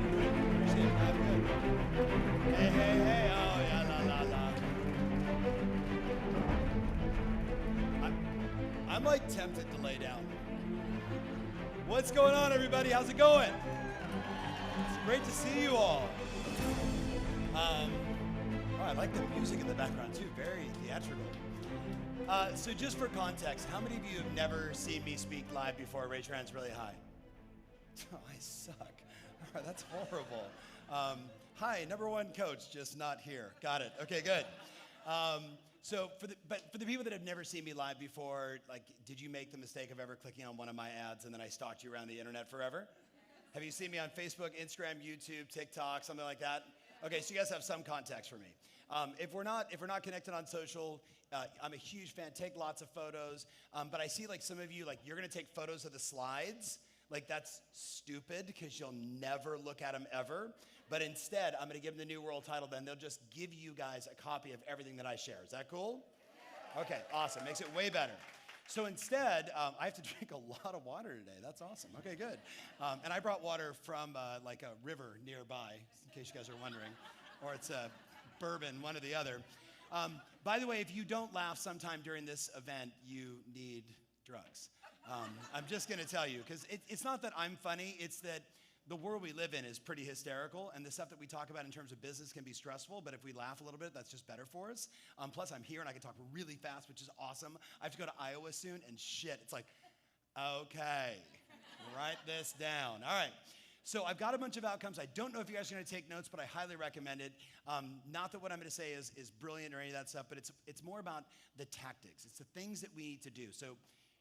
it. Appreciate it. I'm good. Hey, hey, hey. Oh, yeah, la, la, la. I'm like tempted to lay down. What's going on, everybody? How's it going? It's great to see you all. I like the music in the background too, very theatrical. So just for context, how many of you have never seen me speak live before? Raise your hands really high. Oh, I suck. All right, that's horrible. Hi, number one coach, just not here. Got it. Okay, good. So for the people that have never seen me live before, like, did you make the mistake of ever clicking on one of my ads and then I stalked you around the internet forever? Have you seen me on Facebook, Instagram, YouTube, TikTok, something like that? Okay, so you guys have some context for me. If we're not connected on social, I'm a huge fan. Take lots of photos. But I see like some of you, like you're gonna take photos of the slides. Like that's stupid because you'll never look at them ever. But instead, I'm gonna give them the New World title. Then they'll just give you guys a copy of everything that I share. Is that cool? Okay, awesome. Makes it way better. So instead, I have to drink a lot of water today. That's awesome. Okay, good. And I brought water from like a river nearby, in case you guys are wondering. Or it's a bourbon, one or the other. By the way, if you don't laugh sometime during this event, you need drugs. I'm just going to tell you, because it's not that I'm funny, it's that the world we live in is pretty hysterical, and the stuff that we talk about in terms of business can be stressful, but if we laugh a little bit, that's just better for us. Plus, I'm here and I can talk really fast, which is awesome. I have to go to Iowa soon, and shit, it's like, okay, write this down. All right. So I've got a bunch of outcomes. I don't know if you guys are going to take notes, but I highly recommend it. Not that what I'm going to say is brilliant or any of that stuff, but it's more about the tactics. It's the things that we need to do. So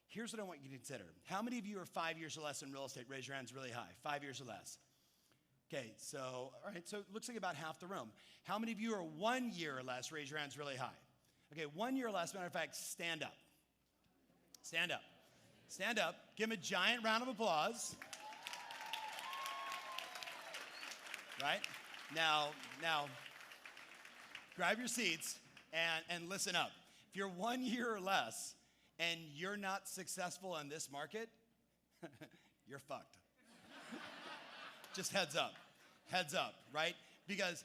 here's what I want you to consider. How many of you are 5 years or less in real estate? Raise your hands really high. 5 years or less. Okay, so, all right, so it looks like about half the room. How many of you are 1 year or less? Raise your hands really high. Okay, 1 year or less. Matter of fact, stand up. Stand up. Stand up. Give them a giant round of applause. Right? Now, grab your seats and listen up. If you're 1 year or less and you're not successful in this market, you're fucked. Just heads up, right? Because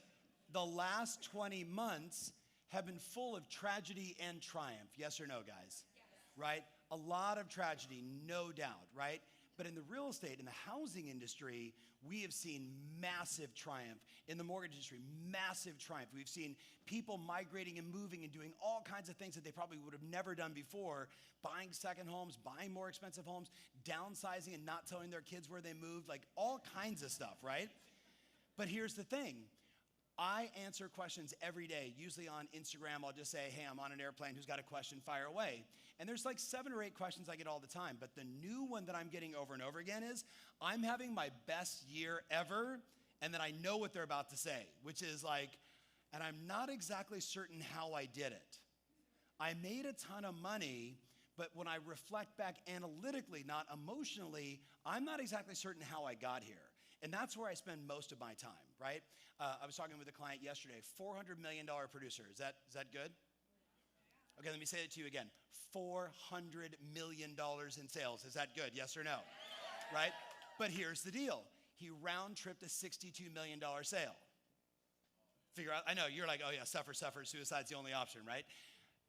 the last 20 months have been full of tragedy and triumph. Yes or no, guys? Yes. Right? A lot of tragedy, no doubt, right? But in the real estate, in the housing industry, we have seen massive triumph. In the mortgage industry, massive triumph. We've seen people migrating and moving and doing all kinds of things that they probably would have never done before, buying second homes, buying more expensive homes, downsizing and not telling their kids where they moved, like all kinds of stuff, right? But here's the thing. I answer questions every day. Usually on Instagram, I'll just say, hey, I'm on an airplane. Who's got a question? Fire away. And there's like 7 or 8 questions I get all the time. But the new one that I'm getting over and over again is, I'm having my best year ever. And then I know what they're about to say, which is like, and I'm not exactly certain how I did it. I made a ton of money, but when I reflect back analytically, not emotionally, I'm not exactly certain how I got here. And that's where I spend most of my time, right? I was talking with a client yesterday, $400 million producer. Is that good? Okay, let me say it to you again. $400 million in sales. Is that good? Yes or no? Right? But here's the deal. He round-tripped a $62 million sale. Figure out, I know, you're like, oh yeah, suffer, suicide's the only option, right?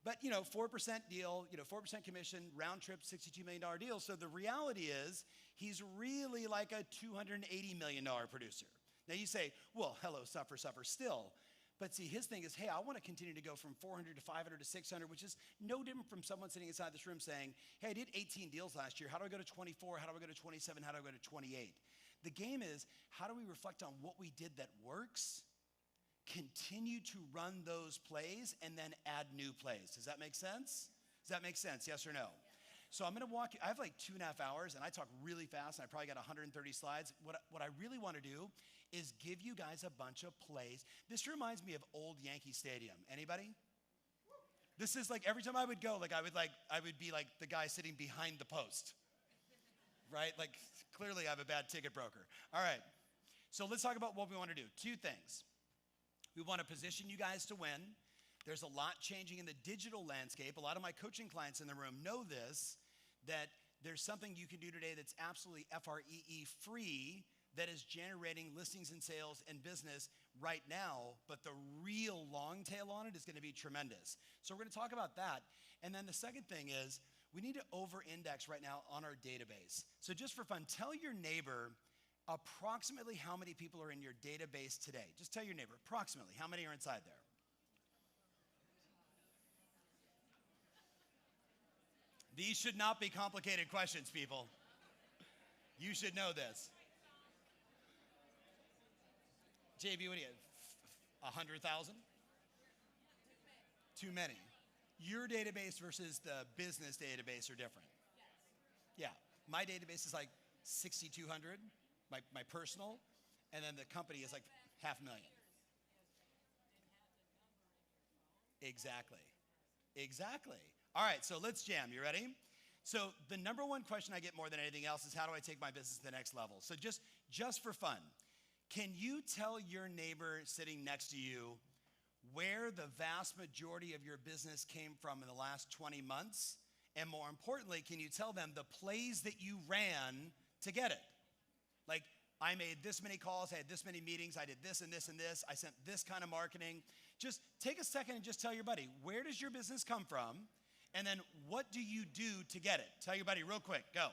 But, 4% deal, 4% commission, round trip, $62 million deal. So the reality is he's really like a $280 million producer. Now you say, well, hello, suffer still. But see, his thing is, hey, I want to continue to go from 400 to 500 to 600, which is no different from someone sitting inside this room saying, hey, I did 18 deals last year. How do I go to 24? How do I go to 27? How do I go to 28? The game is, how do we reflect on what we did that works, continue to run those plays, and then add new plays? Does that make sense? Does that make sense? Yes or no? So I'm going to walk you. I have like 2.5 hours, and I talk really fast, and I probably got 130 slides. What I really want to do is give you guys a bunch of plays. This reminds me of old Yankee Stadium. Anybody? This is like every time I would go, I would be like the guy sitting behind the post, right? Like clearly I have a bad ticket broker. All right. So let's talk about what we want to do. 2 things. We want to position you guys to win. There's a lot changing in the digital landscape. A lot of my coaching clients in the room know this, that there's something you can do today that's absolutely FREE free that is generating listings and sales and business right now, but the real long tail on it is going to be tremendous. So we're going to talk about that. And then the second thing is we need to over-index right now on our database. So just for fun, tell your neighbor approximately how many people are in your database today. Just tell your neighbor approximately how many are inside there. These should not be complicated questions, people. You should know this. JB, what do you have? 100,000? Too many. Your database versus the business database are different. Yeah. My database is like 6,200, my personal, and then the company is like 500,000. Exactly. All right, so let's jam. You ready? So the number one question I get more than anything else is how do I take my business to the next level? So just for fun, can you tell your neighbor sitting next to you where the vast majority of your business came from in the last 20 months? And more importantly, can you tell them the plays that you ran to get it? Like, I made this many calls, I had this many meetings, I did this and this and this, I sent this kind of marketing. Just take a second and just tell your buddy, where does your business come from? And then what do you do to get it? Tell your buddy real quick, go.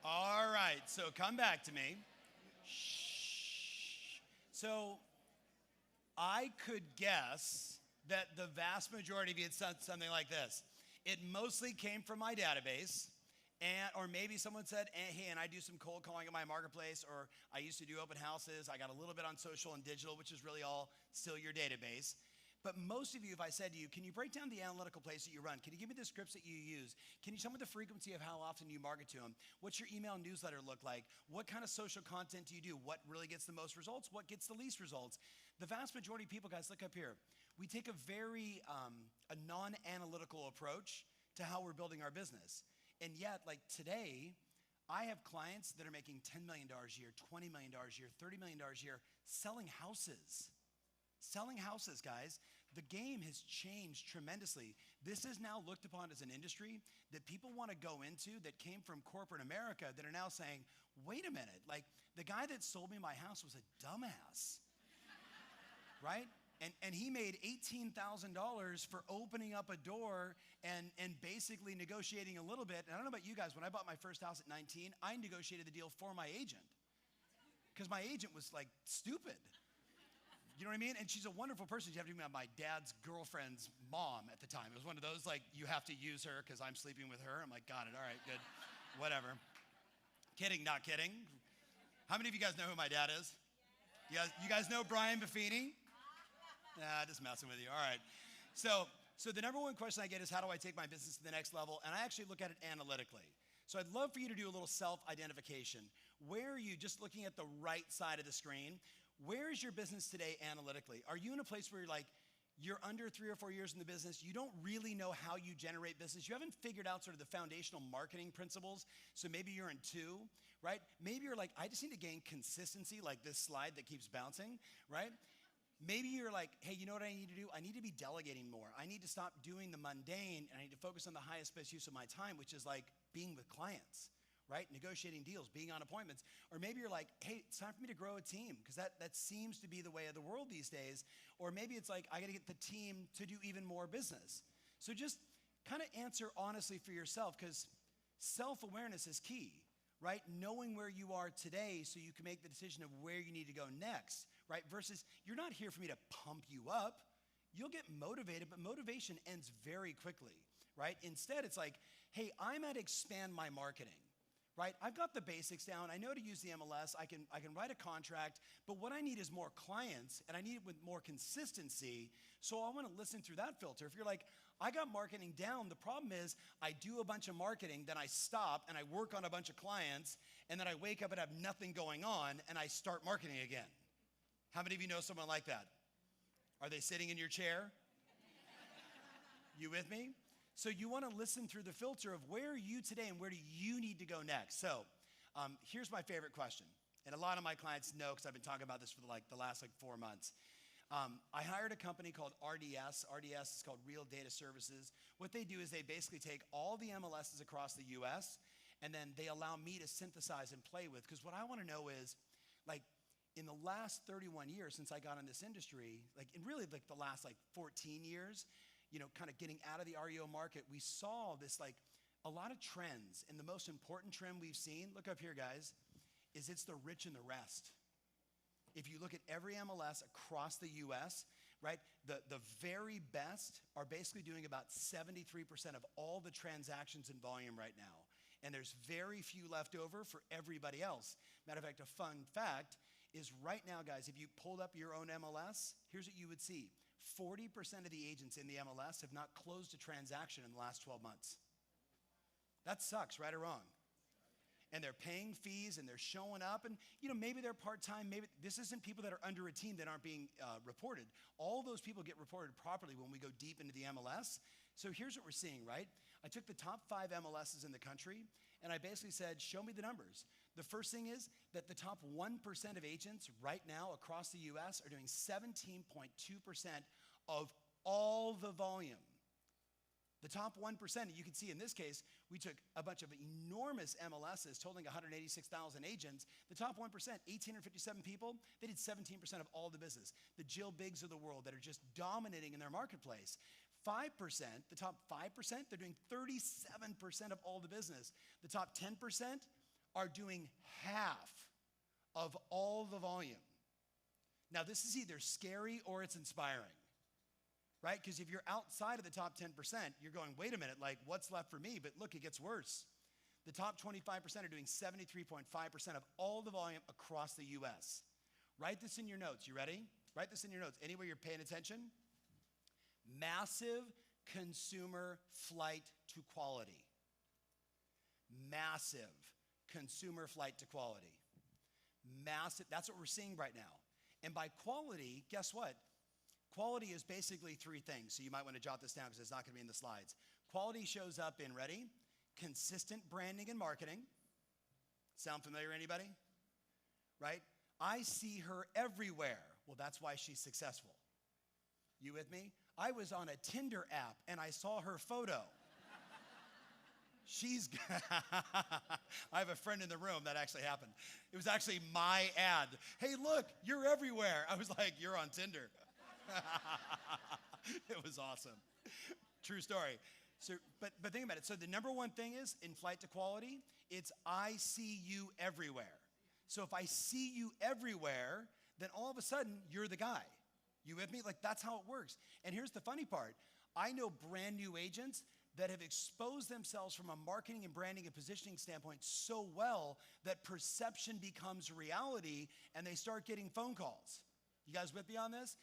All right, so come back to me. Shh. So I could guess that the vast majority of you had said something like this. It mostly came from my database, or maybe someone said, hey, and I do some cold calling in my marketplace, or I used to do open houses. I got a little bit on social and digital, which is really all still your database. But most of you, if I said to you, can you break down the analytical plays that you run? Can you give me the scripts that you use? Can you tell me the frequency of how often you market to them? What's your email newsletter look like? What kind of social content do you do? What really gets the most results? What gets the least results? The vast majority of people, guys, look up here. We take a very a non-analytical approach to how we're building our business. And yet, like today, I have clients that are making $10 million a year, $20 million a year, $30 million a year selling houses. Selling houses, guys. The game has changed tremendously. This is now looked upon as an industry that people want to go into that came from corporate America that are now saying, wait a minute, like the guy that sold me my house was a dumbass, right? And he made $18,000 for opening up a door and basically negotiating a little bit. And I don't know about you guys, when I bought my first house at 19, I negotiated the deal for my agent because my agent was like stupid. You know what I mean? And she's a wonderful person. You have to be my dad's girlfriend's mom at the time. It was one of those, like, you have to use her because I'm sleeping with her. I'm like, got it. All right, good. Whatever. Kidding, not kidding. How many of you guys know who my dad is? You guys know Brian Buffini? Nah, just messing with you. All right. So the number one question I get is, how do I take my business to the next level? And I actually look at it analytically. So I'd love for you to do a little self-identification. Where are you, just looking at the right side of the screen, where is your business today analytically? Are you in a place where you're under 3 or 4 years in the business, you don't really know how you generate business, you haven't figured out sort of the foundational marketing principles, so maybe you're in 2, right? Maybe you're like, I just need to gain consistency, like this slide that keeps bouncing, right? Maybe you're like, hey, you know what I need to do? I need to be delegating more. I need to stop doing the mundane, and I need to focus on the highest best use of my time, which is like being with clients, right? Negotiating deals, being on appointments. Or maybe you're like, hey, it's time for me to grow a team because that seems to be the way of the world these days. Or maybe it's like, I got to get the team to do even more business. So just kind of answer honestly for yourself because self-awareness is key, right? Knowing where you are today so you can make the decision of where you need to go next, right? Versus you're not here for me to pump you up. You'll get motivated, but motivation ends very quickly, right? Instead, it's like, hey, I'm at expand my marketing. right? I've got the basics down. I know to use the MLS. I can write a contract, but what I need is more clients, and I need it with more consistency. So I want to listen through that filter. If you're like, I got marketing down, the problem is I do a bunch of marketing, then I stop and I work on a bunch of clients, and then I wake up and have nothing going on, and I start marketing again. How many of you know someone like that? Are they sitting in your chair? You with me? So you want to listen through the filter of where are you today and where do you need to go next? So here's my favorite question. And a lot of my clients know because I've been talking about this for the last 4 months. I hired a company called RDS. RDS is called Real Data Services. What they do is they basically take all the MLSs across the US and then they allow me to synthesize and play with. Because what I want to know is, in the last 31 years since I got in this industry, in really the last 14 years, kind of getting out of the REO market, we saw this a lot of trends. And the most important trend we've seen, look up here guys, is it's the rich and the rest. If you look at every MLS across the US, right, the very best are basically doing about 73% of all the transactions in volume right now. And there's very few left over for everybody else. Matter of fact, a fun fact is right now, guys, if you pulled up your own MLS, here's what you would see. 40% of the agents in the MLS have not closed a transaction in the last 12 months. That sucks, right or wrong? And they're paying fees and they're showing up and maybe they're part-time, maybe this isn't people that are under a team that aren't being reported. All those people get reported properly when we go deep into the MLS. So here's what we're seeing, right? I took the top 5 MLSs in the country and I basically said, show me the numbers. The first thing is that the top 1% of agents right now across the US are doing 17.2% of all the volume. The top 1%, you can see in this case, we took a bunch of enormous MLSs totaling 186,000 agents. The top 1%, 1,857 people, they did 17% of all the business. The Jill Biggs of the world that are just dominating in their marketplace. 5%, the top 5%, they're doing 37% of all the business. The top 10% are doing half of all the volume. Now, this is either scary or it's inspiring, right? Because if you're outside of the top 10%, you're going, wait a minute, what's left for me? But look, it gets worse. The top 25% are doing 73.5% of all the volume across the US. Write this in your notes. You ready? Write this in your notes. Anywhere you're paying attention? Massive consumer flight to quality. Massive consumer flight to quality. Massive, that's what we're seeing right now. And by quality, guess what? Quality is basically 3 things. So you might want to jot this down because it's not going to be in the slides. Quality shows up in, ready? Consistent branding and marketing. Sound familiar, anybody? Right? I see her everywhere. Well, that's why she's successful. You with me? I was on a Tinder app and I saw her photo. I have a friend in the room that actually happened. It was actually my ad. Hey, look, you're everywhere. I was like, you're on Tinder. It was awesome. True story. So, but think about it. So the number one thing is in flight to quality, it's I see you everywhere. So if I see you everywhere, then all of a sudden you're the guy. You with me? That's how it works. And here's the funny part. I know brand new agents that have exposed themselves from a marketing and branding and positioning standpoint so well that perception becomes reality and they start getting phone calls. You guys with me on this?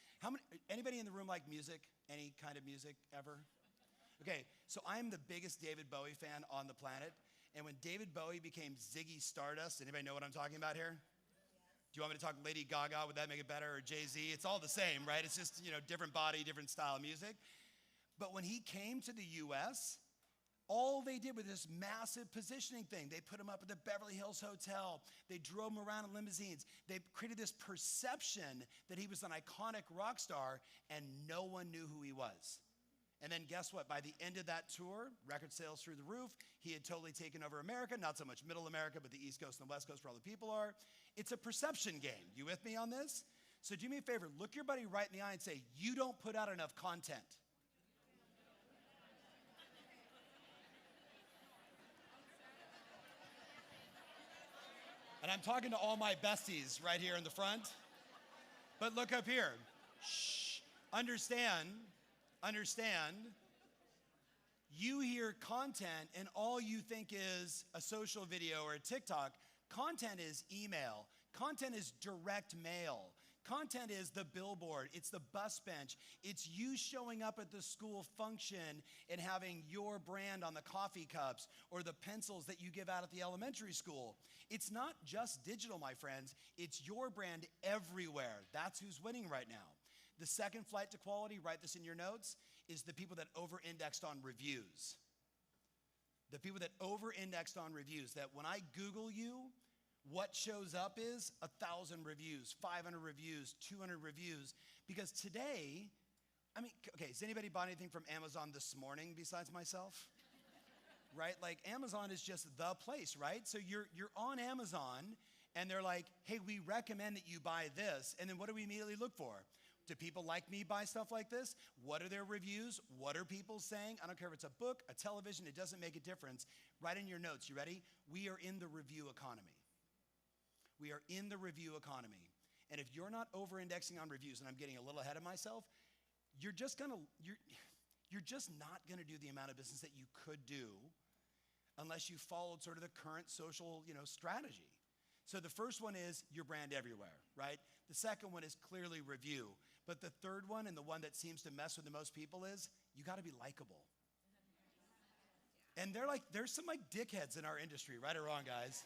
Anybody in the room like music? Any kind of music ever? Okay, so I'm the biggest David Bowie fan on the planet. And when David Bowie became Ziggy Stardust, anybody know what I'm talking about here? Do you want me to talk Lady Gaga? Would that make it better? Or Jay-Z? It's all the same, right? It's just, different body, different style of music. But when he came to the US, all they did was this massive positioning thing. They put him up at the Beverly Hills Hotel. They drove him around in limousines. They created this perception that he was an iconic rock star, and no one knew who he was. And then guess what? By the end of that tour, record sales through the roof. He had totally taken over America, not so much middle America, but the East Coast and the West Coast where all the people are. It's a perception game. You with me on this? So do me a favor, look your buddy right in the eye and say, you don't put out enough content. And I'm talking to all my besties right here in the front. But look up here. Shh. Understand. You hear content and all you think is a social video or a TikTok. Content is email. Content is direct mail. Content is the billboard. It's the bus bench. It's you showing up at the school function and having your brand on the coffee cups or the pencils that you give out at the elementary school. It's not just digital, my friends. It's your brand everywhere. That's who's winning right now. The second flight to quality, write this in your notes, is the people that over-indexed on reviews. The people that over-indexed on reviews, that when I Google you, what shows up is 1,000 reviews, 500 reviews, 200 reviews. Because today, I mean, okay, has anybody bought anything from Amazon this morning besides myself? Right? Like Amazon is just the place, right? So you're on Amazon and they're like, hey, we recommend that you buy this. And then what do we immediately look for? Do people like me buy stuff like this? What are their reviews? What are people saying? I don't care if it's a book, a television, it doesn't make a difference. Write in your notes, you ready? We are in the review economy. We are in the review economy. And if you're not over-indexing on reviews, and I'm getting a little ahead of myself, you're just not gonna do the amount of business that you could do unless you followed sort of the current social, strategy. So the first one is your brand everywhere, right? The second one is clearly review. But the third one, and the one that seems to mess with the most people, is you gotta be likable. And there's some dickheads in our industry, right or wrong, guys?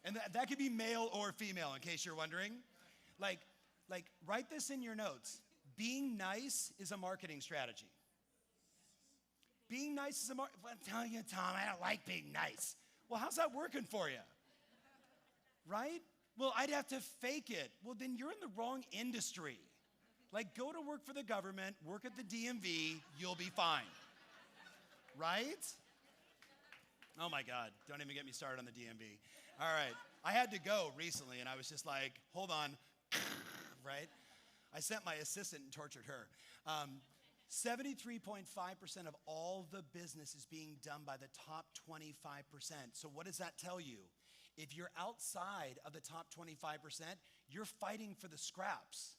And that could be male or female, in case you're wondering. Like, write this in your notes. Being nice is a marketing strategy. Being nice is I'm telling you, Tom, I don't like being nice. Well, how's that working for you? Right? Well, I'd have to fake it. Well, then you're in the wrong industry. Like, go to work for the government, work at the DMV, you'll be fine. Right? Oh my God, don't even get me started on the DMV. All right, I had to go recently and I was just like, hold on, right? I sent my assistant and tortured her. 73.5% of all the business is being done by the top 25%. So what does that tell you? If you're outside of the top 25%, you're fighting for the scraps,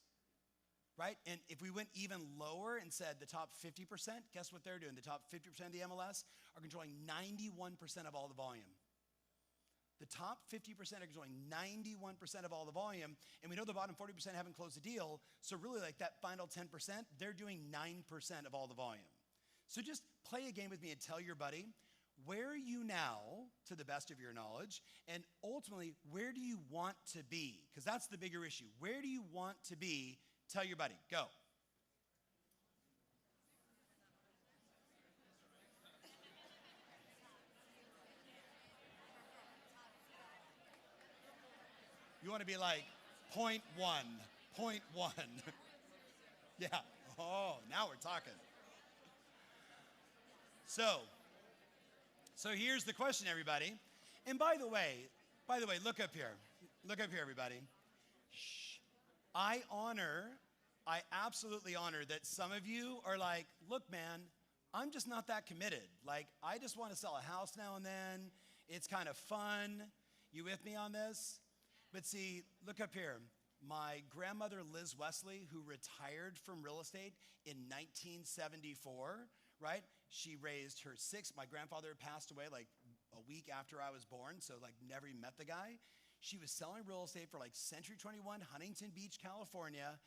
right? And if we went even lower and said the top 50%, guess what they're doing? The top 50% of the MLS are controlling 91% of all the volume. The top 50% are controlling 91% of all the volume, and we know the bottom 40% haven't closed the deal, so really like that final 10%, they're doing 9% of all the volume. So just play a game with me and tell your buddy, where are you now, to the best of your knowledge, and ultimately, where do you want to be? Because that's the bigger issue. Where do you want to be? Tell your buddy, go. You want to be like 0.1, 0.1. Yeah, oh, now we're talking. So here's the question, everybody. And by the way, look up here. Look up here, everybody. Shh. I absolutely honor that some of you are like, look, man, I'm just not that committed. Like, I just want to sell a house now and then. It's kind of fun. You with me on this? But see, look up here. My grandmother, Liz Wesley, who retired from real estate in 1974, right? She raised her my grandfather passed away like a week after I was born, so like never even met the guy. She was selling real estate for like Century 21, Huntington Beach, California.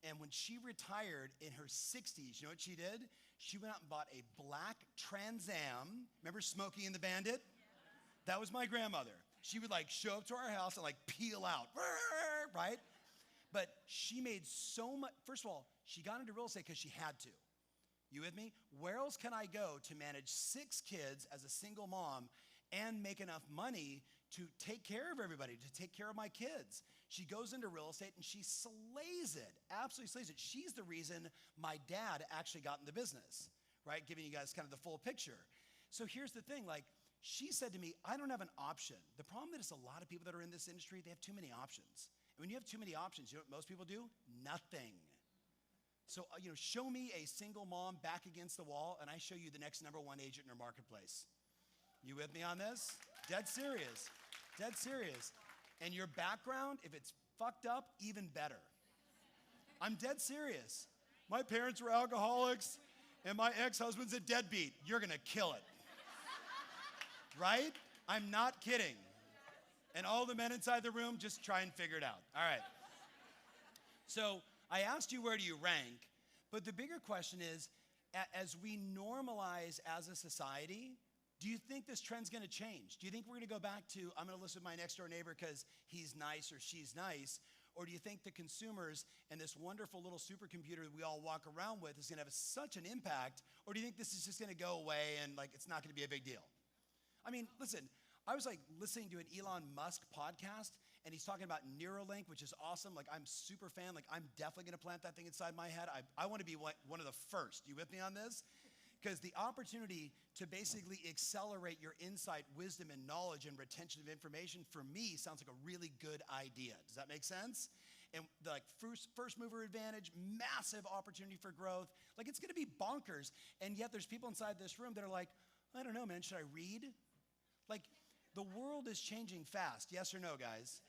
And when she retired in her 60s, you know what she did? She went out and bought a black Trans Am. Remember Smokey and the Bandit? That was my grandmother. She would like show up to our house and like peel out, right? But she made so much. First of all, she got into real estate because she had to. You with me? Where else can I go to manage 6 kids as a single mom and make enough money to take care of everybody, to take care of my kids? She goes into real estate and she slays it, absolutely slays it. She's the reason my dad actually got in the business, right? Giving you guys kind of the full picture. So here's the thing, like, she said to me, I don't have an option. The problem is a lot of people that are in this industry, they have too many options. And when you have too many options, you know what most people do? Nothing. So, show me a single mom back against the wall, and I show you the next #1 agent in her marketplace. You with me on this? Dead serious. Dead serious. And your background, if it's fucked up, even better. I'm dead serious. My parents were alcoholics, and my ex-husband's a deadbeat. You're gonna kill it. Right? I'm not kidding. And all the men inside the room, just try and figure it out. All right. So I asked you, where do you rank? But the bigger question is, as we normalize as a society, do you think this trend's gonna change? Do you think we're gonna go back to, I'm gonna listen to my next door neighbor because he's nice or she's nice? Or do you think the consumers and this wonderful little supercomputer that we all walk around with is gonna have such an impact? Or do you think this is just gonna go away and like it's not gonna be a big deal? I mean, listen, I was like listening to an Elon Musk podcast and he's talking about Neuralink, which is awesome. Like I'm super fan, like I'm definitely gonna plant that thing inside my head. I wanna be one of the first. You with me on this? Because the opportunity to basically accelerate your insight, wisdom, and knowledge and retention of information, for me, sounds like a really good idea. Does that make sense? And the like first mover advantage, massive opportunity for growth. Like it's gonna be bonkers. And yet there's people inside this room that are like, I don't know, man, should I read? Like the world is changing fast, yes or no, guys?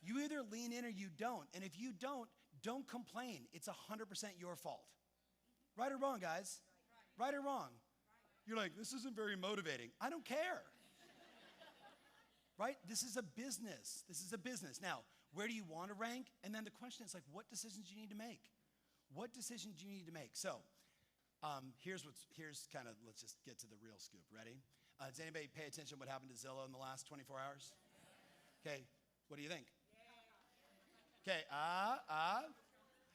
You either lean in or you don't. And if you don't complain. It's 100% your fault. Right or wrong, guys? Right or wrong? You're like, this isn't very motivating. I don't care. Right? This is a business. This is a business. Now, where do you want to rank? And then the question is like, what decisions do you need to make? What decisions do you need to make? So, here's kind of, let's just get to the real scoop. Ready? Does anybody pay attention to what happened to Zillow in the last 24 hours? Okay, what do you think? Okay,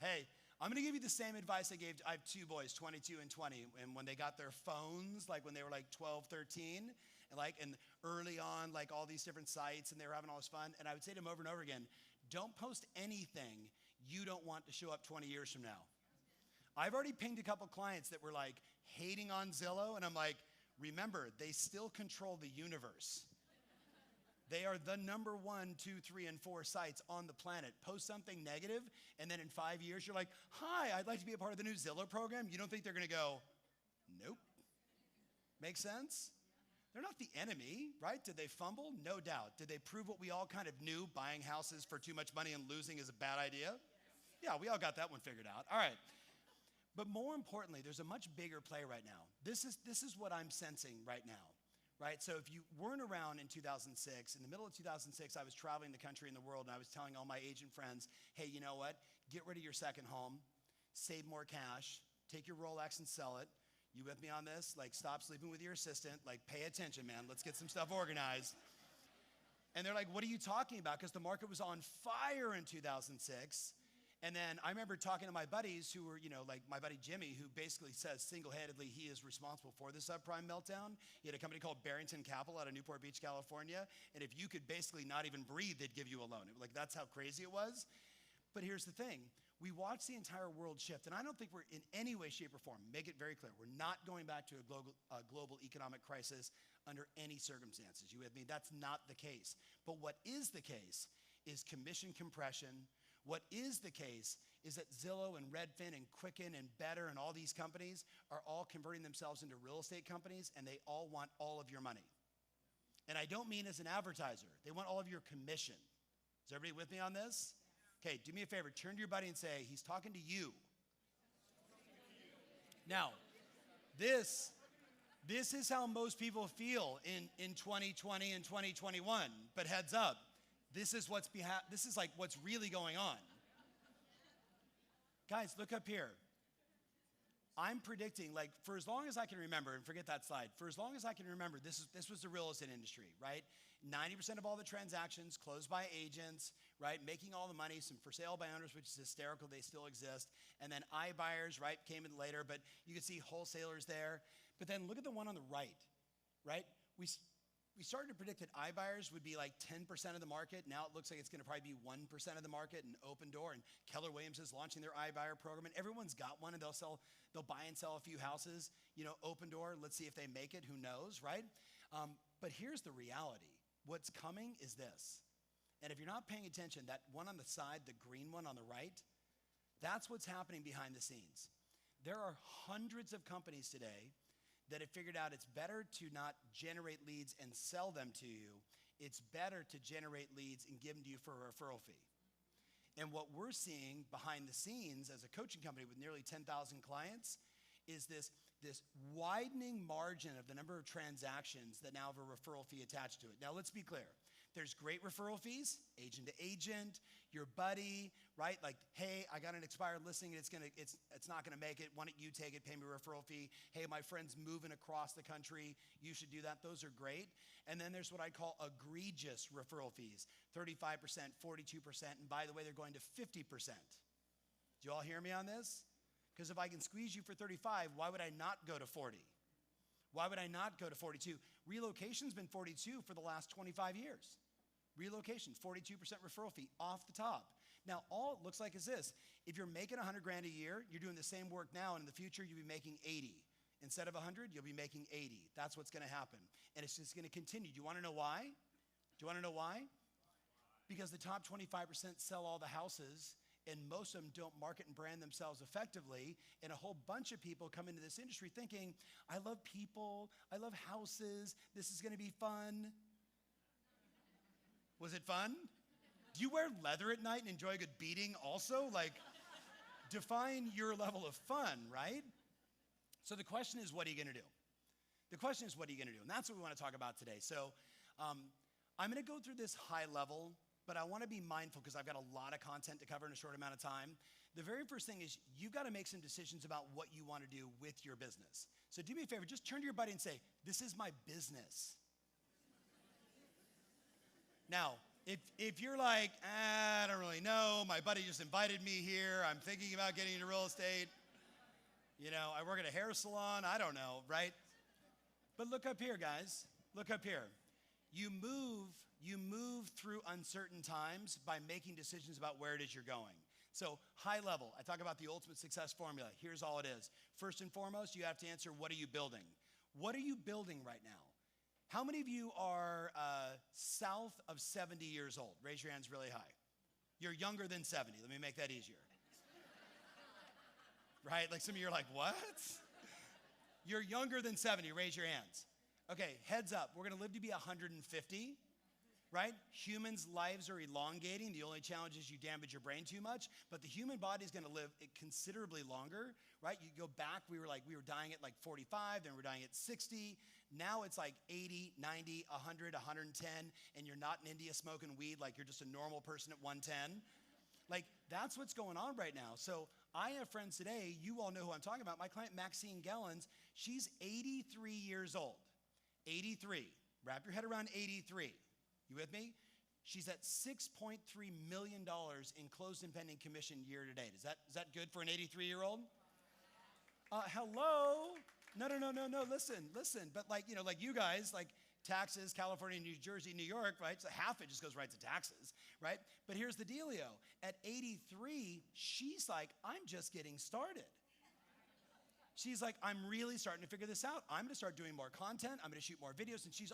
hey, I'm gonna give you the same advice I have two boys, 22 and 20, and when they got their phones, like when they were like 12, 13, and early on, like all these different sites, and they were having all this fun, and I would say to them over and over again, don't post anything you don't want to show up 20 years from now. I've already pinged a couple clients that were like hating on Zillow, and I'm like, remember, they still control the universe. They are the number 1, 2, 3, and 4 sites on the planet. Post something negative, and then in 5 years, you're like, hi, I'd like to be a part of the new Zillow program. You don't think they're gonna go, nope. Make sense? They're not the enemy, right? Did they fumble? No doubt. Did they prove what we all kind of knew? Buying houses for too much money and losing is a bad idea? Yeah, we all got that one figured out. All right. But more importantly, there's a much bigger play right now. This is what I'm sensing right now, right? So if you weren't around in 2006, in the middle of 2006, I was traveling the country and the world, and I was telling all my agent friends, hey, you know what? Get rid of your second home, save more cash, take your Rolex and sell it. You with me on this? Like, stop sleeping with your assistant. Like, pay attention, man. Let's get some stuff organized. And they're like, what are you talking about? Because the market was on fire in 2006. And then I remember talking to my buddies who were, like my buddy Jimmy, who basically says single-handedly he is responsible for the subprime meltdown. He had a company called Barrington Capital out of Newport Beach, California. And if you could basically not even breathe, they'd give you a loan. Like, that's how crazy it was. But here's the thing. We watched the entire world shift. And I don't think we're in any way, shape, or form, make it very clear, we're not going back to a global economic crisis under any circumstances. You with me? That's not the case. But what is the case is commission compression. What is the case is that Zillow and Redfin and Quicken and Better and all these companies are all converting themselves into real estate companies, and they all want all of your money. And I don't mean as an advertiser. They want all of your commission. Is everybody with me on this? Okay, do me a favor. Turn to your buddy and say, he's talking to you. Now, this is how most people feel in 2020 and 2021. But heads up. This is like what's really going on. Guys, look up here. I'm predicting, like, for as long as I can remember, and forget that slide, for as long as I can remember, this was the real estate industry, right? 90% of all the transactions closed by agents, right? Making all the money, some for sale by owners, which is hysterical, they still exist. And then iBuyers, right, came in later, but you can see wholesalers there. But then look at the one on the right? We started to predict that iBuyers would be like 10% of the market. Now it looks like it's gonna probably be 1% of the market, and Open Door, and Keller Williams is launching their iBuyer program, and everyone's got one, and they'll buy and sell a few houses. Open Door, let's see if they make it, who knows, right? But here's the reality. What's coming is this. And if you're not paying attention, that one on the side, the green one on the right, that's what's happening behind the scenes. There are hundreds of companies today that have figured out it's better to not generate leads and sell them to you. It's better to generate leads and give them to you for a referral fee. And what we're seeing behind the scenes as a coaching company with nearly 10,000 clients is this widening margin of the number of transactions that now have a referral fee attached to it. Now, let's be clear. There's great referral fees, agent to agent, your buddy, right? Like, hey, I got an expired listing, it's not gonna make it. Why don't you take it, pay me a referral fee? Hey, my friend's moving across the country, you should do that. Those are great. And then there's what I call egregious referral fees, 35%, 42%, and by the way, they're going to 50%. Do you all hear me on this? Because if I can squeeze you for 35, why would I not go to 40? Why would I not go to 42? Relocation's been 42 for the last 25 years. Relocation, 42% referral fee off the top. Now, all it looks like is this. If you're making 100 grand a year, you're doing the same work now, and in the future, you'll be making 80. Instead of 100, you'll be making 80. That's what's gonna happen. And it's just gonna continue. Do you wanna know why? Do you wanna know why? Because the top 25% sell all the houses, and most of them don't market and brand themselves effectively, and a whole bunch of people come into this industry thinking, I love people, I love houses, this is gonna be fun. Was it fun? Do you wear leather at night and enjoy a good beating also? Like, define your level of fun, right? So the question is, what are you gonna do? The question is, what are you gonna do? And that's what we wanna talk about today. So I'm gonna go through this high level, but I wanna be mindful because I've got a lot of content to cover in a short amount of time. The very first thing is you've gotta make some decisions about what you wanna do with your business. So do me a favor, just turn to your buddy and say, this is my business. Now, if you're like, I don't really know, my buddy just invited me here, I'm thinking about getting into real estate, you know, I work at a hair salon, I don't know, right? But look up here, guys, look up here. You move through uncertain times by making decisions about where it is you're going. So high level, I talk about the ultimate success formula. Here's all it is. First and foremost, you have to answer, what are you building? What are you building right now? How many of you are south of 70 years old? Raise your hands really high. You're younger than 70. Let me make that easier. Right? Like some of you are like, what? You're younger than 70. Raise your hands. Okay, heads up. We're going to live to be 150, right? Humans' lives are elongating. The only challenge is you damage your brain too much. But the human body is going to live considerably longer, right? You go back, we were dying at like 45, then we're dying at 60. Now it's like 80, 90, 100, 110, and you're not in India smoking weed like you're just a normal person at 110. Like, that's what's going on right now. So I have friends today, you all know who I'm talking about. My client, Maxine Gellens, she's 83 years old. 83. Wrap your head around 83. You with me? She's at $6.3 million in closed and pending commission year to date. Is that good for an 83-year-old? Hello? No, listen. But like you guys, like taxes, California, New Jersey, New York, right? So half it just goes right to taxes, right? But here's the dealio. At 83, she's like, I'm just getting started. She's like, I'm really starting to figure this out. I'm gonna start doing more content. I'm gonna shoot more videos. And she's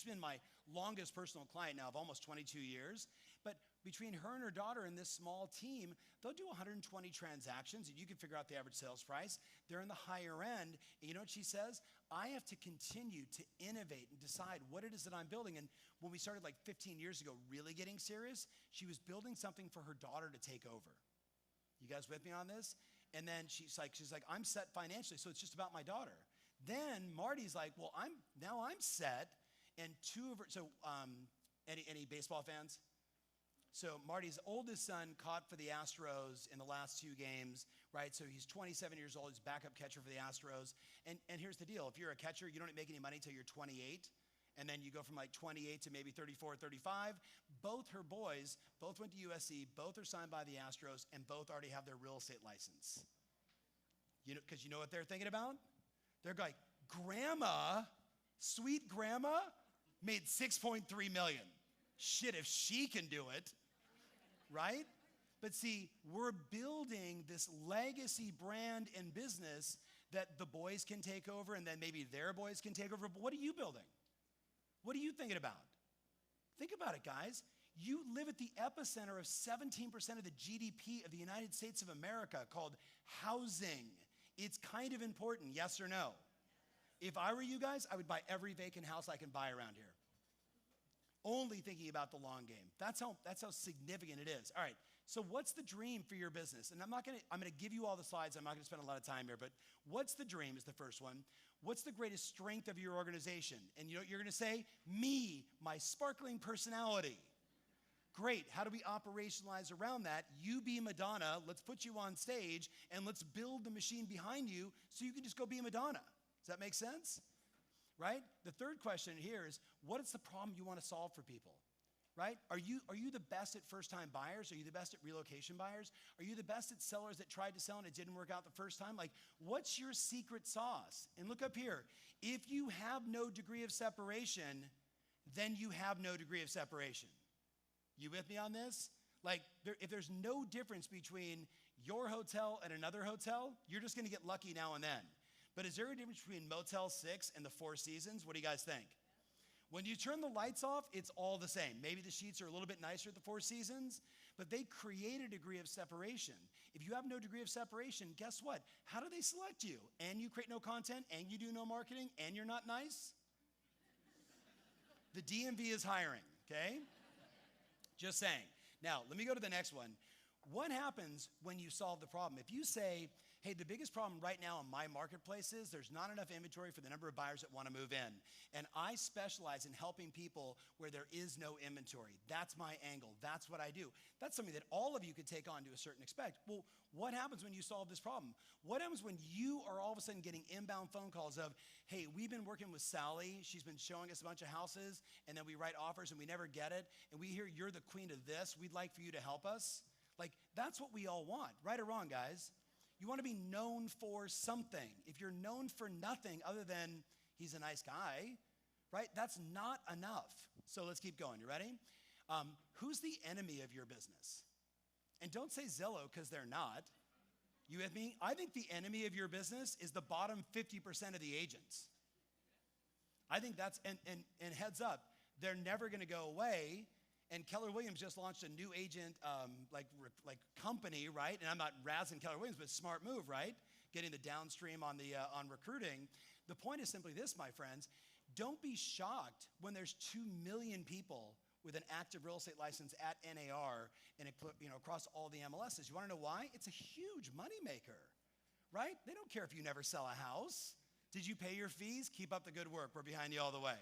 been my longest personal client now of almost 22 years. But between her and her daughter and this small team, they'll do 120 transactions and you can figure out the average sales price. They're in the higher end. And you know what she says? I have to continue to innovate and decide what it is that I'm building. And when we started like 15 years ago, really getting serious, she was building something for her daughter to take over. You guys with me on this? And then she's like, I'm set financially, so it's just about my daughter. Then Marty's like, well, I'm set, and any baseball fans? So Marty's oldest son caught for the Astros in the last 2 games, right? So he's 27 years old, he's backup catcher for the Astros. And here's the deal, if you're a catcher, you don't make any money until you're 28. And then you go from like 28 to maybe 34, 35. Both her boys, both went to USC, both are signed by the Astros, and both already have their real estate license. You know, because you know what they're thinking about? They're like, grandma, sweet grandma, made 6.3 million. Shit, if she can do it, right? But see, we're building this legacy brand and business that the boys can take over and then maybe their boys can take over. But what are you building? What are you thinking about? Think about it, guys. You live at the epicenter of 17% of the GDP of the United States of America, called housing. It's kind of important, yes or no? If I were you guys, I would buy every vacant house I can buy around here. Only thinking about the long game. That's how significant it is. All right, So what's the dream for your business? And I'm gonna give you all the slides. I'm not gonna spend a lot of time here, but what's the dream is the first one. What's the greatest strength of your organization? And you know what you're gonna say? Me, my sparkling personality. Great, how do we operationalize around that? You be Madonna, let's put you on stage and let's build the machine behind you so you can just go be Madonna. Does that make sense? Right? The third question here is, what is the problem you wanna solve for people? Right? Are you the best at first-time buyers? Are you the best at relocation buyers? Are you the best at sellers that tried to sell and it didn't work out the first time? Like, what's your secret sauce? And look up here. If you have no degree of separation, then you have no degree of separation. You with me on this? Like, if there's no difference between your hotel and another hotel, you're just gonna get lucky now and then. But is there a difference between Motel 6 and the Four Seasons? What do you guys think? When you turn the lights off, it's all the same. Maybe the sheets are a little bit nicer at the Four Seasons, but they create a degree of separation. If you have no degree of separation, guess what? How do they select you? And you create no content, and you do no marketing, and you're not nice? The DMV is hiring, okay? Just saying. Now, let me go to the next one. What happens when you solve the problem? If you say, hey, the biggest problem right now in my marketplace is there's not enough inventory for the number of buyers that want to move in. And I specialize in helping people where there is no inventory. That's my angle. That's what I do. That's something that all of you could take on to a certain extent. Well, what happens when you solve this problem? What happens when you are all of a sudden getting inbound phone calls of, hey, we've been working with Sally. She's been showing us a bunch of houses, and then we write offers and we never get it. And we hear you're the queen of this. We'd like for you to help us. Like, that's what we all want, right or wrong, guys? You want to be known for something. If you're known for nothing other than he's a nice guy, right? That's not enough. So let's keep going. You ready? Who's the enemy of your business? And don't say Zillow, because they're not. You with me? I think the enemy of your business is the bottom 50% of the agents. I think that's, and heads up, they're never going to go away. And Keller Williams just launched a new agent like company, right? And I'm not razzing Keller Williams, but smart move, right? Getting the downstream on recruiting. The point is simply this, my friends. Don't be shocked when there's 2 million people with an active real estate license at NAR and across all the MLSs. You want to know why? It's a huge moneymaker, right? They don't care if you never sell a house. Did you pay your fees? Keep up the good work. We're behind you all the way.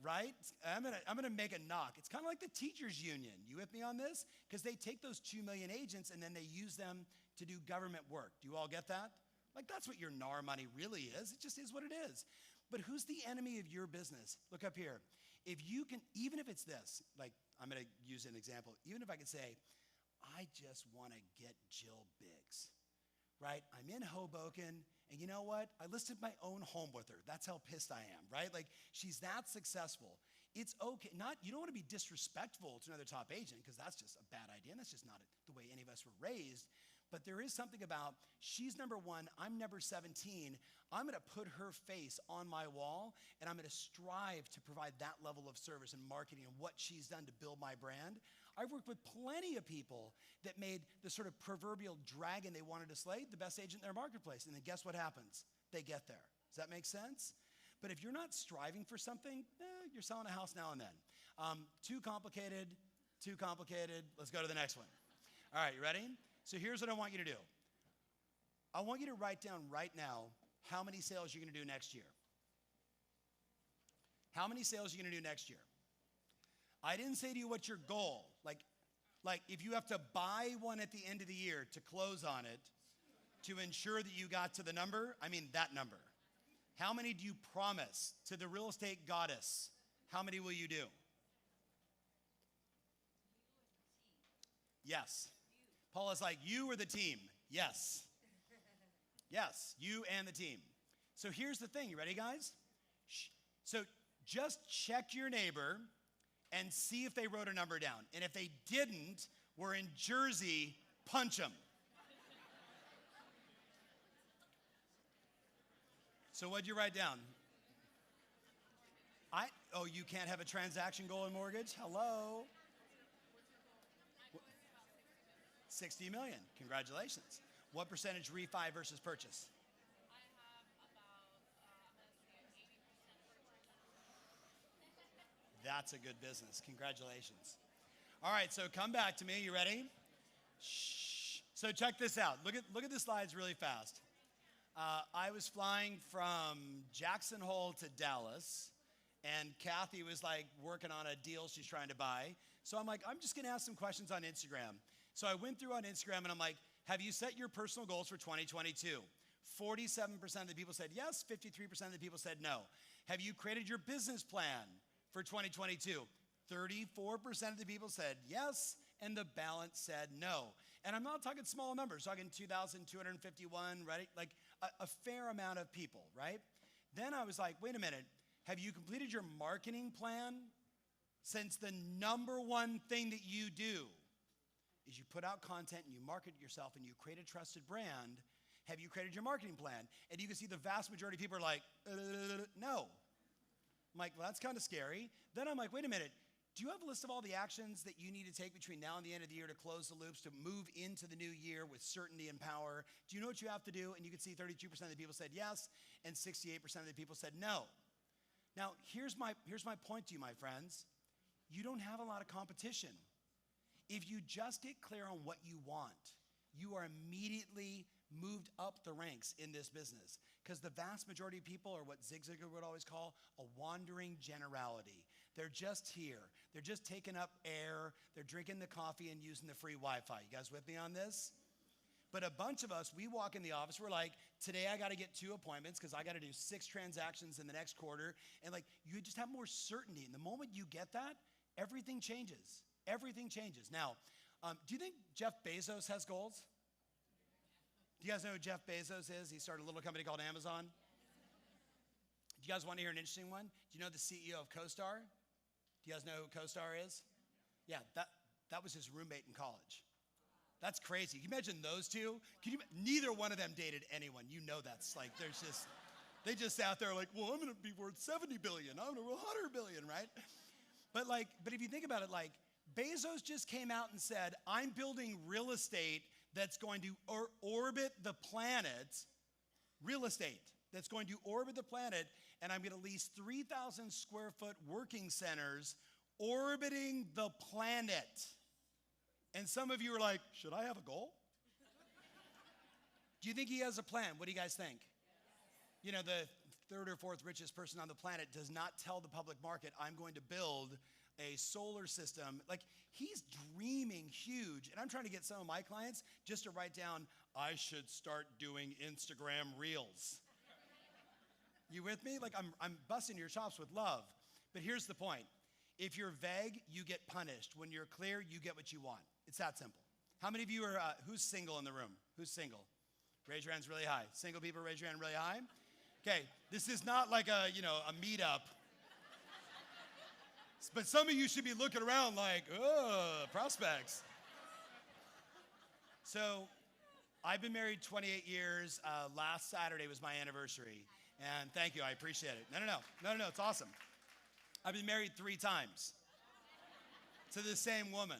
Right? I'm gonna make a knock. It's kind of like the teachers union. You with me on this? Because they take those 2 million agents and then they use them to do government work. Do you all get that? Like, that's what your NAR money really is. It just is what it is. But who's the enemy of your business? Look up here. If you can, even if it's this, like, I'm gonna use an example. Even if I could say, I just wanna get Jill Biggs, right? I'm in Hoboken. And you know what? I listed my own home with her. That's how pissed I am, right? Like, she's that successful. It's okay. You don't want to be disrespectful to another top agent, because that's just a bad idea. And that's just not the way any of us were raised. But there is something about, she's number 1, I'm number 17. I'm going to put her face on my wall, and I'm going to strive to provide that level of service and marketing and what she's done to build my brand. I've worked with plenty of people that made the sort of proverbial dragon they wanted to slay the best agent in their marketplace. And then guess what happens? They get there. Does that make sense? But if you're not striving for something, you're selling a house now and then. Too complicated, too complicated. Let's go to the next one. All right, you ready? So here's what I want you to do. I want you to write down right now how many sales you're going to do next year. How many sales you're going to do next year? I didn't say to you what's your goal. Like if you have to buy one at the end of the year to close on it to ensure that you got to the number, I mean that number. How many do you promise to the real estate goddess? How many will you do? Yes. Paula's like, you or the team? Yes. Yes, you and the team. So here's the thing. You ready, guys? So just check your neighbor and see if they wrote a number down. And if they didn't, we're in Jersey, punch them. So what'd you write down? Oh, you can't have a transaction goal in mortgage? Hello? 60 million. Congratulations. What percentage refi versus purchase? I have about, I'm going to say 80%. That's a good business. Congratulations. All right, so come back to me. You ready? Shh. So check this out. Look at the slides really fast. I was flying from Jackson Hole to Dallas, and Kathy was like working on a deal she's trying to buy. So I'm like, I'm just gonna ask some questions on Instagram. So I went through on Instagram and I'm like, have you set your personal goals for 2022? 47% of the people said yes, 53% of the people said no. Have you created your business plan for 2022? 34% of the people said yes, and the balance said no. And I'm not talking small numbers, talking 2,251, right? Like a fair amount of people, right? Then I was like, wait a minute, have you completed your marketing plan? Since the number one thing that you do is you put out content and you market yourself and you create a trusted brand, have you created your marketing plan? And you can see the vast majority of people are like, no. I'm like, well, that's kind of scary. Then I'm like, wait a minute. Do you have a list of all the actions that you need to take between now and the end of the year to close the loops, to move into the new year with certainty and power? Do you know what you have to do? And you can see 32% of the people said yes, and 68% of the people said no. Now, here's my point to you, my friends. You don't have a lot of competition. If you just get clear on what you want, you are immediately moved up the ranks in this business, because the vast majority of people are what Zig Ziglar would always call a wandering generality. They're just here. They're just taking up air. They're drinking the coffee and using the free Wi-Fi. You guys with me on this? But a bunch of us, we walk in the office, we're like, today I got to get 2 appointments because I got to do 6 transactions in the next quarter. And like, you just have more certainty. And the moment you get that, everything changes. Everything changes. Now, do you think Jeff Bezos has goals? Do you guys know who Jeff Bezos is? He started a little company called Amazon. Do you guys want to hear an interesting one? Do you know the CEO of CoStar? Do you guys know who CoStar is? Yeah, that was his roommate in college. That's crazy. Can you imagine those two? Neither one of them dated anyone. You know that's like, they just sat there like, well, I'm going to be worth 70 billion. I'm going to be 100 billion, right? But if you think about it, like, Bezos just came out and said, I'm building real estate that's going to orbit the planet, real estate that's going to orbit the planet, and I'm going to lease 3,000 square foot working centers orbiting the planet. And some of you are like, should I have a goal? Do you think he has a plan? What do you guys think? You know, the third or fourth richest person on the planet does not tell the public market, I'm going to build a solar system. Like, he's dreaming huge. And I'm trying to get some of my clients just to write down, I should start doing Instagram Reels. You with me? Like, I'm busting your chops with love. But here's the point. If you're vague, you get punished. When you're clear, you get what you want. It's that simple. How many of you are, who's single in the room? Who's single? Raise your hands really high. Single people, raise your hand really high. Okay, this is not like a meetup. But some of you should be looking around like, prospects. So I've been married 28 years. Last Saturday was my anniversary. And thank you, I appreciate it. No, it's awesome. I've been married 3 times to the same woman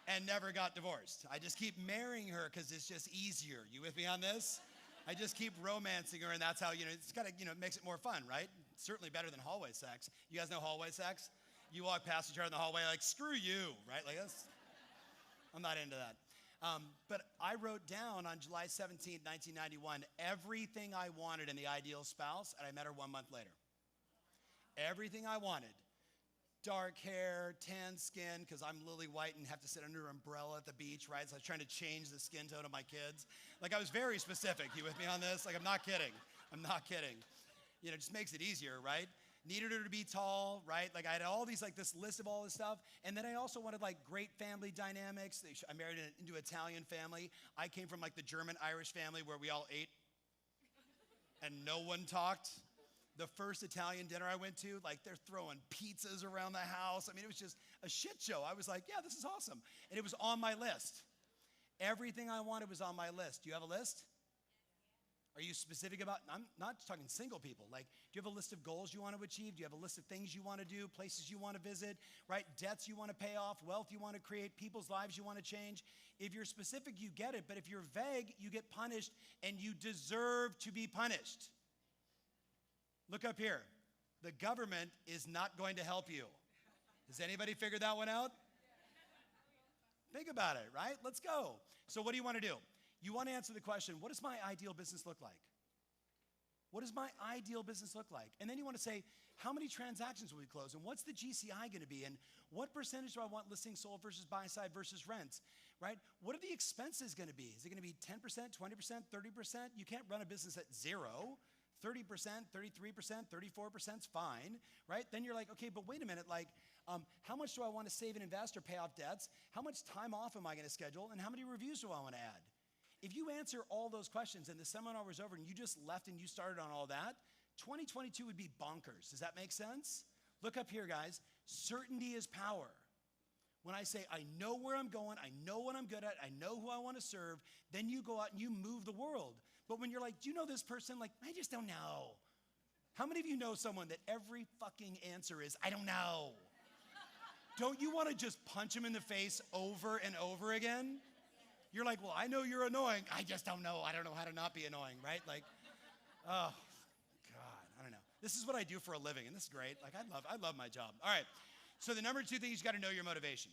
and never got divorced. I just keep marrying her because it's just easier. You with me on this? I just keep romancing her, and that's how, it's kind of, it makes it more fun, right? Certainly better than hallway sex. You guys know hallway sex? You walk past each other in the hallway like, screw you, right? Like, I'm not into that. But I wrote down on July 17, 1991, everything I wanted in the ideal spouse, and I met her 1 month later. Everything I wanted. Dark hair, tan skin, because I'm lily white and have to sit under an umbrella at the beach, right? So I was trying to change the skin tone of my kids. Like, I was very specific. You with me on this? Like, I'm not kidding. It just makes it easier, right? Needed her to be tall, right? Like, I had all these, like, this list of all this stuff. And then I also wanted, like, great family dynamics. I married into an Italian family. I came from, like, the German-Irish family where we all ate and no one talked. The first Italian dinner I went to, like, they're throwing pizzas around the house. I mean, it was just a shit show. I was like, yeah, this is awesome. And it was on my list. Everything I wanted was on my list. Do you have a list? Are you specific about, I'm not just talking single people. Like, do you have a list of goals you want to achieve? Do you have a list of things you want to do, places you want to visit, right? Debts you want to pay off, wealth you want to create, people's lives you want to change? If you're specific, you get it. But if you're vague, you get punished, and you deserve to be punished. Look up here. The government is not going to help you. Has anybody figured that one out? Think about it, right? Let's go. So what do you want to do? You want to answer the question, what does my ideal business look like? What does my ideal business look like? And then you want to say, how many transactions will we close? And what's the GCI going to be? And what percentage do I want listings sold versus buy side versus rents, right? What are the expenses going to be? Is it going to be 10%, 20%, 30%? You can't run a business at 0. 30%, 33%, 34% is fine, right? Then you're like, okay, but wait a minute, like, how much do I want to save and invest or pay off debts? How much time off am I going to schedule? And how many reviews do I want to add? If you answer all those questions and the seminar was over and you just left and you started on all that, 2022 would be bonkers. Does that make sense? Look up here, guys. Certainty is power. When I say, I know where I'm going, I know what I'm good at, I know who I want to serve, then you go out and you move the world. But when you're like, do you know this person? Like, I just don't know. How many of you know someone that every fucking answer is, I don't know? Don't you want to just punch them in the face over and over again? You're like, well, I know you're annoying. I just don't know. I don't know how to not be annoying, right? Like, oh, God, I don't know. This is what I do for a living, and this is great. Like, I love my job. All right. So the number 2 thing is you got to know your motivation.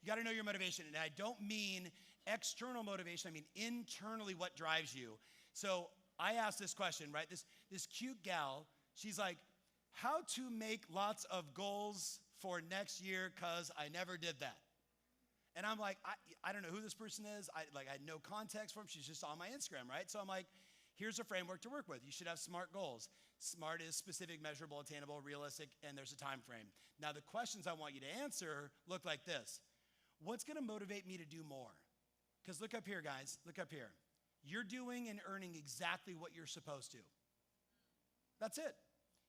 You got to know your motivation, and I don't mean external motivation. I mean internally what drives you. So I asked this question, right? This cute gal, she's like, how to make lots of goals for next year because I never did that. And I'm like, I don't know who this person is. I had no context for him. She's just on my Instagram, right? So I'm like, here's a framework to work with. You should have SMART goals. SMART is specific, measurable, attainable, realistic, and there's a time frame. Now the questions I want you to answer look like this. What's going to motivate me to do more? Because look up here, guys. Look up here. You're doing and earning exactly what you're supposed to. That's it.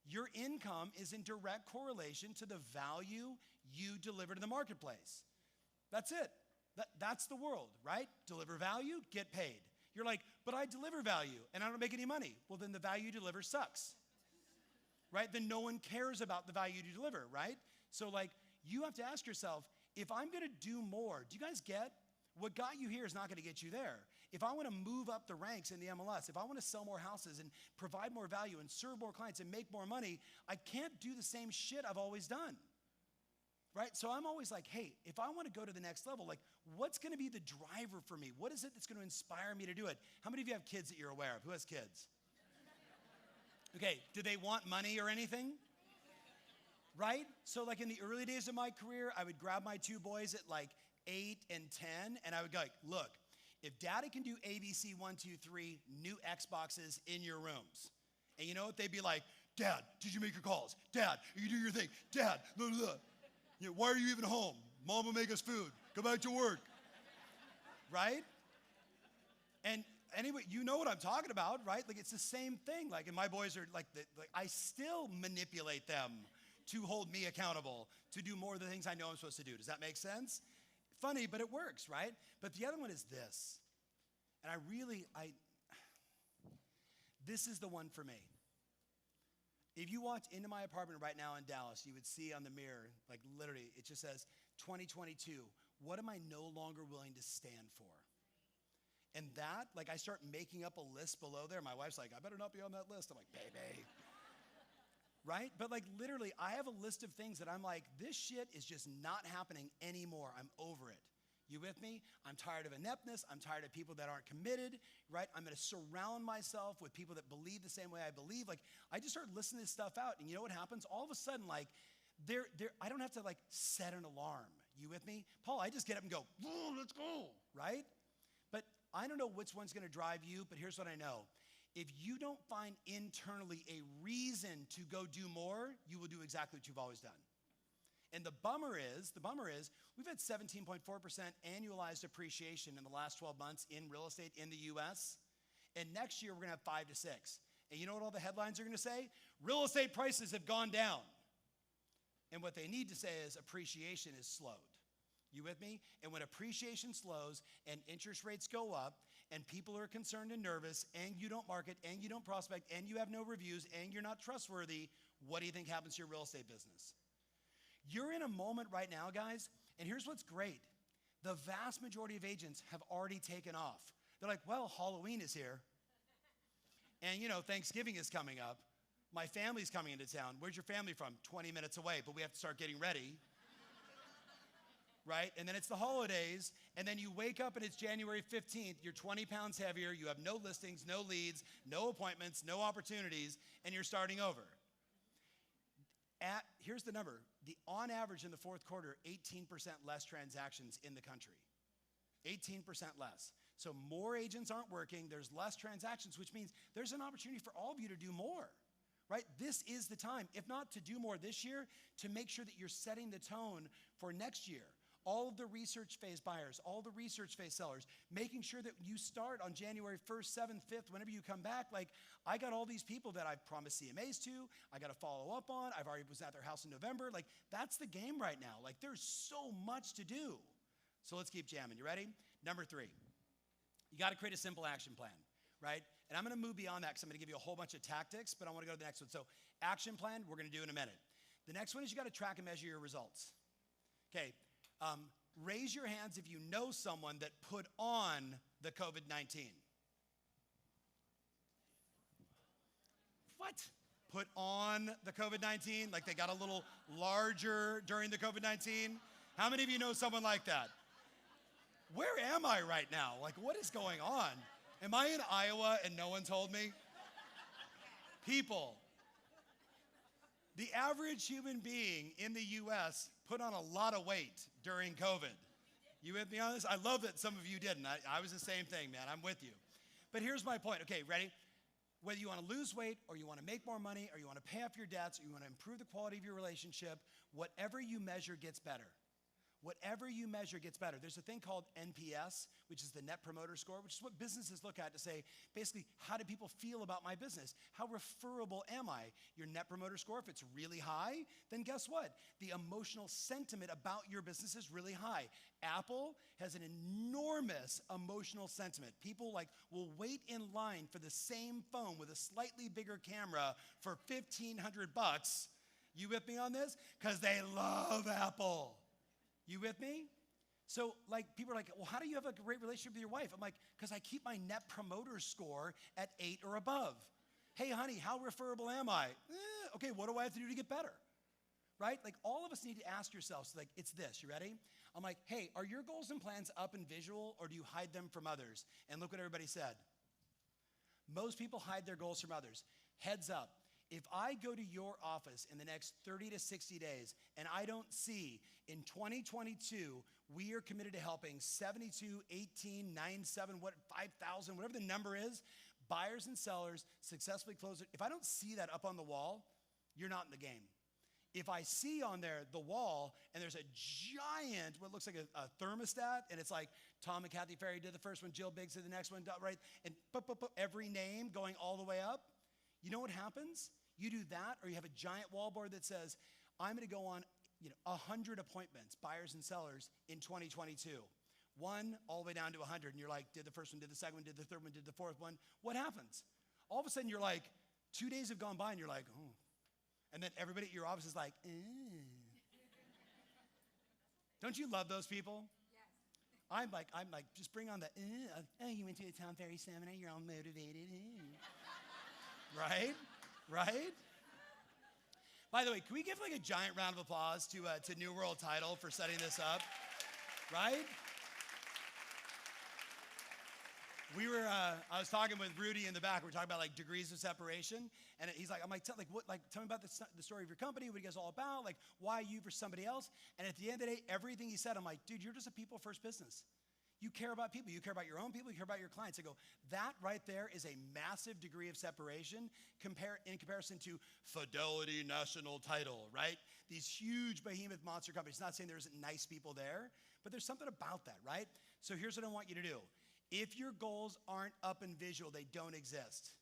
Your income is in direct correlation to the value you deliver to the marketplace. That's it. That's the world, right? Deliver value, get paid. You're like, but I deliver value and I don't make any money. Well, then the value you deliver sucks, right? Then no one cares about the value you deliver, right? So like, you have to ask yourself, if I'm going to do more, do you guys get what got you here is not going to get you there. If I want to move up the ranks in the MLS, if I want to sell more houses and provide more value and serve more clients and make more money, I can't do the same shit I've always done. Right? So I'm always like, hey, if I want to go to the next level, like what's going to be the driver for me? What is it that's going to inspire me to do it? How many of you have kids that you're aware of? Who has kids? Okay, do they want money or anything? Right? So like in the early days of my career, I would grab my 2 boys at like 8 and 10, and I would go like, look, if daddy can do ABC 1, 2, 3, new Xboxes in your rooms. And you know what? They'd be like, Dad, did you make your calls? Dad, you do your thing. Dad, blah, blah, blah. You know, why are you even home? Mom will make us food. Go back to work. Right? And anyway, you know what I'm talking about, right? Like it's the same thing. Like, and my boys are like I still manipulate them to hold me accountable, to do more of the things I know I'm supposed to do. Does that make sense? Funny, but it works, right? But the other one is this. And this is the one for me. If you walked into my apartment right now in Dallas, you would see on the mirror, like literally, it just says 2022, what am I no longer willing to stand for? And that, like I start making up a list below there. My wife's like, I better not be on that list. I'm like, baby. Right? But like literally, I have a list of things that I'm like, this shit is just not happening anymore. I'm over it. You with me? I'm tired of ineptness. I'm tired of people that aren't committed, right? I'm going to surround myself with people that believe the same way I believe. Like, I just start listening this stuff out, and you know what happens? All of a sudden, like, I don't have to, like, set an alarm. You with me? Paul, I just get up and go, let's go, right? But I don't know which one's going to drive you, but here's what I know. If you don't find internally a reason to go do more, you will do exactly what you've always done. And the bummer is, we've had 17.4% annualized appreciation in the last 12 months in real estate in the US. And next year, we're gonna have 5 to 6. And you know what all the headlines are gonna say? Real estate prices have gone down. And what they need to say is appreciation is slowed. You with me? And when appreciation slows and interest rates go up and people are concerned and nervous and you don't market and you don't prospect and you have no reviews and you're not trustworthy, what do you think happens to your real estate business? You're in a moment right now, guys, and here's what's great. The vast majority of agents have already taken off. They're like, well, Halloween is here. And, you know, Thanksgiving is coming up. My family's coming into town. Where's your family from? 20 minutes away, but we have to start getting ready, right? And then it's the holidays, and then you wake up and it's January 15th, you're 20 pounds heavier, you have no listings, no leads, no appointments, no opportunities, and you're starting over. Here's the number. On average in the fourth quarter, 18% less transactions in the country. 18% less. So more agents aren't working, there's less transactions, which means there's an opportunity for all of you to do more, right? This is the time, if not to do more this year, to make sure that you're setting the tone for next year. All of the research phase buyers, all the research phase sellers, making sure that you start on January 1st, 7th, 5th, whenever you come back, like, I got all these people that I've promised CMAs to, I got to follow up on, I've already was at their house in November. Like, that's the game right now. Like, there's so much to do. So let's keep jamming. You ready? Number 3, you got to create a simple action plan, right? And I'm going to move beyond that because I'm going to give you a whole bunch of tactics, but I want to go to the next one. So action plan, we're going to do in a minute. The next one is you got to track and measure your results. Okay. Raise your hands if you know someone that put on the COVID-19. What? Put on the COVID-19? Like they got a little larger during the COVID-19? How many of you know someone like that? Where am I right now? Like, what is going on? Am I in Iowa and no one told me? People, the average human being in the U.S. put on a lot of weight during COVID. You with me on this? I love that some of you didn't. I was the same thing, man. I'm with you. But here's my point. Okay, ready? Whether you want to lose weight or you want to make more money or you want to pay off your debts or you want to improve the quality of your relationship, whatever you measure gets better. Whatever you measure gets better. There's a thing called NPS, which is the Net Promoter Score, which is what businesses look at to say, basically, how do people feel about my business? How referable am I? Your Net Promoter Score, if it's really high, then guess what? The emotional sentiment about your business is really high. Apple has an enormous emotional sentiment. People will wait in line for the same phone with a slightly bigger camera for $1,500. You with me on this? Because they love Apple. You with me? So people are like, well, how do you have a great relationship with your wife? I'm like, because I keep my Net Promoter Score at 8 or above. Hey, honey, how referable am I? Okay, what do I have to do to get better? Right? Like all of us need to ask yourselves, it's this, you ready? I'm like, hey, are your goals and plans up and visual or do you hide them from others? And look what everybody said. Most people hide their goals from others. Heads up. If I go to your office in the next 30 to 60 days and I don't see in 2022, we are committed to helping 72, 18, 97, 5,000, whatever the number is, buyers and sellers successfully close it. If I don't see that up on the wall, you're not in the game. If I see on there the wall and there's a giant, what looks like a thermostat, and it's like Tom and Kathy Ferry did the first one, Jill Biggs did the next one, right? And every name going all the way up, you know what happens? You do that, or you have a giant wallboard that says, I'm going to go on 100 appointments, buyers and sellers, in 2022. 1 all the way down to 100, and you're like, did the first one, did the second one, did the third one, did the fourth one. What happens? All of a sudden, you're like, 2 days have gone by, and you're like, oh. And then everybody at your office is like, Don't you love those people? Yes. I'm like, just bring on the, oh, you went to a Tom Ferry seminar, you're all motivated. Right? Right? By the way, can we give a giant round of applause to New World Title for setting this up? Right? I was talking with Rudy in the back. We were talking about degrees of separation, and he's like, tell me about the story of your company. What are you guys all about? Why you versus somebody else? And at the end of the day, everything he said, I'm like, dude, you're just a people first business. You care about people. You care about your own people. You care about your clients. I go, that right there is a massive degree of separation in comparison to Fidelity National Title, right? These huge behemoth monster companies. Not saying there isn't nice people there, but there's something about that, right? So here's what I want you to do. If your goals aren't up and visual, they don't exist.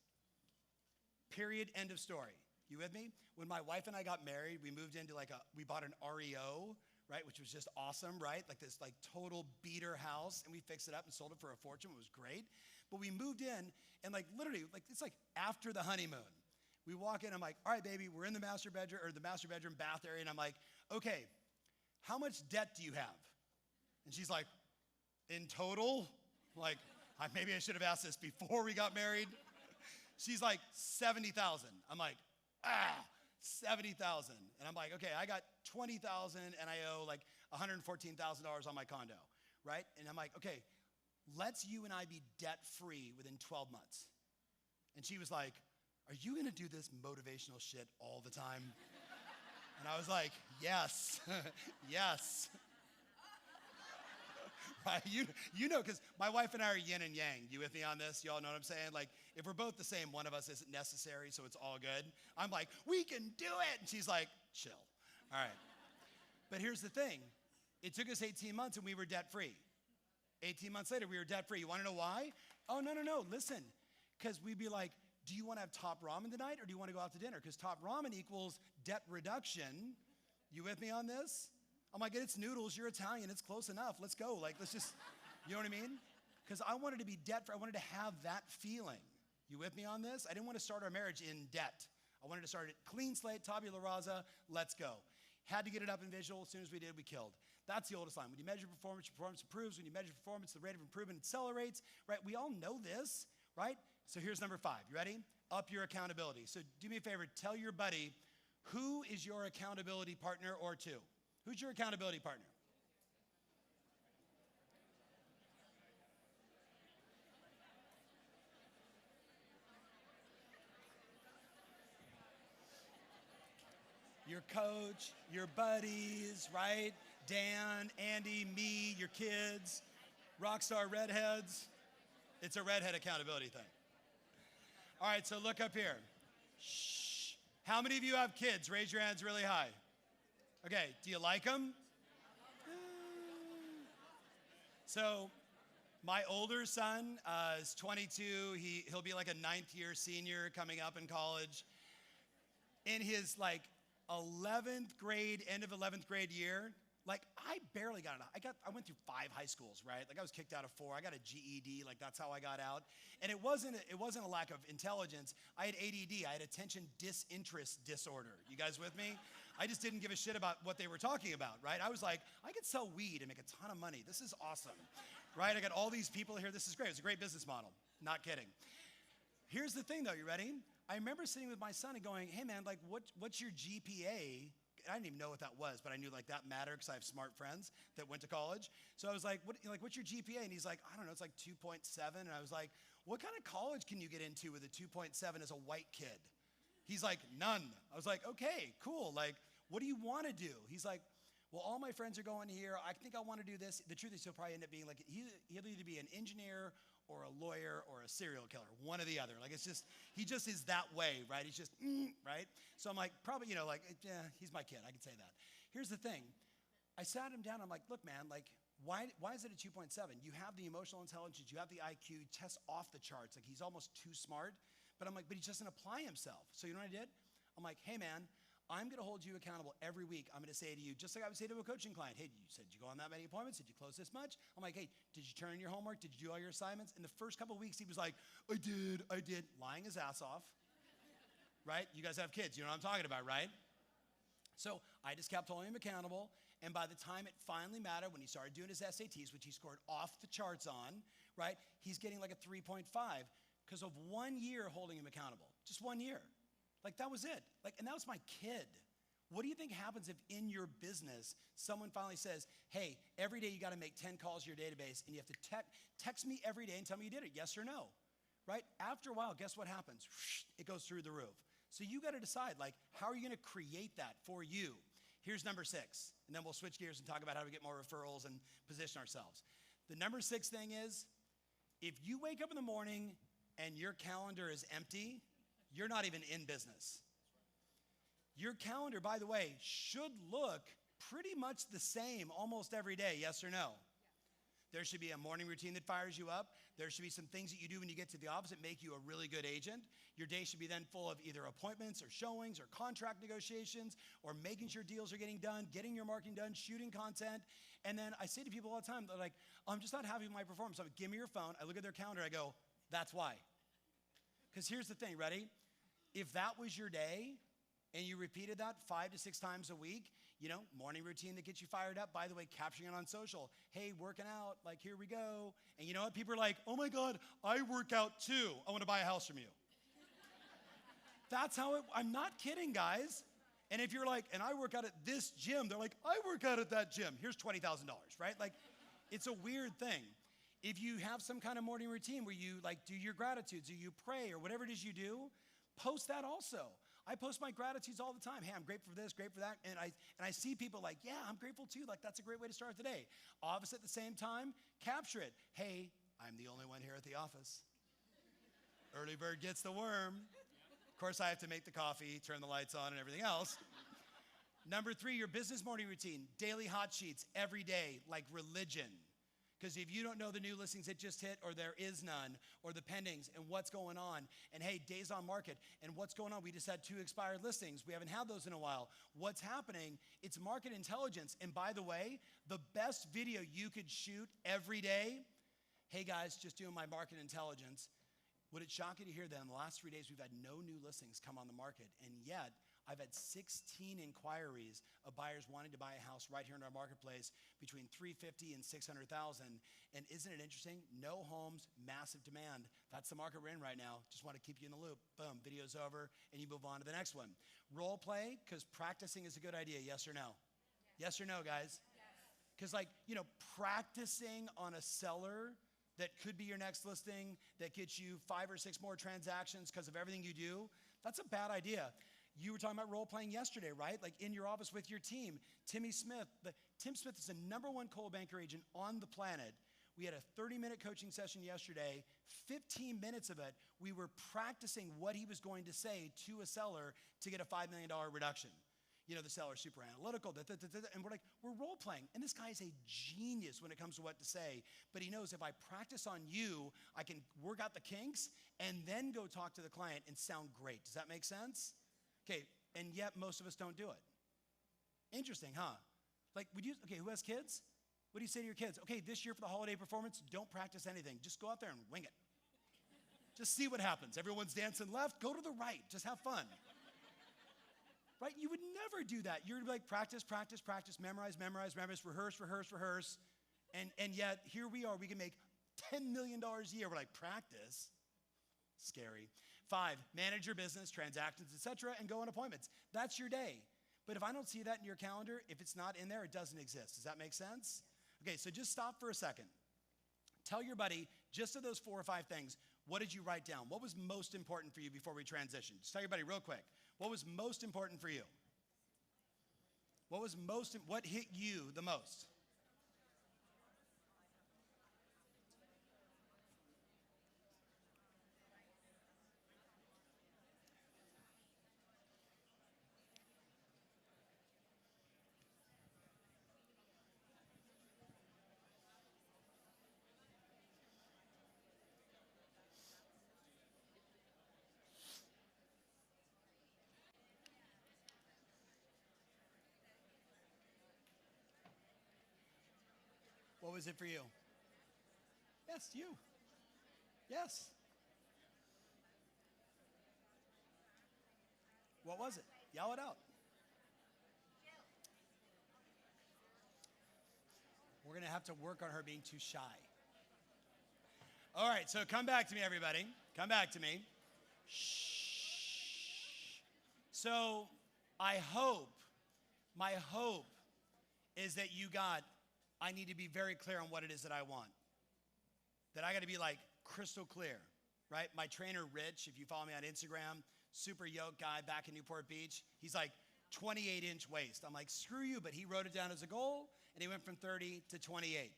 Period, end of story. You with me? When my wife and I got married, we moved into we bought an REO, right, which was just awesome, right? This total beater house, and we fixed it up and sold it for a fortune. It was great. But we moved in, and literally, it's after the honeymoon. We walk in, I'm like, all right, baby, we're in the master bedroom bath area, and I'm like, okay, how much debt do you have? And she's like, in total? Maybe I should have asked this before we got married. She's like, 70,000. I'm like, 70,000. And I'm like, okay, I got 20,000 and I owe $114,000 on my condo, right? And I'm like, okay, let's you and I be debt-free within 12 months. And she was like, are you gonna do this motivational shit all the time? And I was like, yes, yes. Right, you know, because my wife and I are yin and yang. You with me on this? You all know what I'm saying? Like, if we're both the same, one of us isn't necessary, so it's all good. I'm like, we can do it. And she's like, chill. All right. But here's the thing. It took us 18 months and we were debt-free. 18 months later, we were debt-free. You want to know why? Oh, no. Listen, because we'd be like, do you want to have top ramen tonight or do you want to go out to dinner? Because top ramen equals debt reduction. You with me on this? I'm like, it's noodles, you're Italian, it's close enough. Let's go. Like, let's just, you know what I mean? Because I wanted to be debt-free. I wanted to have that feeling. You with me on this? I didn't want to start our marriage in debt. I wanted to start it clean slate, tabula rasa, let's go. Had to get it up in visual. As soon as we did, we killed. That's the oldest line. When you measure performance, your performance improves. When you measure performance, the rate of improvement accelerates, right? We all know this, right? So here's number 5. You ready? Up your accountability. So do me a favor. Tell your buddy, who is your accountability partner or two? Who's your accountability partner? Your coach, your buddies, right? Dan, Andy, me, your kids, rockstar redheads. It's a redhead accountability thing. All right, so look up here. Shh. How many of you have kids? Raise your hands really high. Okay, do you like them? So my older son is 22. He'll be like a 9th year senior coming up in college. In his like 11th grade, end of 11th grade year, like I barely got it. I went through 5 high schools, right? Like I was kicked out of 4. I got a GED, like that's how I got out. And it wasn't a lack of intelligence. I had ADD. I had attention disinterest disorder. You guys with me? I just didn't give a shit about what they were talking about, right? I was like, I could sell weed and make a ton of money. This is awesome, right? I got all these people here. This is great. It's a great business model. Not kidding. Here's the thing though, you ready? I remember sitting with my son and going, hey man, like what's your GPA? I didn't even know what that was, but I knew like that mattered because I have smart friends that went to college. So I was like, what's your GPA? And he's like, I don't know, it's like 2.7. And I was like, what kind of college can you get into with a 2.7 as a white kid? He's like, none. I was like, okay, cool. Like, what do you want to do? He's like, well, all my friends are going here. I think I want to do this. The truth is he'll probably end up being like, he'll either be an engineer or a lawyer or a serial killer, one or the other. Like it's just, he just is that way, right? He's just, right? So I'm like, probably, you know, like, yeah, he's my kid. I can say that. Here's the thing. I sat him down. I'm like, look, man, like, why is it a 2.7? You have the emotional intelligence. You have the IQ. Test off the charts. Like he's almost too smart. But I'm like, but he doesn't apply himself. So you know what I did? I'm like, hey, man, I'm going to hold you accountable every week. I'm going to say to you, just like I would say to a coaching client, hey, you said you go on that many appointments? Did you close this much? I'm like, hey, did you turn in your homework? Did you do all your assignments? In the first couple of weeks, he was like, I did, lying his ass off, right? You guys have kids. You know what I'm talking about, right? So I just kept holding him accountable. And by the time it finally mattered, when he started doing his SATs, which he scored off the charts on, right, he's getting like a 3.5 because of 1 year holding him accountable. Just 1 year. Like that was it. Like, and that was my kid. What do you think happens if in your business, someone finally says, hey, every day you got to make 10 calls to your database and you have to text me every day and tell me you did it, yes or no, right? After a while, guess what happens? It goes through the roof. So you got to decide, like, how are you going to create that for you? Here's number 6, and then we'll switch gears and talk about how to get more referrals and position ourselves. The number 6 thing is, if you wake up in the morning and your calendar is empty, you're not even in business. Your calendar, by the way, should look pretty much the same almost every day, yes or no? There should be a morning routine that fires you up. There should be some things that you do when you get to the office that make you a really good agent. Your day should be then full of either appointments or showings or contract negotiations or making sure deals are getting done, getting your marketing done, shooting content. And then I say to people all the time, they're like, I'm just not happy with my performance. I'm like, give me your phone. I look at their calendar. I go, that's why. Because here's the thing, ready? If that was your day and you repeated that 5 to 6 times a week, you know, morning routine that gets you fired up, by the way, capturing it on social. Hey, working out, like here we go. And you know what? People are like, oh my God, I work out too. I want to buy a house from you. That's how I'm not kidding, guys. And if you're like, and I work out at this gym, they're like, I work out at that gym. Here's $20,000, right? Like, it's a weird thing. If you have some kind of morning routine where you like do your gratitudes or you pray or whatever it is you do, post that also. I post my gratitudes all the time. Hey, I'm grateful for this, grateful for that. And I see people like, yeah, I'm grateful too. Like, that's a great way to start the day. Obviously, at the same time, capture it. Hey, I'm the only one here at the office. Early bird gets the worm. Of course, I have to make the coffee, turn the lights on, and everything else. Number 3, your business morning routine. Daily hot sheets every day, like religion. Because if you don't know the new listings that just hit, or there is none, or the pendings, and what's going on, and hey, days on market, and what's going on, we just had 2 expired listings. We haven't had those in a while. What's happening? It's market intelligence. And by the way, the best video you could shoot every day, hey guys, just doing my market intelligence. Would it shock you to hear that in the last 3 days, we've had no new listings come on the market, and yet I've had 16 inquiries of buyers wanting to buy a house right here in our marketplace between $350,000 and $600,000. And isn't it interesting? No homes, massive demand. That's the market we're in right now. Just want to keep you in the loop. Boom, video's over, and you move on to the next one. Role play, because practicing is a good idea, yes or no? Yes or no, guys? Because practicing on a seller that could be your next listing, that gets you 5 or 6 more transactions because of everything you do, that's a bad idea. You were talking about role-playing yesterday, right? Like in your office with your team. Tim Smith is the #1 cold banker agent on the planet. We had a 30-minute coaching session yesterday. 15 minutes of it, we were practicing what he was going to say to a seller to get a $5 million reduction. The seller's super analytical, and we're role-playing. And this guy is a genius when it comes to what to say. But he knows if I practice on you, I can work out the kinks and then go talk to the client and sound great. Does that make sense? Okay, and yet most of us don't do it. Interesting, huh? Who has kids? What do you say to your kids? Okay, this year for the holiday performance, don't practice anything. Just go out there and wing it. Just see what happens. Everyone's dancing left, go to the right. Just have fun. Right? You would never do that. You're like practice, practice, practice, memorize, memorize, memorize, rehearse, rehearse, rehearse. And yet here we are, we can make $10 million a year. We're like, practice? Scary. 5, manage your business, transactions, etc., and go on appointments. That's your day. But if I don't see that in your calendar, if it's not in there, it doesn't exist. Does that make sense? Okay, so just stop for a second. Tell your buddy, just of those 4 or 5 things, what did you write down? What was most important for you before we transition? Just tell your buddy real quick. What was most important for you? What hit you the most? What was it for you? Yes, you. Yes. What was it? Yell it out. We're going to have to work on her being too shy. All right, so come back to me, everybody. Come back to me. Shh. So my hope is that you got, I need to be very clear on what it is that I want. That I got to be like crystal clear, right? My trainer, Rich, if you follow me on Instagram, super yoked guy back in Newport Beach. He's like 28-inch waist. I'm like, screw you, but he wrote it down as a goal, and he went from 30 to 28.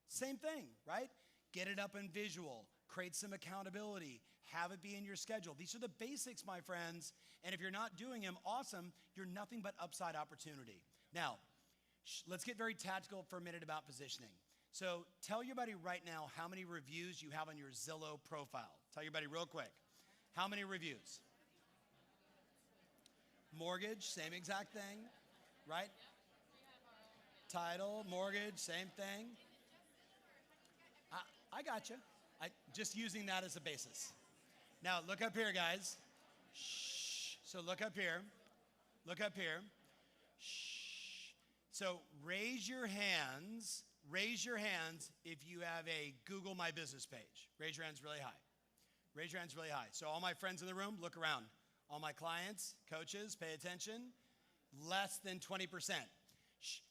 Same thing, right? Get it up in visual, create some accountability, have it be in your schedule. These are the basics, my friends, and if you're not doing them, awesome, you're nothing but upside opportunity. Now, let's get very tactical for a minute about positioning. So tell your buddy right now how many reviews you have on your Zillow profile. Tell your buddy real quick. How many reviews? Mortgage, same exact thing, right? Title, mortgage, same thing. I got you. Just using that as a basis. Now look up here, guys. Shh. So look up here. Look up here. Shh. So raise your hands. Raise your hands if you have a Google My Business page. Raise your hands really high. Raise your hands really high. So all my friends in the room, look around. All my clients, coaches, pay attention. Less than 20%.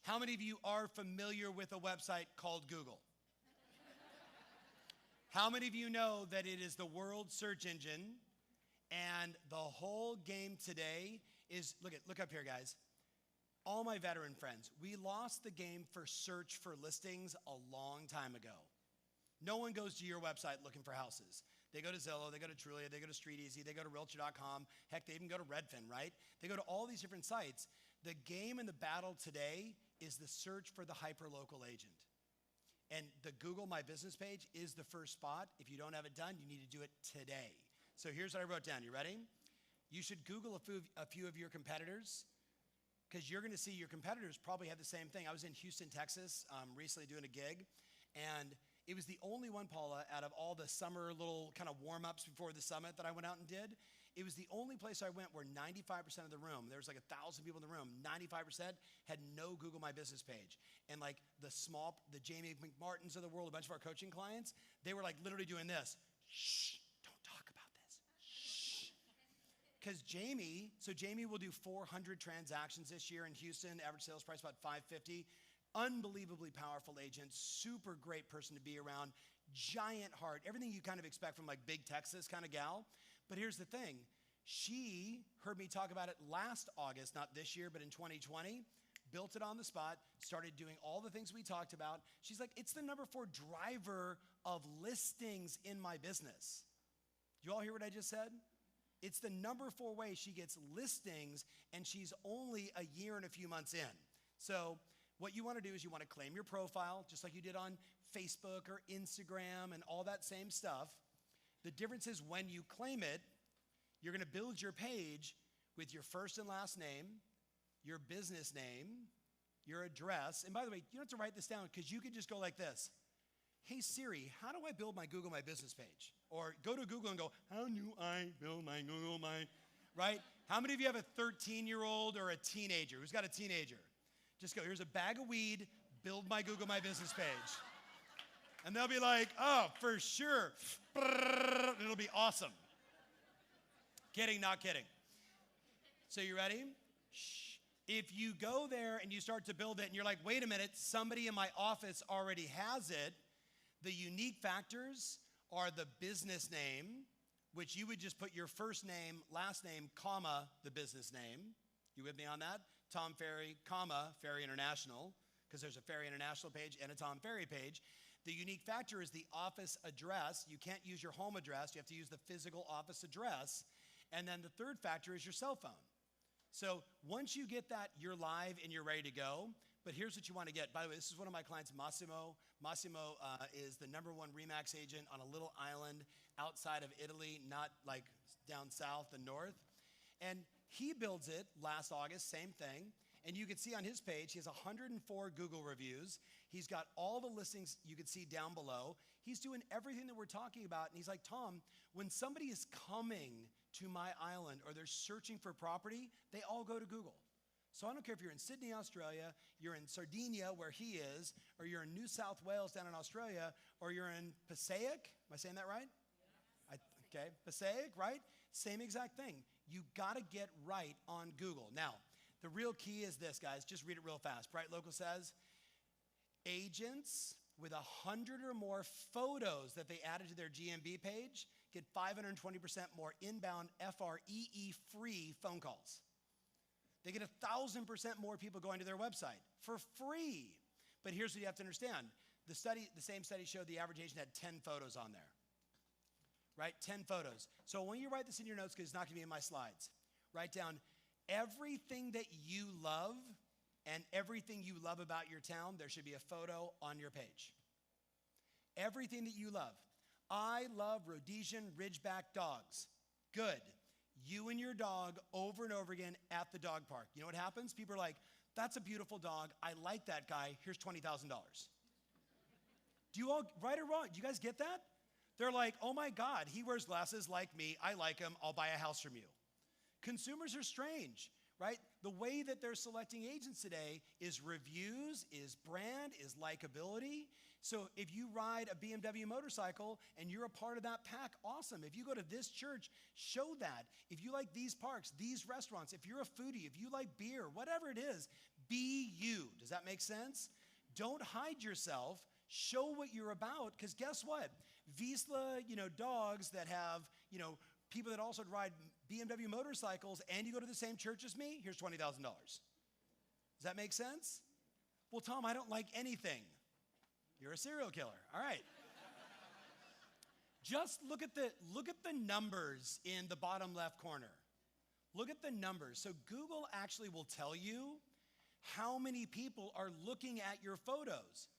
How many of you are familiar with a website called Google? How many of you know that it is the world search engine, and the whole game today is, look up here, guys. All my veteran friends, we lost the game for search for listings a long time ago. No one goes to your website looking for houses. They go to Zillow, they go to Trulia, they go to StreetEasy, they go to Realtor.com. Heck, they even go to Redfin, right? They go to all these different sites. The game and the battle today is the search for the hyperlocal agent. And the Google My Business page is the first spot. If you don't have it done, you need to do it today. So here's what I wrote down. You ready? You should Google a few of your competitors, because you're going to see your competitors probably have the same thing. I was in Houston, Texas, recently doing a gig, and it was the only one, Paula, out of all the summer little kind of warm-ups before the summit that I went out and did. It was the only place I went where 95% of the room, there was like 1,000 people in the room, 95% had no Google My Business page. And like the Jamie McMartins of the world, a bunch of our coaching clients, they were like literally doing this. Shh, don't talk about this. Shh. Because Jamie will do 400 transactions this year in Houston, average sales price about $550. Unbelievably powerful agent, super great person to be around, giant heart, everything you kind of expect from like big Texas kind of gal. But here's the thing, she heard me talk about it last August, not this year, but in 2020, built it on the spot, started doing all the things we talked about. She's like, it's the number 4 driver of listings in my business. Do you all hear what I just said? It's the number 4 way she gets listings, and she's only a year and a few months in. So what you want to do is you want to claim your profile, just like you did on Facebook or Instagram and all that same stuff. The difference is when you claim it, you're going to build your page with your first and last name, your business name, your address. And by the way, you don't have to write this down, because you can just go like this. Hey Siri, how do I build my Google My Business page? Or go to Google and go, how do I build my Google My, right? How many of you have a 13-year-old or a teenager? Who's got a teenager? Just go, here's a bag of weed, build my Google My Business page. And they'll be like, oh, for sure. It'll be awesome. Kidding, not kidding. So you ready? Shh. If you go there and you start to build it and you're like, wait a minute, somebody in my office already has it, the unique factors are the business name, which you would just put your first name, last name, comma, the business name. You with me on that? Tom Ferry, comma, Ferry International, because there's a Ferry International page and a Tom Ferry page. The unique factor is the office address. You can't use your home address. You have to use the physical office address. And then the third factor is your cell phone. So once you get that, you're live and you're ready to go. But here's what you want to get. By the way, this is one of my clients, Massimo. Massimo is the number 1 RE/MAX agent on a little island outside of Italy, not like down south and north. And he builds it last August, same thing. And you can see on his page, he has 104 Google reviews. He's got all the listings you can see down below. He's doing everything that we're talking about. And he's like, Tom, when somebody is coming to my island or they're searching for property, they all go to Google. So I don't care if you're in Sydney, Australia, you're in Sardinia, where he is, or you're in New South Wales down in Australia, or you're in Passaic. Am I saying that right? Yeah. Okay, Passaic, right? Same exact thing. You got to get right on Google. Now, the real key is this, guys. Just read it real fast. Bright Local says, agents with 100 or more photos that they added to their GMB page get 520% more inbound FREE free phone calls. They get 1,000% more people going to their website for free. But here's what you have to understand. The same study showed the average agent had 10 photos on there. Right, 10 photos. So when you write this in your notes, because it's not going to be in my slides, write down everything that you love and everything you love about your town. There should be a photo on your page. Everything that you love. I love Rhodesian Ridgeback dogs. Good. You and your dog over and over again at the dog park. You know what happens? People are like, that's a beautiful dog. I like that guy. Here's $20,000. Do you all, right or wrong, do you guys get that? They're like, oh my God, he wears glasses like me. I like him. I'll buy a house from you. Consumers are strange, right? The way that they're selecting agents today is reviews, is brand, is likability. So if you ride a BMW motorcycle and you're a part of that pack, awesome. If you go to this church, show that. If you like these parks, these restaurants, if you're a foodie, if you like beer, whatever it is, be you. Does that make sense? Don't hide yourself. Show what you're about, because guess what? Vizsla, dogs that have, people that also ride BMW motorcycles and you go to the same church as me, here's $20,000. Does that make sense? Well, Tom, I don't like anything. You're a serial killer. All right. Just look at the numbers in the bottom left corner. Look at the numbers. So Google actually will tell you how many people are looking at your photos.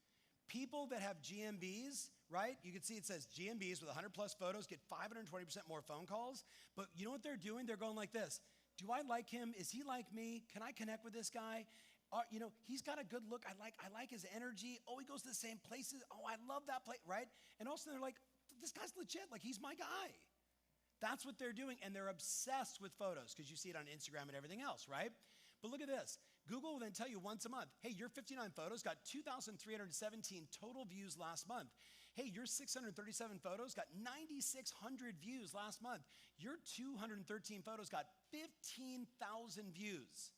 People that have GMBs, right? You can see it says GMBs with 100 plus photos get 520% more phone calls. But you know what they're doing? They're going like this. Do I like him? Is he like me? Can I connect with this guy? He's got a good look. I like his energy. Oh, he goes to the same places. Oh, I love that place, right? And also they're like, this guy's legit. Like, he's my guy. That's what they're doing. And they're obsessed with photos because you see it on Instagram and everything else, right? But look at this. Google will then tell you once a month, hey, your 59 photos got 2,317 total views last month. Hey, your 637 photos got 9,600 views last month. Your 213 photos got 15,000 views.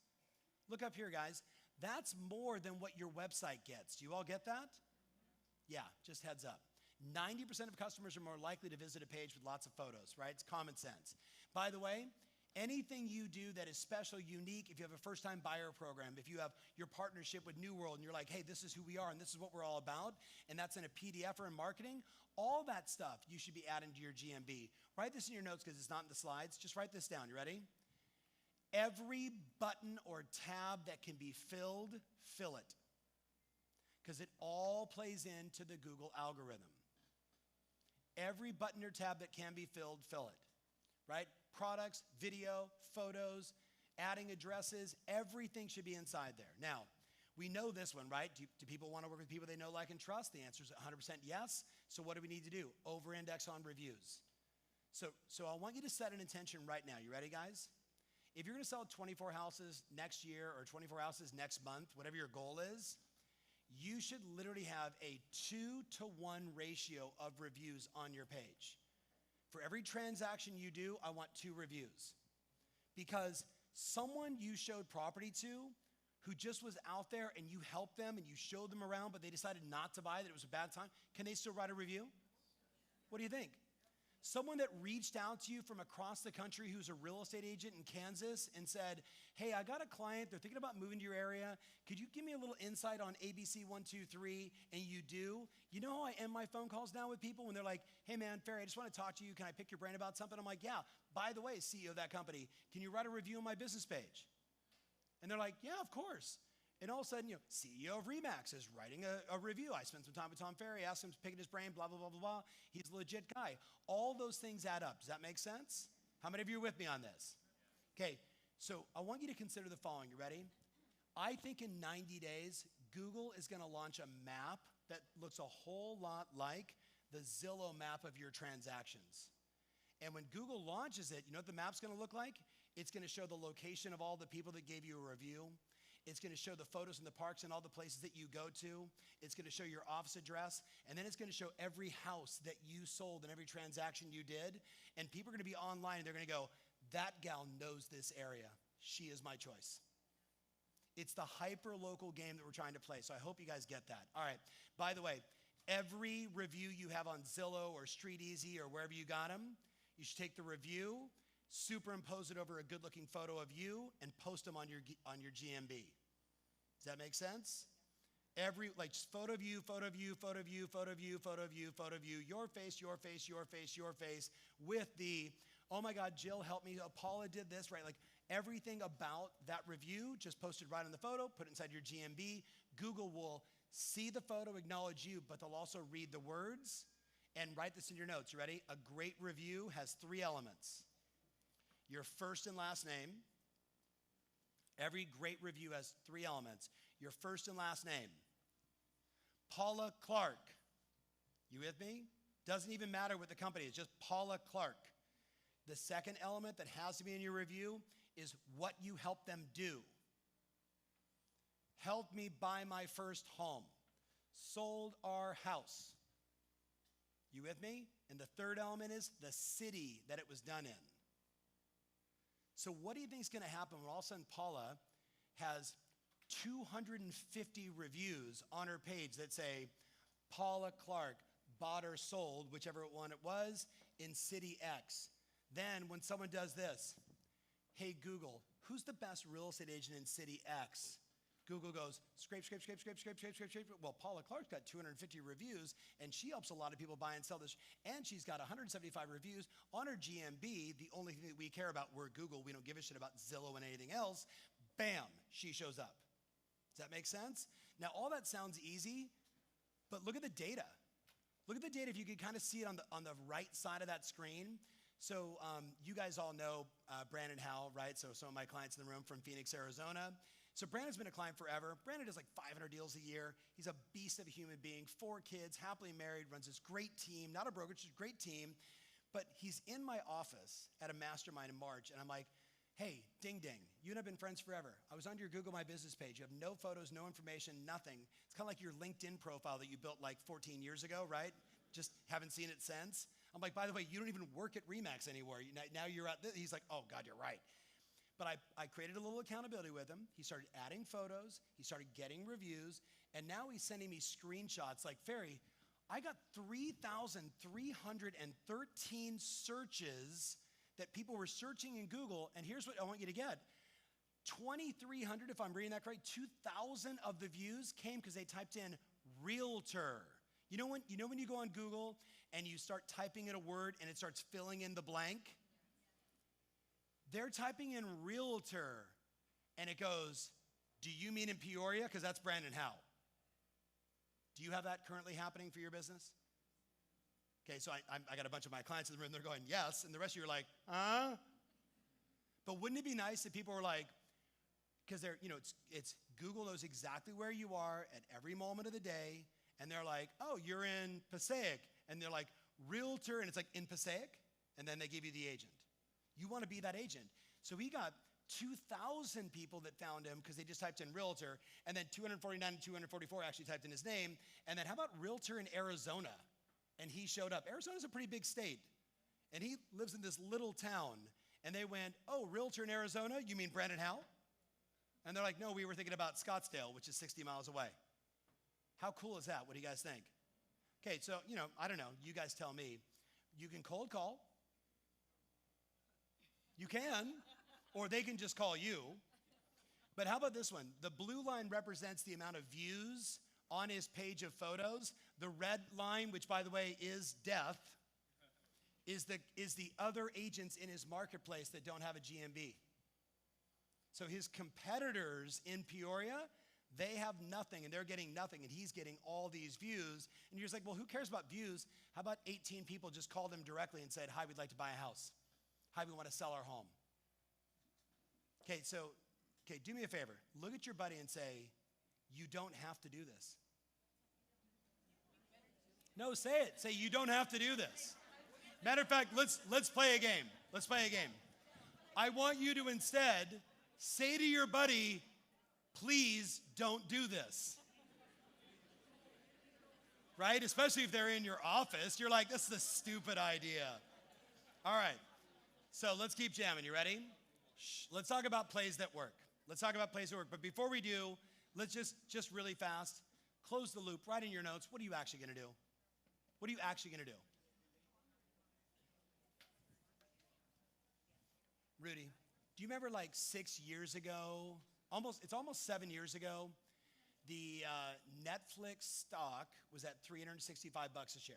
Look up here, guys. That's more than what your website gets. Do you all get that? Yeah, just heads up. 90% of customers are more likely to visit a page with lots of photos, right? It's common sense. By the way, anything you do that is special, unique, if you have a first-time buyer program, if you have your partnership with New World and you're like, hey, this is who we are and this is what we're all about, and that's in a PDF or in marketing, all that stuff you should be adding to your GMB. Write this in your notes because it's not in the slides. Just write this down. You ready? Every button or tab that can be filled, fill it. Because it all plays into the Google algorithm. Every button or tab that can be filled, fill it. Right? Products, video, photos, adding addresses, everything should be inside there. Now, we know this one, right? Do people want to work with people they know, like, and trust? The answer is 100% yes. So what do we need to do? Over-index on reviews. So I want you to set an intention right now. You ready, guys? If you're going to sell 24 houses next year or 24 houses next month, whatever your goal is, you should literally have a 2-to-1 ratio of reviews on your page. For every transaction you do, I want 2 reviews. Because someone you showed property to who just was out there and you helped them and you showed them around, but they decided not to buy, that it was a bad time, can they still write a review? What do you think? Someone that reached out to you from across the country who's a real estate agent in Kansas and said, hey, I got a client, they're thinking about moving to your area. Could you give me a little insight on ABC 1, 2, 3? And you do. You know how I end my phone calls now with people when they're like, hey man, Ferry, I just want to talk to you. Can I pick your brain about something? I'm like, yeah, by the way, CEO of that company, can you write a review on my business page? And they're like, yeah, of course. And all of a sudden, CEO of RE/MAX is writing a review. I spent some time with Tom Ferry, asked him to pick his brain, blah, blah, blah, blah, blah. He's a legit guy. All those things add up. Does that make sense? How many of you are with me on this? Okay, so I want you to consider the following. You ready? I think in 90 days, Google is going to launch a map that looks a whole lot like the Zillow map of your transactions. And when Google launches it, you know what the map's going to look like? It's going to show the location of all the people that gave you a review. It's going to show the photos in the parks and all the places that you go to. It's going to show your office address. And then it's going to show every house that you sold and every transaction you did. And people are going to be online and they're going to go, that gal knows this area. She is my choice. It's the hyper-local game that we're trying to play. So I hope you guys get that. All right. By the way, every review you have on Zillow or StreetEasy or wherever you got them, you should take the review, superimpose it over a good-looking photo of you, and post them on your GMB. Does that make sense? Just photo of you, photo of you, photo of you, photo of you, photo of you, photo of you, your face, your face, your face, your face, with the, oh my God, Jill helped me, Paula did this, right? Like everything about that review, just posted right on the photo, put it inside your GMB. Google will see the photo, acknowledge you, but they'll also read the words and write this in your notes. You ready? A great review has 3 elements. Your first and last name. Every great review has 3 elements. Your first and last name. Paula Clark. You with me? Doesn't even matter what the company is, just Paula Clark. The second element that has to be in your review is what you help them do. Help me buy my first home. sold our house. You with me? And the third element is the city that it was done in. So what do you think is going to happen when all of a sudden Paula has 250 reviews on her page that say, Paula Clark bought or sold, whichever one it was, in city X. Then when someone does this, hey Google, who's the best real estate agent in city X? Google goes, scrape. Well, Paula Clark's got 250 reviews, and she helps a lot of people buy and sell this. And she's got 175 reviews on her GMB. The only thing that we care about, we're Google. We don't give a shit about Zillow and anything else. Bam, she shows up. Does that make sense? Now, all that sounds easy, but look at the data. Look at the data if you could kind of see it on the right side of that screen. So you guys all know Brandon Howell, right? So some of my clients in the room from Phoenix, Arizona. So Brandon's been a client forever. Brandon does like 500 deals a year. He's a beast of a human being, 4 kids, happily married, runs this great team, not a brokerage, just a great team. But he's in my office at a mastermind in March, and I'm like, hey, ding ding, you and I have been friends forever. I was on your Google My Business page. You have no photos, no information, nothing. It's kind of like your LinkedIn profile that you built like 14 years ago, right? Just haven't seen it since. I'm like, by the way, you don't even work at RE/MAX anymore. Now you're at this. He's like, oh God, you're right. But I created a little accountability with him. He started adding photos. He started getting reviews. And now he's sending me screenshots like, Ferry, I got 3,313 searches that people were searching in Google. And here's what I want you to get. 2,300, if I'm reading that correct, 2,000 of the views came because they typed in realtor. You know when you go on Google and you start typing in a word and it starts filling in the blank? They're typing in realtor, and it goes, do you mean in Peoria? Because that's Brandon Howell. Do you have that currently happening for your business? Okay, so I got a bunch of my clients in the room. They're going, yes. And the rest of you are like, huh? But wouldn't it be nice if people were like, because they're, it's Google knows exactly where you are at every moment of the day. And they're like, oh, you're in Passaic. And they're like, realtor. And it's like, in Passaic? And then they give you the agent. You want to be that agent. So we got 2,000 people that found him because they just typed in realtor, and then 249 and 244 actually typed in his name. And then how about realtor in Arizona? And he showed up. Arizona's a pretty big state, and he lives in this little town. And they went, oh, realtor in Arizona? You mean Brandon Howell? And they're like, no, we were thinking about Scottsdale, which is 60 miles away. How cool is that? What do you guys think? Okay, so, I don't know. You guys tell me. You can cold call. You can, or they can just call you. But how about this one? The blue line represents the amount of views on his page of photos. The red line, which by the way is death, is the other agents in his marketplace that don't have a GMB. So his competitors in Peoria, they have nothing and they're getting nothing, and he's getting all these views. And you're just like, well, who cares about views? How about 18 people just called him directly and said, hi, we'd like to buy a house. Hi, we want to sell our home. Okay, do me a favor. Look at your buddy and say, you don't have to do this. No, say it. Say, you don't have to do this. Matter of fact, let's play a game. Let's play a game. I want you to instead say to your buddy, please don't do this. Right? Especially if they're in your office. You're like, this is a stupid idea. All right. So let's keep jamming. You ready? Let's talk about plays that work. But before we do, let's just really fast, close the loop, write in your notes. What are you actually going to do? Rudy, do you remember like 6 years ago, it's almost 7 years ago, the Netflix stock was at $365 a share,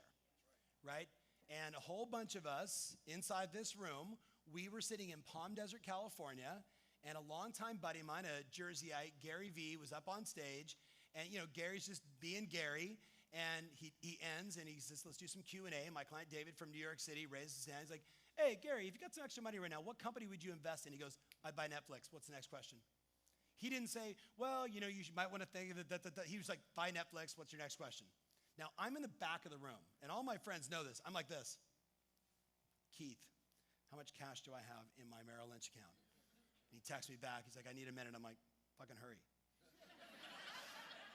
right? And a whole bunch of us inside this room, we were sitting in Palm Desert, California, and a longtime buddy of mine, a Jerseyite, Gary V, was up on stage. And, Gary's just being Gary. And he ends, and he says, let's do some Q&A. And my client, David from New York City, raises his hand. He's like, hey, Gary, if you got some extra money right now, what company would you invest in? He goes, I'd buy Netflix. What's the next question? He didn't say, well, you might want to think of that. He was like, buy Netflix. What's your next question? Now, I'm in the back of the room, and all my friends know this. I'm like this. Keith, how much cash do I have in my Merrill Lynch account? And he texts me back. He's like, I need a minute. I'm like, fucking hurry.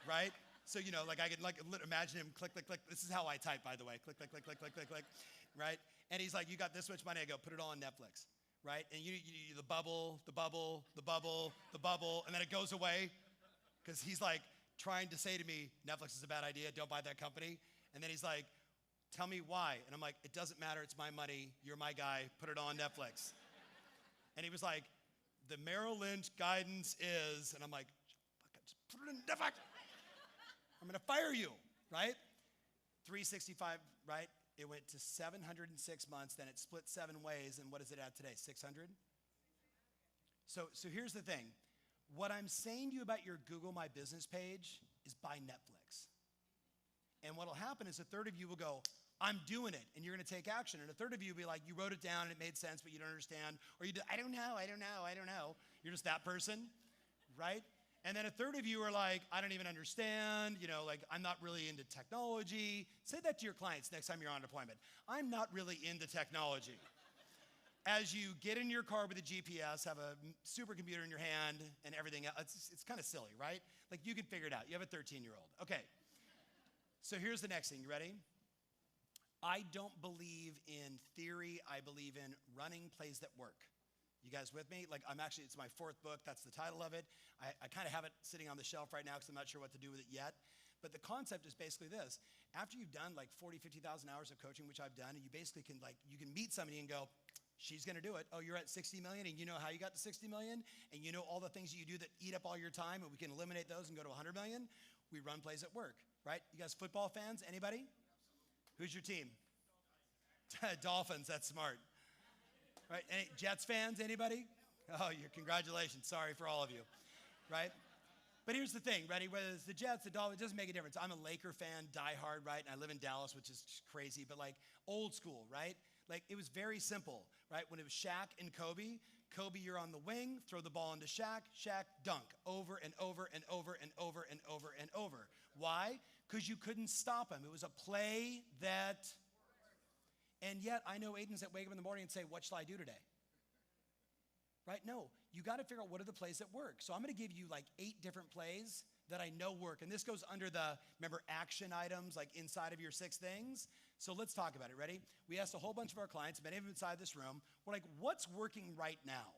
Right? So, like I could imagine him click, click, click. This is how I type, by the way. Click, click, click, click, click, click, click, right? And he's like, you got this much money. I go, put it all on Netflix, right? And you the bubble, the bubble, the bubble, the bubble, and then it goes away because he's like trying to say to me, Netflix is a bad idea. Don't buy that company. And then he's like, tell me why. And I'm like, it doesn't matter. It's my money. You're my guy. Put it on Netflix. And he was like, the Merrill Lynch guidance is, and I'm like, just put it in Netflix. I'm going to fire you, right? 365, right? It went to 706 months, then it split 7 ways, and what is it at today, 600? So here's the thing. What I'm saying to you about your Google My Business page is buy Netflix. And what'll happen is a third of you will go, I'm doing it, and you're going to take action. And a third of you will be like, you wrote it down, and it made sense, but you don't understand. Or you do, I don't know. You're just that person, right? And then a third of you are like, I don't even understand, like I'm not really into technology. Say that to your clients next time you're on deployment. I'm not really into technology. As you get in your car with a GPS, have a supercomputer in your hand and everything else, it's kind of silly, right? Like you can figure it out. You have a 13-year-old. Okay. So here's the next thing. You ready? I don't believe in theory. I believe in running plays that work. You guys with me? Like it's my 4th book. That's the title of it. I kind of have it sitting on the shelf right now because I'm not sure what to do with it yet. But the concept is basically this. After you've done like 40, 50,000 hours of coaching, which I've done, and you basically can you can meet somebody and go, she's going to do it. Oh, you're at 60 million and you know how you got to 60 million and you know all the things that you do that eat up all your time and we can eliminate those and go to 100 million. We run plays at work, right? You guys football fans? Anybody? Who's your team? Dolphins, that's smart. Right? Any Jets fans, anybody? Oh, congratulations. Sorry for all of you, right? But here's the thing, ready? Whether it's the Jets, the Dolphins, it doesn't make a difference. I'm a Laker fan, diehard, right? And I live in Dallas, which is crazy, but like old school, right? Like it was very simple, right? When it was Shaq and Kobe, you're on the wing, throw the ball into Shaq, dunk, over and over and over and over and over and over. Why? Because you couldn't stop him. It was a play that... And yet, I know agents that wake up in the morning and say, what shall I do today? Right? No, you got to figure out what are the plays that work. So I'm going to give you like 8 different plays that I know work. And this goes under remember, action items, like inside of your 6 things. So let's talk about it. Ready? We asked a whole bunch of our clients, many of them inside this room, we're like, what's working right now?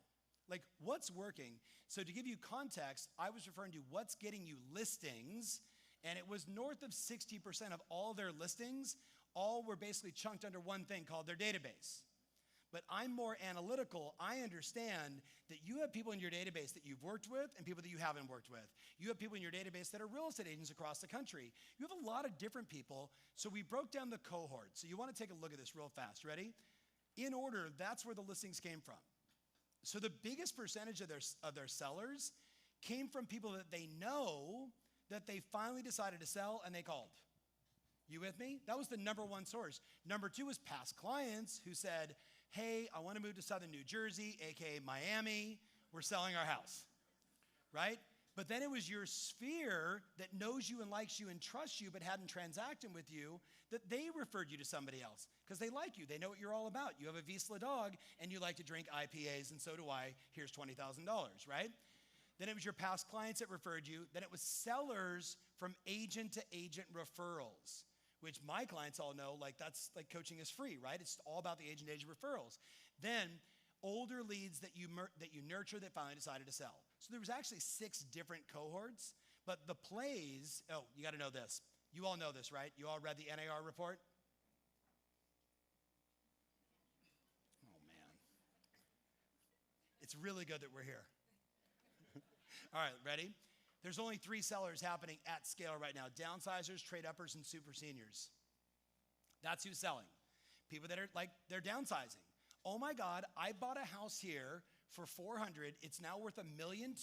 Like, what's working? So to give you context, I was referring to what's getting you listings, and it was north of 60% of all their listings all were basically chunked under one thing called their database. But I'm more analytical. I understand that you have people in your database that you've worked with and people that you haven't worked with. You have people in your database that are real estate agents across the country. You have a lot of different people. So we broke down the cohort. So you want to take a look at this real fast. Ready? In order, that's where the listings came from. So the biggest percentage of their sellers came from people that they know that they finally decided to sell and they called. You with me? That was the number 1 source. Number 2 was past clients who said, hey, I want to move to Southern New Jersey, AKA Miami. We're selling our house, right? But then it was your sphere that knows you and likes you and trusts you but hadn't transacted with you that they referred you to somebody else because they like you. They know what you're all about. You have a Vizsla dog and you like to drink IPAs and so do I. Here's $20,000, right? Then it was your past clients that referred you. Then it was sellers from agent to agent referrals, which my clients all know, like that's like coaching is free, right? It's all about the agent referrals. Then older leads that you nurture that finally decided to sell. So there was actually 6 different cohorts, but the plays, oh, you got to know this. You all know this, right? You all read the NAR report? Oh, man. It's really good that we're here. All right, ready? There's only 3 sellers happening at scale right now. Downsizers, trade uppers, and super seniors. That's who's selling. People that are like, they're downsizing. Oh my God, I bought a house here for $400,000. It's now worth $1.2 million.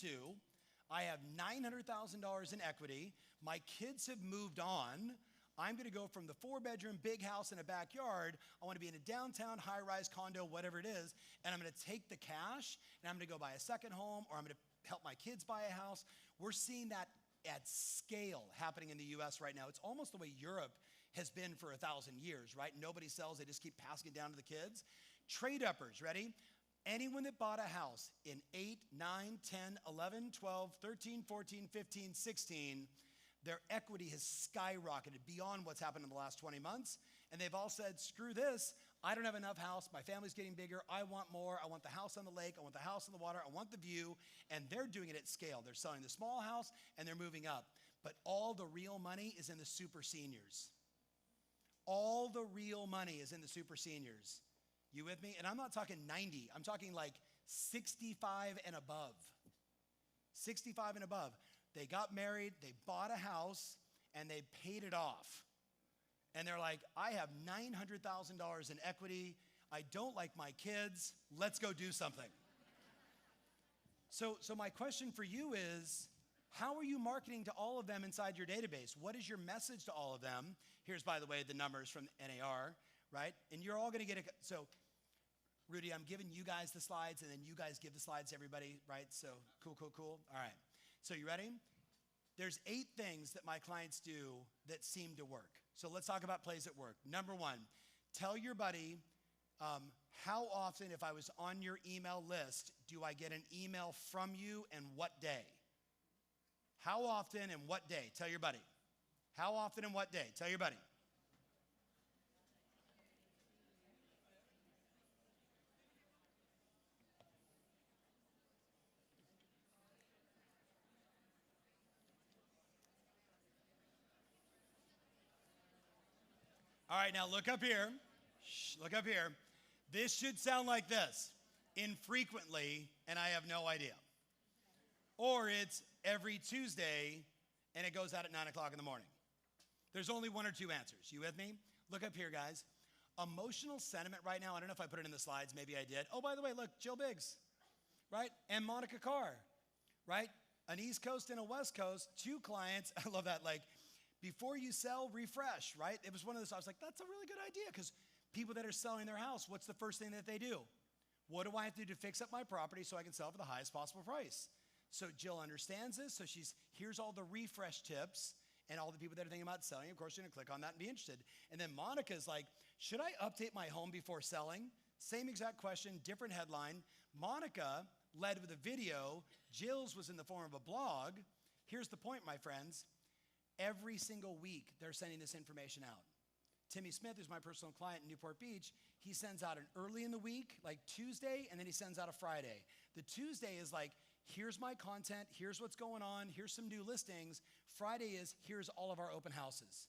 I have $900,000 in equity. My kids have moved on. I'm going to go from the 4-bedroom, big house in a backyard. I want to be in a downtown high-rise condo, whatever it is, and I'm going to take the cash, and I'm going to go buy a second home, or I'm going to help my kids buy a house. We're seeing that at scale happening in the U.S. right now. It's almost the way Europe has been for 1,000 years, right? Nobody sells. They just keep passing it down to the kids. Trade uppers, ready? Anyone that bought a house in 8, 9, 10, 11, 12, 13, 14, 15, 16, Their equity has skyrocketed beyond what's happened in the last 20 months. And they've all said, screw this. I don't have enough house. My family's getting bigger. I want more. I want the house on the lake. I want the house on the water. I want the view. And they're doing it at scale. They're selling the small house and they're moving up. But all the real money is in the super seniors. All the real money is in the super seniors. You with me? And I'm not talking 90. I'm talking like 65 and above. 65 and above. They got married, they bought a house, and they paid it off. And they're like, I have $900,000 in equity. I don't like my kids. Let's go do something. So my question for you is, how are you marketing to all of them inside your database? What is your message to all of them? Here's, by the way, the numbers from NAR, right? And you're all going to get so Rudy, I'm giving you guys the slides, and then you guys give the slides to everybody, right? So cool. All right. So you ready? There's 8 things that my clients do that seem to work. So let's talk about plays that work. Number 1, tell your buddy how often, if I was on your email list, do I get an email from you and what day? How often and what day? Tell your buddy. How often and what day? Tell your buddy. All right, now look up here. Shh, look up here. This should sound like this. Infrequently, and I have no idea. Or it's every Tuesday, and it goes out at 9 o'clock in the morning. There's only 1 or 2 answers. You with me? Look up here, guys. Emotional sentiment right now, I don't know if I put it in the slides. Maybe I did. Oh, by the way, look, Jill Biggs, right? And Monica Carr, right? An East Coast and a West Coast, 2 clients. I love that. Like, before you sell, refresh, right? It was one of those, I was like, that's a really good idea, because people that are selling their house, what's the first thing that they do? What do I have to do to fix up my property so I can sell for the highest possible price? So Jill understands this, so here's all the refresh tips, and all the people that are thinking about selling, of course, you're gonna click on that and be interested. And then Monica's like, should I update my home before selling? Same exact question, different headline. Monica led with a video. Jill's was in the form of a blog. Here's the point, my friends. Every single week, they're sending this information out. Timmy Smith, who's my personal client in Newport Beach, he sends out an early in the week, like Tuesday, and then he sends out a Friday. The Tuesday is like, here's my content, here's what's going on, here's some new listings. Friday is, here's all of our open houses.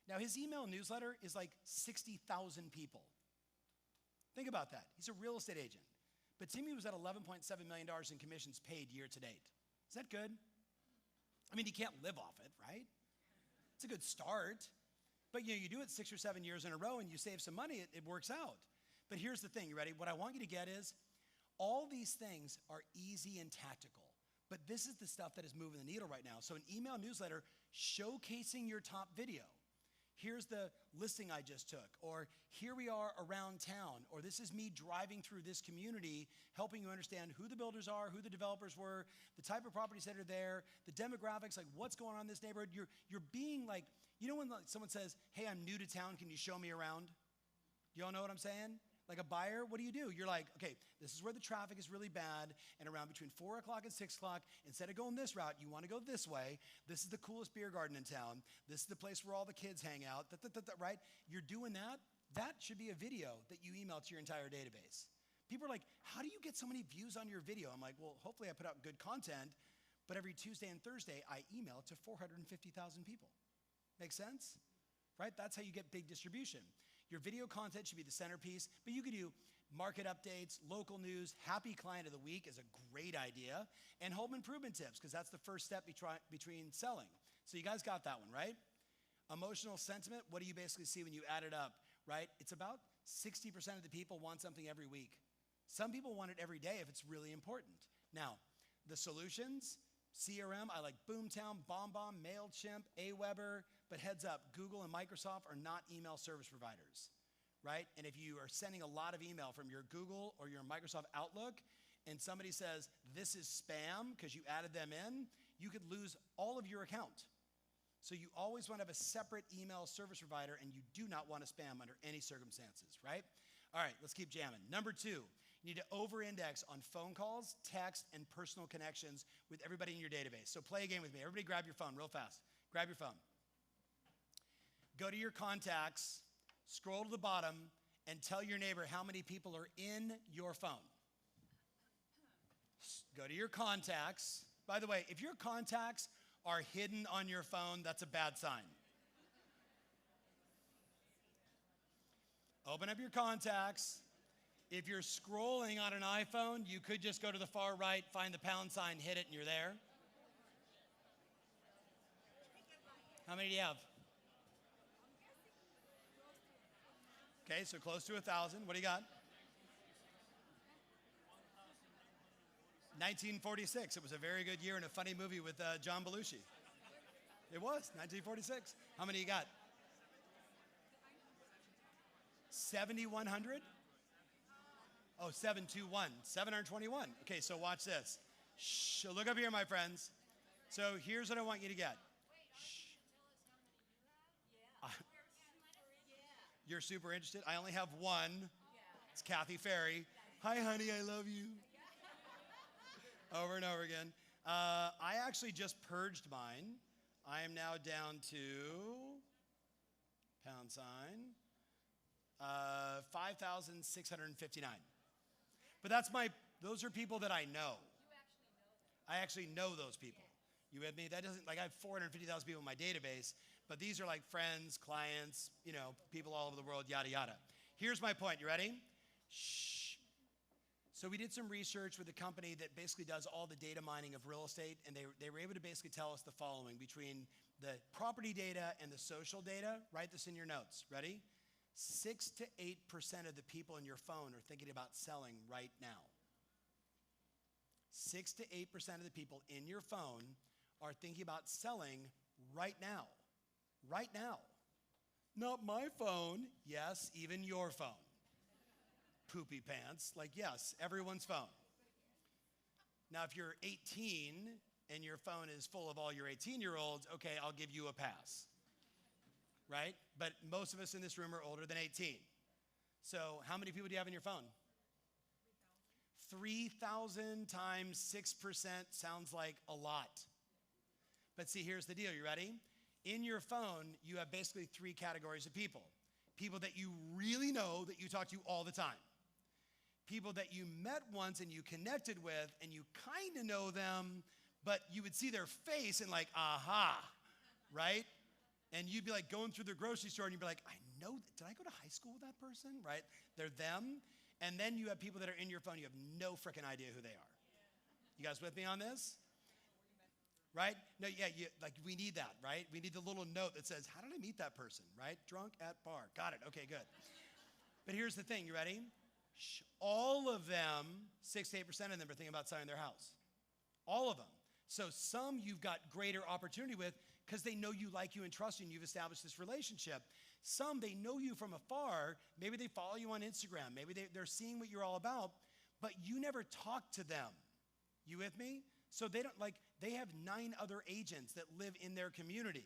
Now, his email newsletter is like 60,000 people. Think about that. He's a real estate agent. But Timmy was at $11.7 million in commissions paid year to date. Is that good? I mean, he can't live off it, right? It's a good start. But you do it 6 or 7 years in a row and you save some money, it works out. But here's the thing, you ready? What I want you to get is, all these things are easy and tactical. But this is the stuff that is moving the needle right now. So an email newsletter showcasing your top video. Here's the listing I just took, or here we are around town, or this is me driving through this community, helping you understand who the builders are, who the developers were, the type of properties that are there, the demographics, like what's going on in this neighborhood. You're being like, you know when someone says, hey, I'm new to town, can you show me around? You all know what I'm saying? Like a buyer, what do? You're like, okay, this is where the traffic is really bad, and around between 4 o'clock and 6 o'clock, instead of going this route, you want to go this way. This is the coolest beer garden in town. This is the place where all the kids hang out, right? You're doing that. That should be a video that you email to your entire database. People are like, how do you get so many views on your video? I'm like, well, hopefully I put out good content, but every Tuesday and Thursday, I email to 450,000 people. Make sense? Right? That's how you get big distribution. Your video content should be the centerpiece, but you could do market updates, local news, happy client of the week is a great idea, and home improvement tips, because that's the first step between selling. So you guys got that one, right? Emotional sentiment, what do you basically see when you add it up, right? It's about 60% of the people want something every week. Some people want it every day if it's really important. Now, the solutions, CRM, I like Boomtown, BombBomb, MailChimp, Aweber, but heads up, Google and Microsoft are not email service providers, right? And if you are sending a lot of email from your Google or your Microsoft Outlook, and somebody says, this is spam because you added them in, you could lose all of your account. So you always want to have a separate email service provider, and you do not want to spam under any circumstances, right? All right, let's keep jamming. Number 2, you need to over-index on phone calls, text, and personal connections with everybody in your database. So play a game with me. Everybody grab your phone real fast. Grab your phone. Go to your contacts, scroll to the bottom, and tell your neighbor how many people are in your phone. Go to your contacts. By the way, if your contacts are hidden on your phone, that's a bad sign. Open up your contacts. If you're scrolling on an iPhone, you could just go to the far right, find the pound sign, hit it, and you're there. How many do you have? Okay, so close to 1,000. What do you got? 1946. It was a very good year and a funny movie with John Belushi. It was, 1946. How many you got? 7,100? Oh, 721. 721. Okay, so watch this. Shh, so look up here, my friends. So here's what I want you to get. You're super interested? I only have one. It's Kathy Ferry. Hi, honey, I love you. Over and over again. I actually just purged mine. I am now down to pound sign 5,659. But those are people that I know. I actually know those people. You with me? That doesn't, like I have 450,000 people in my database, but these are like friends, clients, people all over the world, yada, yada. Here's my point. You ready? Shh. So we did some research with a company that basically does all the data mining of real estate, and they were able to basically tell us the following. Between the property data and the social data, write this in your notes. Ready? 6 to 8% of the people in your phone are thinking about selling right now. 6 to 8% of the people in your phone are thinking about selling right now. Right now. Not my phone. Yes, even your phone. Poopy pants. Like, yes, everyone's phone. Now, if you're 18 and your phone is full of all your 18-year-olds, okay, I'll give you a pass. Right? But most of us in this room are older than 18. So how many people do you have in your phone? 3,000 times 6% sounds like a lot. But see, here's the deal. You ready? In your phone, you have basically 3 categories of people. People that you really know, that you talk to all the time. People that you met once and you connected with, and you kind of know them, but you would see their face and like, aha, right? And you'd be like going through the grocery store and you'd be like, I know, did I go to high school with that person, right? They're them. And then you have people that are in your phone, you have no freaking idea who they are. You guys with me on this? Right? No, yeah, we need that, right? We need the little note that says, how did I meet that person, right? Drunk at bar. Got it. Okay, good. But here's the thing. You ready? All of them, 6 to 8% of them are thinking about selling their house. All of them. So some you've got greater opportunity with because they know you, like you, and trust you, and you've established this relationship. Some, they know you from afar. Maybe they follow you on Instagram. Maybe they're seeing what you're all about, but you never talk to them. You with me? So they have 9 other agents that live in their community,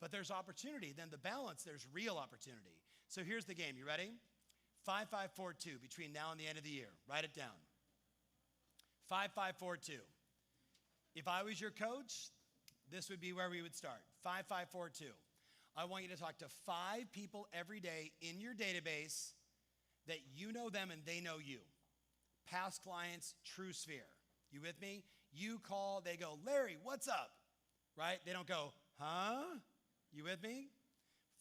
but there's opportunity. Then the balance, there's real opportunity. So here's the game. You ready? 5542 between now and the end of the year. Write it down. 5542. If I was your coach, this would be where we would start. 5542. I want you to talk to 5 people every day in your database that you know them and they know you. Past clients, true sphere. You with me? You call, they go, Larry, what's up? Right? They don't go, huh? You with me?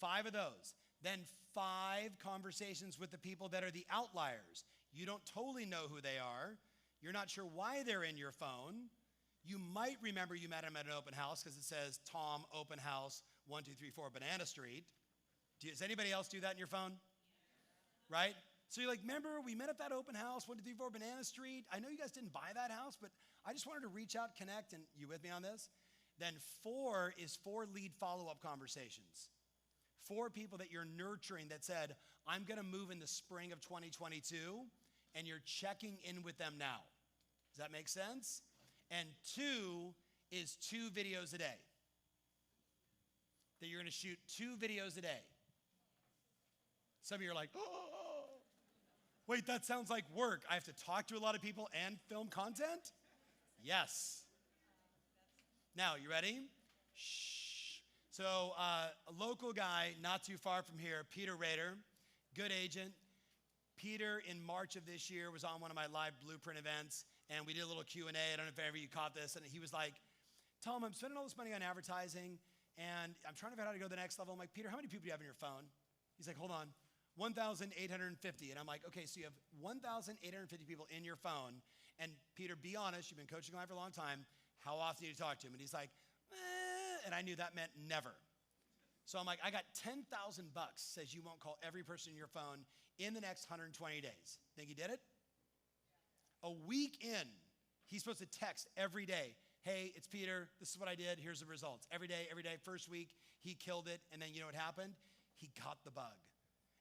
5 of those. Then 5 conversations with the people that are the outliers. You don't totally know who they are. You're not sure why they're in your phone. You might remember you met them at an open house because it says Tom Open House 1234 Banana Street. Does anybody else do that in your phone? Right? So you're like, remember we met at that open house 1234 Banana Street. I know you guys didn't buy that house, but I just wanted to reach out, connect, and you with me on this? Then 4 is 4 lead follow-up conversations. 4 people that you're nurturing that said, I'm going to move in the spring of 2022, and you're checking in with them now. Does that make sense? And 2 is 2 videos a day. That you're going to shoot 2 videos a day. Some of you are like, oh, wait, that sounds like work. I have to talk to a lot of people and film content? Yes. Now, you ready? Shh. So a local guy not too far from here, Peter Rader, good agent. Peter, in March of this year, was on one of my live blueprint events, and we did a little Q&A. I don't know if any of you caught this, and he was like, Tom, I'm spending all this money on advertising, and I'm trying to figure out how to go to the next level. I'm like, Peter, how many people do you have on your phone? He's like, hold on, 1,850. And I'm like, okay, so you have 1,850 people in your phone, and Peter, be honest, you've been coaching live for a long time. How often do you talk to him? And he's like, and I knew that meant never. So I'm like, I got $10,000 says you won't call every person in your phone in the next 120 days. Think he did it? A week in, he's supposed to text every day. Hey, it's Peter. This is what I did. Here's the results. Every day. First week, he killed it. And then you know what happened? He caught the bug.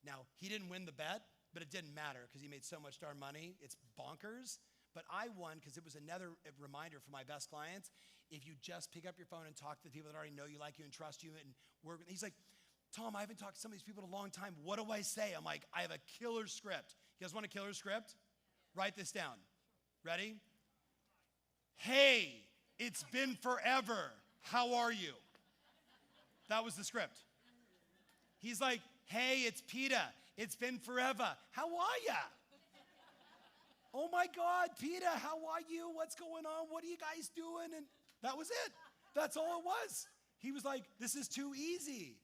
Now, he didn't win the bet, but it didn't matter because he made so much darn money. It's bonkers. But I won because it was another reminder for my best clients. If you just pick up your phone and talk to the people that already know you, like you, and trust you, and work with, he's like, Tom, I haven't talked to some of these people in a long time. What do I say? I'm like, I have a killer script. You guys want a killer script? Write this down. Ready? Hey, it's been forever. How are you? That was the script. He's like, hey, it's Peter. It's been forever. How are ya? Oh my God, Peter, how are you? What's going on? What are you guys doing? And that was it. That's all it was. He was like, this is too easy.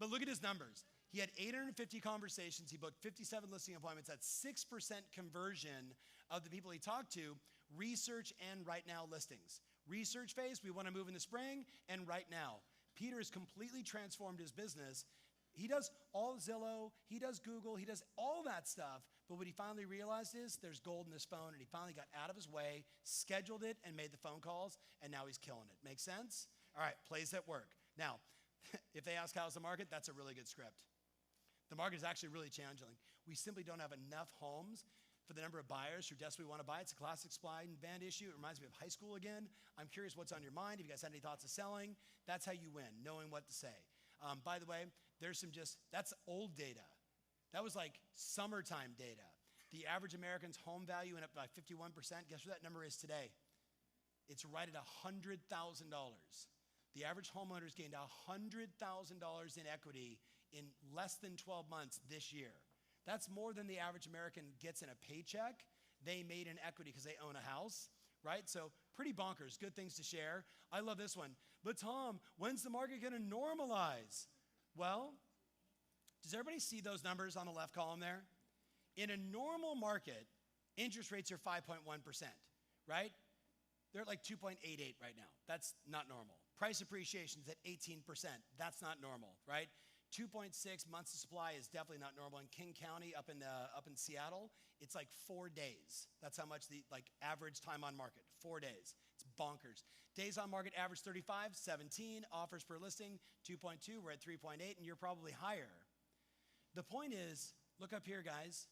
But look at his numbers. He had 850 conversations. He booked 57 listing appointments. That's 6% conversion of the people he talked to. Research and right now listings. Research phase, we want to move in the spring, and right now. Peter has completely transformed his business. He does all Zillow, he does Google, he does all that stuff, but what he finally realized is there's gold in this phone, and he finally got out of his way, scheduled it, and made the phone calls, and now he's killing it. Make sense? All right, plays at work. Now, if they ask how's the market, that's a really good script. The market is actually really challenging. We simply don't have enough homes for the number of buyers who desperately want to buy. It's a classic supply and demand issue. It reminds me of high school again. I'm curious what's on your mind. If you guys had any thoughts of selling, that's how you win, knowing what to say. By the way, there's some that's old data. That was like summertime data. The average American's home value went up by 51%. Guess what that number is today? It's right at $100,000. The average homeowner's gained $100,000 in equity in less than 12 months this year. That's more than the average American gets in a paycheck. They made in equity because they own a house, right? So pretty bonkers, good things to share. I love this one. But Tom, when's the market gonna normalize? Well, does everybody see those numbers on the left column there? In a normal market, interest rates are 5.1%, right? They're at like 2.88 right now. That's not normal. Price appreciation is at 18%. That's not normal, right? 2.6 months of supply is definitely not normal. In King County, up in Seattle, it's like 4 days. That's how much the average time on market, 4 days. It's bonkers. Days on market average 35, 17. Offers per listing, 2.2. We're at 3.8, and you're probably higher. The point is, look up here, guys.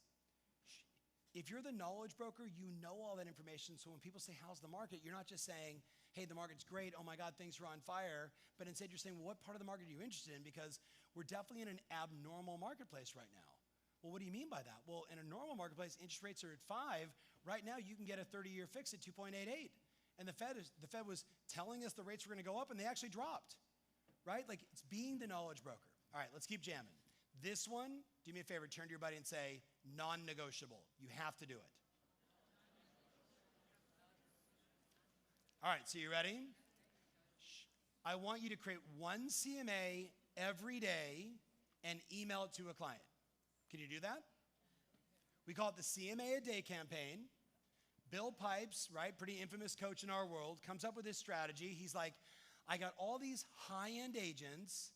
If you're the knowledge broker, you know all that information. So when people say, how's the market? You're not just saying, hey, the market's great. Oh my God, things are on fire. But instead you're saying, well, what part of the market are you interested in? Because we're definitely in an abnormal marketplace right now. Well, what do you mean by that? Well, in a normal marketplace, interest rates are at 5. Right now, you can get a 30-year fix at 2.88. And the Fed was telling us the rates were gonna go up, and they actually dropped, right? Like, it's being the knowledge broker. All right, let's keep jamming. This one, do me a favor, turn to your buddy and say, non-negotiable. You have to do it. All right, so you ready? I want you to create one CMA every day and email it to a client. Can you do that? We call it the CMA a day campaign. Bill Pipes, right, pretty infamous coach in our world, comes up with this strategy. He's like, I got all these high-end agents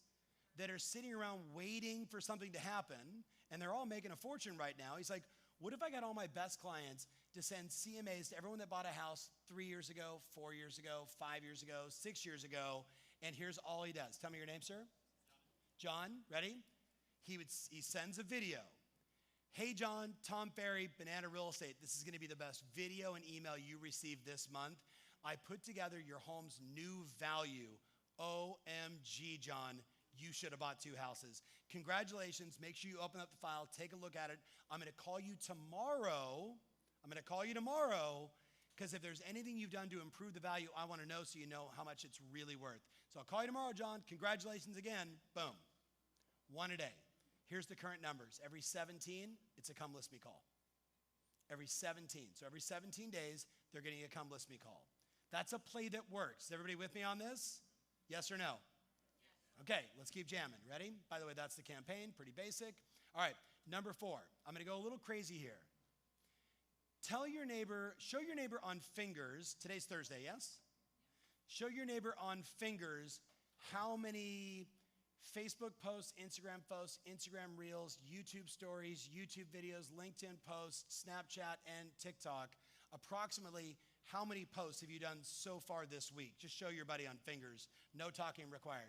that are sitting around waiting for something to happen, and they're all making a fortune right now. He's like, what if I got all my best clients to send CMAs to everyone that bought a house 3 years ago, 4 years ago, 5 years ago, 6 years ago, and here's all he does. Tell me your name, sir. John, ready? He sends a video. Hey, John, Tom Ferry, Banana Real Estate. This is gonna be the best video and email you received this month. I put together your home's new value. OMG, John. You should have bought 2 houses. Congratulations. Make sure you open up the file, take a look at it. I'm gonna call you tomorrow. Because if there's anything you've done to improve the value, I want to know so you know how much it's really worth. So I'll call you tomorrow, John. Congratulations again. Boom. One a day. Here's the current numbers. Every 17, it's a come list me call. Every 17. So every 17 days, they're getting a come list me call. That's a play that works. Is everybody with me on this? Yes or no? Yes. Okay, let's keep jamming. Ready? By the way, that's the campaign. Pretty basic. All right, number 4. I'm going to go a little crazy here. Tell your neighbor, show your neighbor on fingers. Today's Thursday, yes? Show your neighbor on fingers how many Facebook posts, Instagram posts, Instagram reels, YouTube stories, YouTube videos, LinkedIn posts, Snapchat, and TikTok. Approximately how many posts have you done so far this week? Just show your buddy on fingers. No talking required.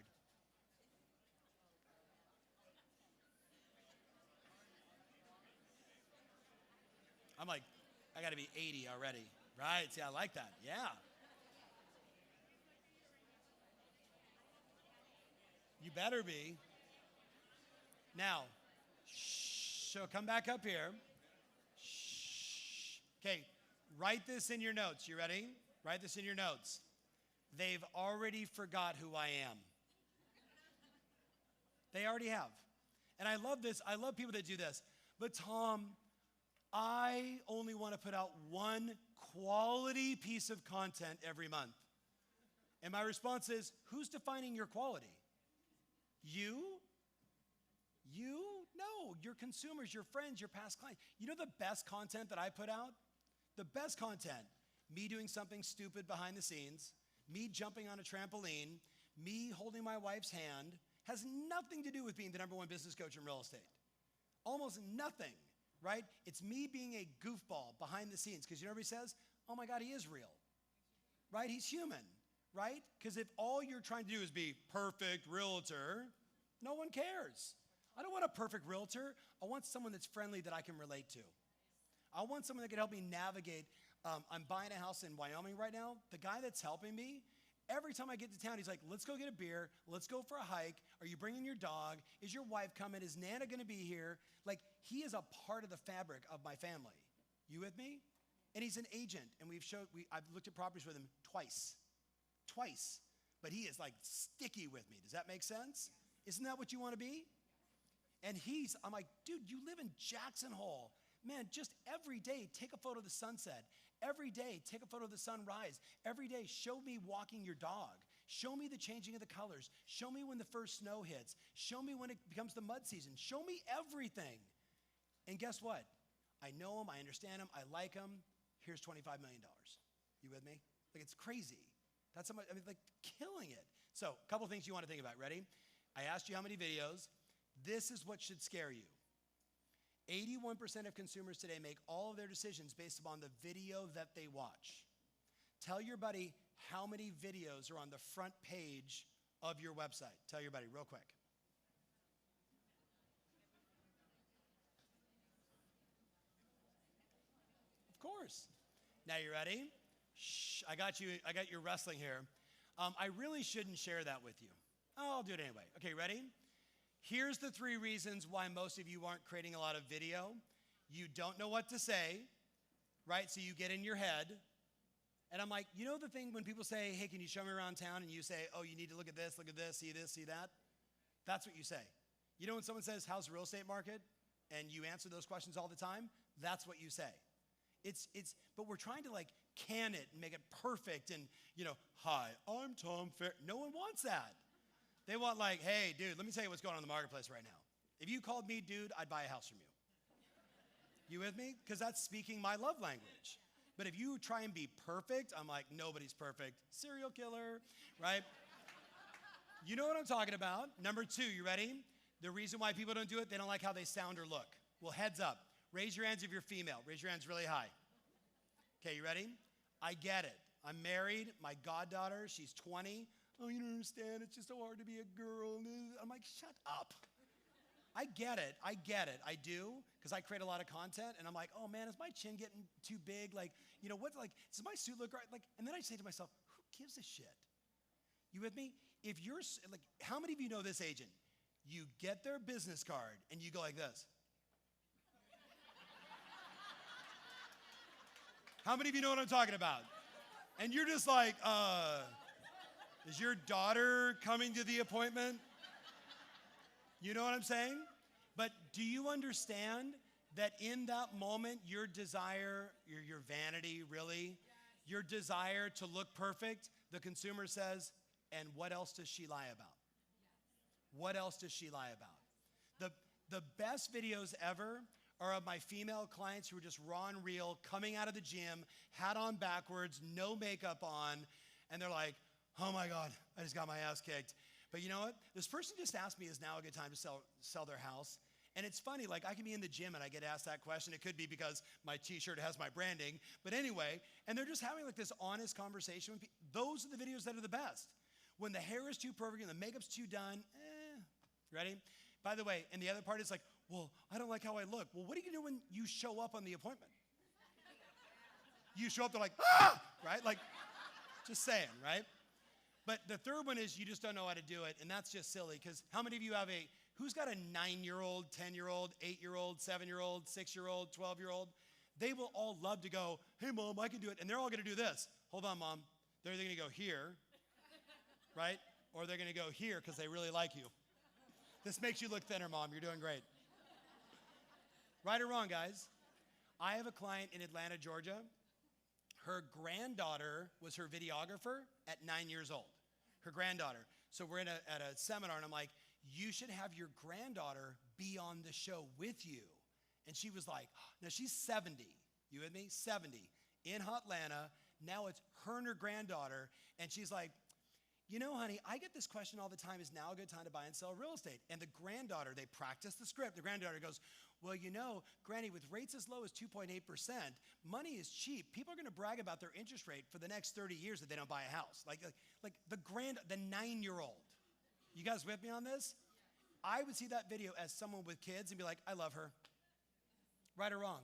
I'm like, I got to be 80 already. Right, see, I like that. Yeah. You better be. Now, shh, so come back up here. Shh. Okay, write this in your notes. You ready? Write this in your notes. They've already forgot who I am. They already have. And I love this. I love people that do this. But Tom, I only want to put out one quality piece of content every month. And my response is, who's defining your quality? You? You? No, your consumers, your friends, your past clients. You know the best content that I put out? The best content, me doing something stupid behind the scenes, me jumping on a trampoline, me holding my wife's hand, has nothing to do with being the #1 business coach in real estate. Almost nothing, right? It's me being a goofball behind the scenes, because you know what he says? Oh my God, he is real, right? He's human, right? Because if all you're trying to do is be perfect realtor, no one cares. I don't want a perfect realtor. I want someone that's friendly that I can relate to. I want someone that can help me navigate. I'm buying a house in Wyoming right now. The guy that's helping me, every time I get to town, he's like, let's go get a beer. Let's go for a hike. Are you bringing your dog? Is your wife coming? Is Nana going to be here? Like, he is a part of the fabric of my family. You with me? And he's an agent. And I've looked at properties with him twice. But he is like sticky with me. Does that make sense? Isn't that what you want to be? And I'm like, dude, you live in Jackson Hole. Man, just every day, take a photo of the sunset. Every day, take a photo of the sunrise. Every day, show me walking your dog. Show me the changing of the colors. Show me when the first snow hits. Show me when it becomes the mud season. Show me everything. And guess what? I know him. I understand him. I like him. Here's $25 million. You with me? Like, it's crazy. That's how much, like killing it. So, a couple things you want to think about. Ready? I asked you how many videos. This is what should scare you. 81% of consumers today make all of their decisions based upon the video that they watch. Tell your buddy how many videos are on the front page of your website. Tell your buddy real quick. Of course. Now you ready? Shh, I got your wrestling here. I really shouldn't share that with you. Oh, I'll do it anyway. Okay, ready? Here's the 3 reasons why most of you aren't creating a lot of video. You don't know what to say, right? So you get in your head. And I'm like, you know the thing when people say, hey, can you show me around town? And you say, oh, you need to look at this, see this, see that? That's what you say. You know when someone says, how's the real estate market? And you answer those questions all the time? That's what you say. But we're trying to like can it and make it perfect and, hi, I'm Tom Ferry. No one wants that. They want like, hey, dude, let me tell you what's going on in the marketplace right now. If you called me dude, I'd buy a house from you. You with me? Because that's speaking my love language. But if you try and be perfect, I'm like, nobody's perfect. Serial killer, right? You know what I'm talking about. Number 2, you ready? The reason why people don't do it, they don't like how they sound or look. Well, heads up. Raise your hands if you're female. Raise your hands really high. Okay, you ready? I get it. I'm married. My goddaughter, she's 20. Oh, you don't understand. It's just so hard to be a girl. I'm like, shut up. I get it. I do, because I create a lot of content, and I'm like, oh man, is my chin getting too big? Like, does my suit look right? Like, and then I say to myself, who gives a shit? You with me? If you're, like, how many of you know this agent? You get their business card, and you go like this. How many of you know what I'm talking about? And you're just like, is your daughter coming to the appointment? You know what I'm saying? But do you understand that in that moment, your desire, your vanity, really, your desire to look perfect, the consumer says, and what else does she lie about? What else does she lie about? The best videos ever are of my female clients who are just raw and real, coming out of the gym, hat on backwards, no makeup on, and they're like, oh my God, I just got my ass kicked. But you know what? This person just asked me, is now a good time to sell their house? And it's funny, like I can be in the gym and I get asked that question. It could be because my t-shirt has my branding. But anyway, and they're just having like this honest conversation with people. Those are the videos that are the best. When the hair is too perfect and the makeup's too done, ready? By the way, and the other part is like, well, I don't like how I look. Well, what do you do when you show up on the appointment? You show up, they're like, ah, right? Like, just saying, right? But the third one is you just don't know how to do it, and that's just silly, because how many of you have who's got a 9-year-old, 10-year-old, 8-year-old, 7-year-old, 6-year-old, 12-year-old? They will all love to go, hey, Mom, I can do it, and they're all going to do this. Hold on, Mom. They're either going to go here, right? Or they're going to go here because they really like you. This makes you look thinner, Mom. You're doing great. Right or wrong, guys? I have a client in Atlanta, Georgia. Her granddaughter was her videographer at 9 years old. Her granddaughter. So we're at a seminar, and I'm like, you should have your granddaughter be on the show with you. And she was like, now she's 70. You with me? 70. In Atlanta. Now it's her and her granddaughter. And she's like, you know, honey, I get this question all the time. Is now a good time to buy and sell real estate? And the granddaughter, they practice the script. The granddaughter goes, well, you know, Granny, with rates as low as 2.8%, money is cheap. People are going to brag about their interest rate for the next 30 years if they don't buy a house. Like the 9-year-old. You guys with me on this? I would see that video as someone with kids and be like, I love her. Right or wrong?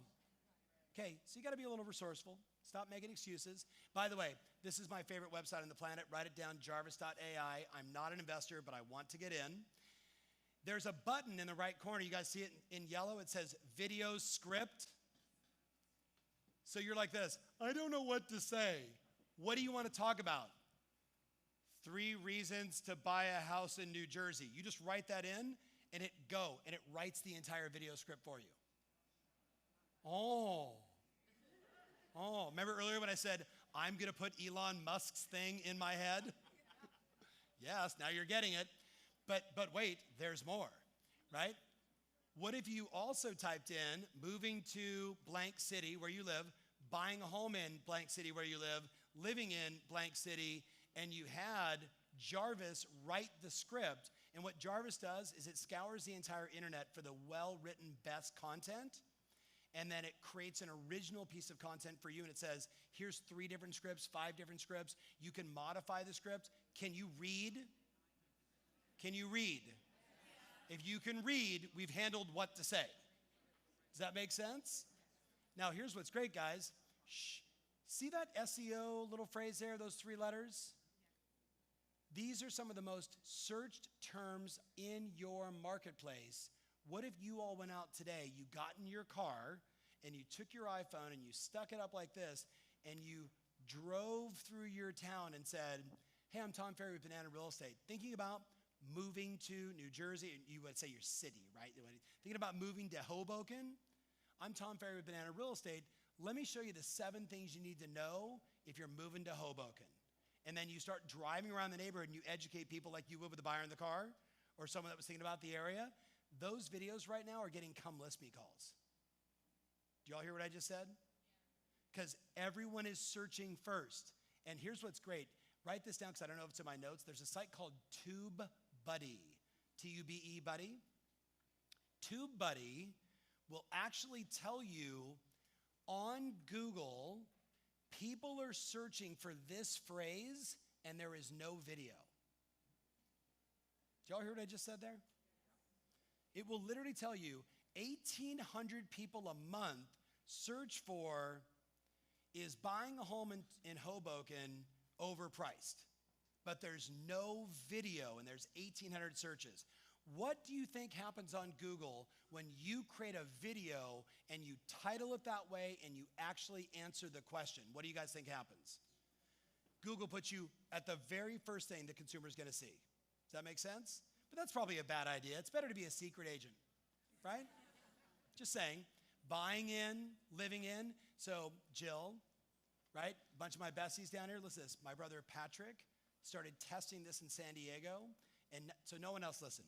Okay, so you got to be a little resourceful. Stop making excuses. By the way, this is my favorite website on the planet. Write it down, jarvis.ai. I'm not an investor, but I want to get in. There's a button in the right corner. You guys see it in yellow? It says video script. So you're like this. I don't know what to say. What do you want to talk about? 3 reasons to buy a house in New Jersey. You just write that in and it writes the entire video script for you. Oh, remember earlier when I said, I'm going to put Elon Musk's thing in my head? Yes, now you're getting it. But wait, there's more, right? What if you also typed in moving to blank city where you live, buying a home in blank city where you live, living in blank city, and you had Jarvis write the script. And what Jarvis does is it scours the entire internet for the well-written best content. And then it creates an original piece of content for you, and it says, here's 3 different scripts, 5 different scripts. You can modify the script. Can you read? Can you read? If you can read, we've handled what to say. Does that make sense? Now, here's what's great, guys. Shh. See that SEO little phrase there, those 3 letters? These are some of the most searched terms in your marketplace. What if you all went out today, you got in your car, and you took your iPhone and you stuck it up like this, and you drove through your town and said, hey, I'm Tom Ferry with Banana Real Estate. Thinking about moving to New Jersey, and you would say your city, right? Thinking about moving to Hoboken? I'm Tom Ferry with Banana Real Estate. Let me show you the 7 things you need to know if you're moving to Hoboken. And then you start driving around the neighborhood and you educate people like you would with the buyer in the car or someone that was thinking about the area. Those videos right now are getting come list me calls. Do y'all hear what I just said? Because everyone is searching first. And here's what's great. Write this down because I don't know if it's in my notes. There's a site called TubeBuddy, T-U-B-E Buddy. TubeBuddy will actually tell you on Google, people are searching for this phrase and there is no video. Did y'all hear what I just said there? It will literally tell you 1,800 people a month search for, is buying a home in Hoboken overpriced? But there's no video and there's 1,800 searches. What do you think happens on Google when you create a video and you title it that way and you actually answer the question? What do you guys think happens? Google puts you at the very first thing the consumer is going to see. Does that make sense? But that's probably a bad idea. It's better to be a secret agent, right? Just saying. Buying in, living in. So Jill, right? A bunch of my besties down here. Listen to this. My brother Patrick started testing this in San Diego. And so no one else listened.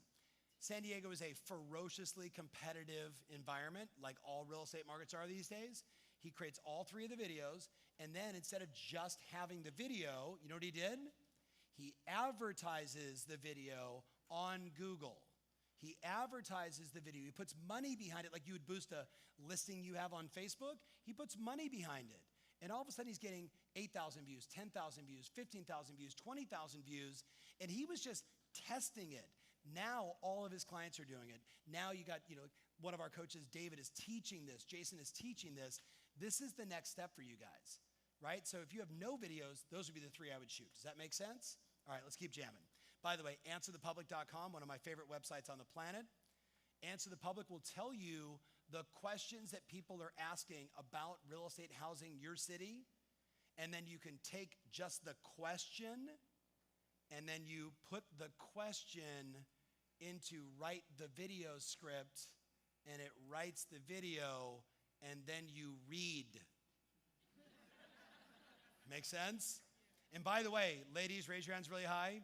San Diego is a ferociously competitive environment, like all real estate markets are these days. He creates all three of the videos, and then instead of just having the video, you know what he did? He advertises the video on Google. He advertises the video. He puts money behind it, like you would boost a listing you have on Facebook. He puts money behind it. And all of a sudden, he's getting 8,000 views, 10,000 views, 15,000 views, 20,000 views, and he was just testing it. Now all of his clients are doing it. Now you got, one of our coaches, David, is teaching this. Jason is teaching this. This is the next step for you guys, right? So if you have no videos, those would be the three I would shoot. Does that make sense? All right, let's keep jamming. By the way, answerthepublic.com, one of my favorite websites on the planet. Answer the Public will tell you the questions that people are asking about real estate housing your city, and then you can take just the question and then you put the question into write the video script, and it writes the video, and then you read. Make sense? And by the way, ladies, raise your hands really high.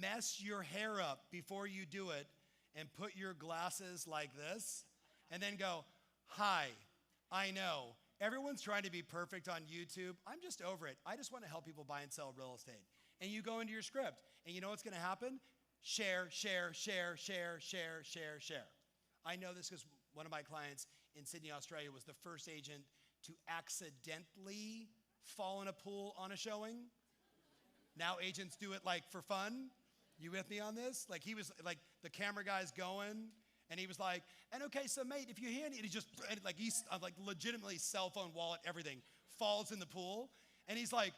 Mess your hair up before you do it, and put your glasses like this, and then go, hi, I know. Everyone's trying to be perfect on YouTube. I'm just over it. I just want to help people buy and sell real estate. And you go into your script, and you know what's going to happen? Share, share, share, share, share, share, share. I know this because one of my clients in Sydney, Australia was the first agent to accidentally fall in a pool on a showing. Now agents do it like for fun. You with me on this? Like he was like the camera guy's going, and he was like, and okay, so mate, if you hear it, he just like he's like legitimately cell phone, wallet, everything falls in the pool, and he's like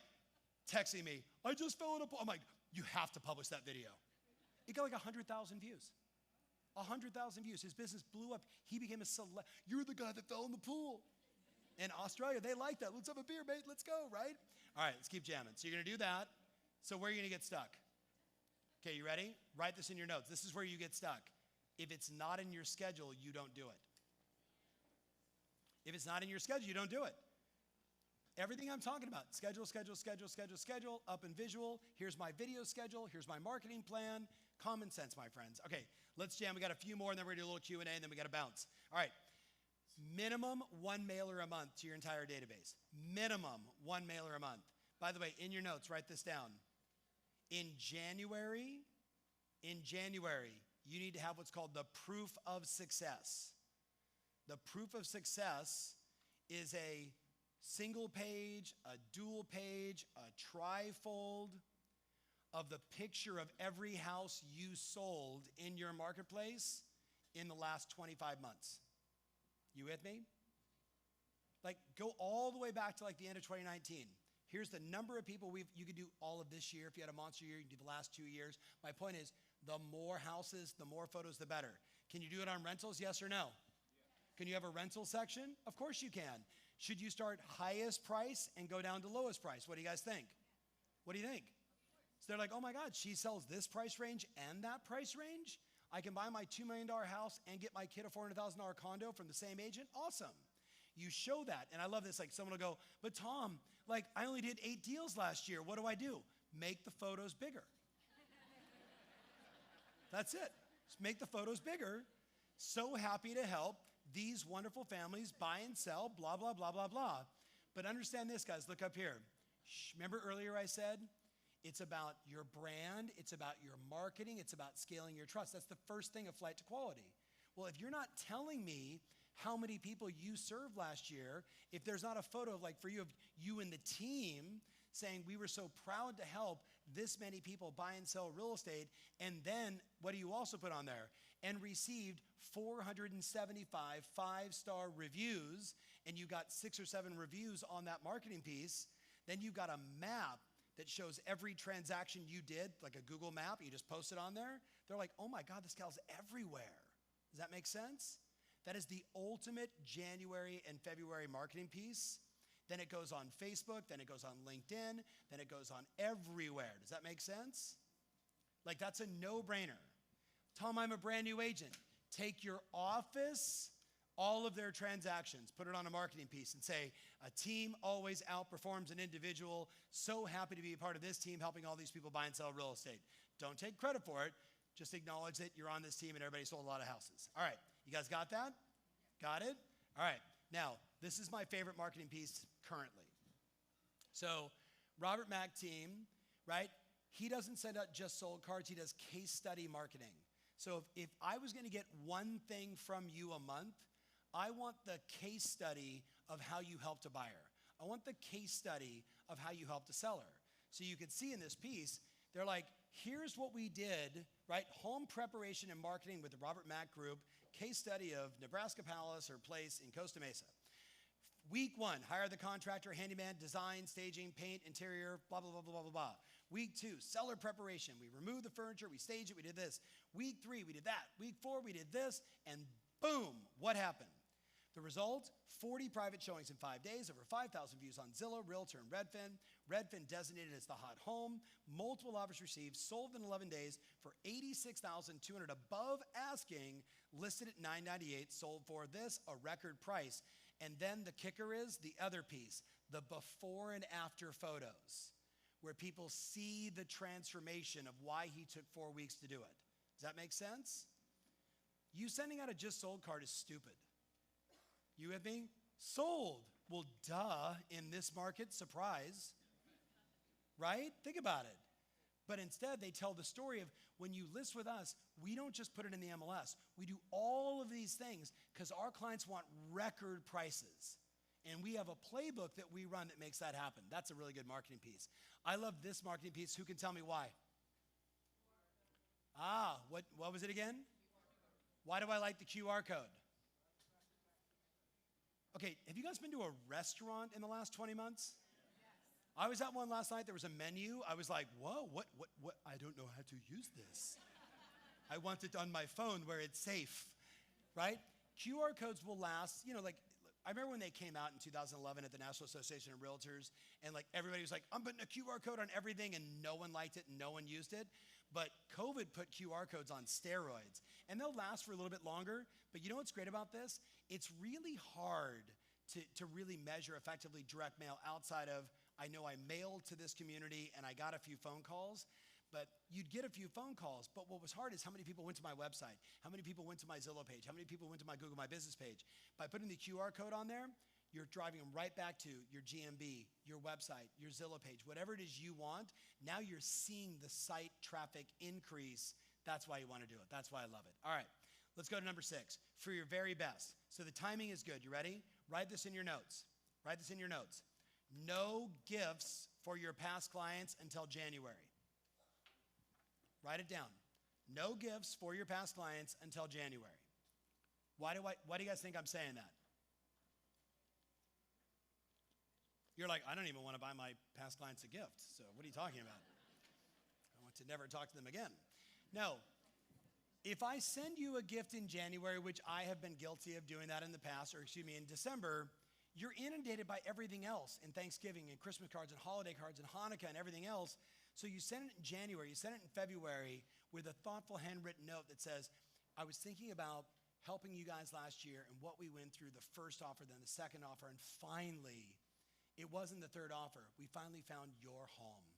texting me, I just fell in a pool. I'm like, you have to publish that video. It got like 100,000 views. 100,000 views. His business blew up. He became a celeb. You're the guy that fell in the pool. In Australia, they like that. Let's have a beer, mate. Let's go, right? All right, let's keep jamming. So you're going to do that. So where are you going to get stuck? Okay, you ready? Write this in your notes. This is where you get stuck. If it's not in your schedule, you don't do it. If it's not in your schedule, you don't do it. Everything I'm talking about, schedule, schedule, schedule, schedule, schedule, up and visual. Here's my video schedule. Here's my marketing plan. Common sense, my friends. Okay, let's jam. We got a few more, and then we're going to do a little Q&A, and then we got to bounce. All right, minimum one mailer a month to your entire database. Minimum one mailer a month. By the way, in your notes, write this down. In January, you need to have what's called the proof of success. The proof of success is a single page, a dual page, a trifold of the picture of every house you sold in your marketplace in the last 25 months. You with me? Like go all the way back to like the end of 2019. Here's the number of people you could do all of this year. If you had a monster year, you could do the last 2 years. My point is, the more houses, the more photos, the better. Can you do it on rentals, yes or no? Yeah. Can you have a rental section? Of course you can. Should you start highest price and go down to lowest price? What do you guys think? What do you think? So they're like, oh my God, she sells this price range and that price range? I can buy my $2 million house and get my kid a $400,000 condo from the same agent? Awesome. You show that. And I love this. Like someone will go, but Tom, like I only did 8 deals last year. What do? Make the photos bigger. That's it. Just make the photos bigger. So happy to help these wonderful families buy and sell, blah, blah, blah, blah, blah. But understand this, guys. Look up here. Remember earlier I said, it's about your brand. It's about your marketing. It's about scaling your trust. That's the first thing of flight to quality. Well, if you're not telling me how many people you served last year, if there's not a photo of like for you of you and the team saying we were so proud to help this many people buy and sell real estate, and then what do you also put on there? And received 475 5-star reviews, and you got 6 or 7 reviews on that marketing piece, then you've got a map that shows every transaction you did, like a Google map, you just post it on there. They're like, oh my God, this gal's everywhere. Does that make sense? That is the ultimate January and February marketing piece. Then it goes on Facebook, then it goes on LinkedIn, then it goes on everywhere. Does that make sense? Like, that's a no-brainer. Tom, I'm a brand new agent. Take your office, all of their transactions, put it on a marketing piece and say, a team always outperforms an individual. So happy to be a part of this team, helping all these people buy and sell real estate. Don't take credit for it. Just acknowledge that you're on this team and everybody sold a lot of houses. All right, you guys got that? Got it? All right, now, this is my favorite marketing piece currently. So, Robert Mack team, right? He doesn't send out just sold cards, he does case study marketing. So if I was gonna get one thing from you a month, I want the case study of how you helped a buyer. I want the case study of how you helped a seller. So you can see in this piece, they're like, here's what we did, right? Home preparation and marketing with the Robert Mack Group, case study of Nebraska Palace or Place in Costa Mesa. Week 1, hire the contractor, handyman, design, staging, paint, interior, blah, blah, blah, blah, blah, blah. Week 2, seller preparation. We removed the furniture, we staged it, we did this. Week 3, we did that. Week 4, we did this, and boom, what happened? The result, 40 private showings in 5 days, over 5,000 views on Zillow, Realtor, and Redfin. Redfin designated as the hot home. Multiple offers received, sold in 11 days for $86,200 above asking, listed at $998, sold for this, a record price. And then the kicker is the other piece, the before and after photos, where people see the transformation of why he took 4 weeks to do it. Does that make sense? You sending out a just sold card is stupid. You with me? Sold. Well, duh, in this market, surprise. Right? Think about it. But instead, they tell the story of when you list with us, we don't just put it in the MLS. We do all of these things because our clients want record prices. And we have a playbook that we run that makes that happen. That's a really good marketing piece. I love this marketing piece. Who can tell me why? What was it again? Why do I like the QR code? Okay, have you guys been to a restaurant in the last 20 months? I was at one last night. There was a menu. I was like, whoa, what? I don't know how to use this. I want it on my phone where it's safe, right? QR codes will last, like, I remember when they came out in 2011 at the National Association of Realtors, and like everybody was like, I'm putting a QR code on everything, and no one liked it and no one used it. But COVID put QR codes on steroids, and they'll last for a little bit longer. But you know what's great about this? It's really hard to really measure effectively direct mail outside of, I know I mailed to this community and I got a few phone calls, but you'd get a few phone calls. But what was hard is how many people went to my website, how many people went to my Zillow page, how many people went to my Google My Business page. By putting the QR code on there, you're driving them right back to your GMB, your website, your Zillow page, whatever it is you want. Now you're seeing the site traffic increase. That's why you want to do it. That's why I love it. All right, let's go to number 6, for your very best. So the timing is good. You ready? Write this in your notes. Write this in your notes. No gifts for your past clients until January. Write it down. No gifts for your past clients until January. Why do you guys think I'm saying that? You're like, I don't even want to buy my past clients a gift. So what are you talking about? I want to never talk to them again. No. If I send you a gift in January, which I have been guilty of doing that in the past, or excuse me, in December, you're inundated by everything else in Thanksgiving and Christmas cards and holiday cards and Hanukkah and everything else. So you send it in January, you send it in February with a thoughtful handwritten note that says, I was thinking about helping you guys last year and what we went through, the first offer, then the second offer, and finally, it wasn't the third offer. We finally found your home.